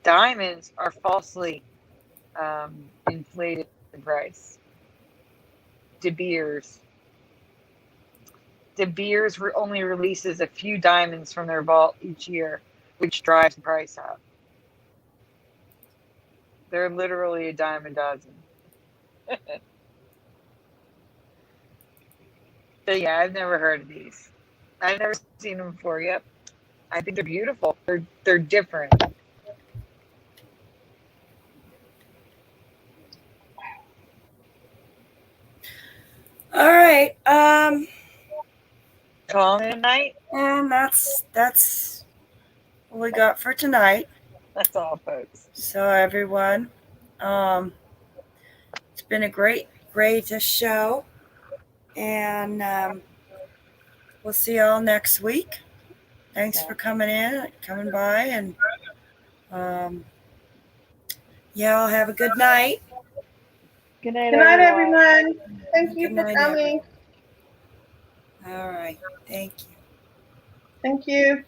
Diamonds are falsely inflated in price. De Beers only releases a few diamonds from their vault each year, which drives the price up. They're literally a dime a dozen. So yeah, I've never heard of these. I've never seen them before. Yep, I think they're beautiful. They're different. All right. Calling it a night. And that's what we got for tonight. That's all, folks. So everyone, it's been a great show, and we'll see y'all next week. Thanks for coming by, and y'all have a good night. Good night, Good night, everyone. Thank you for coming. All right. Thank you. Thank you.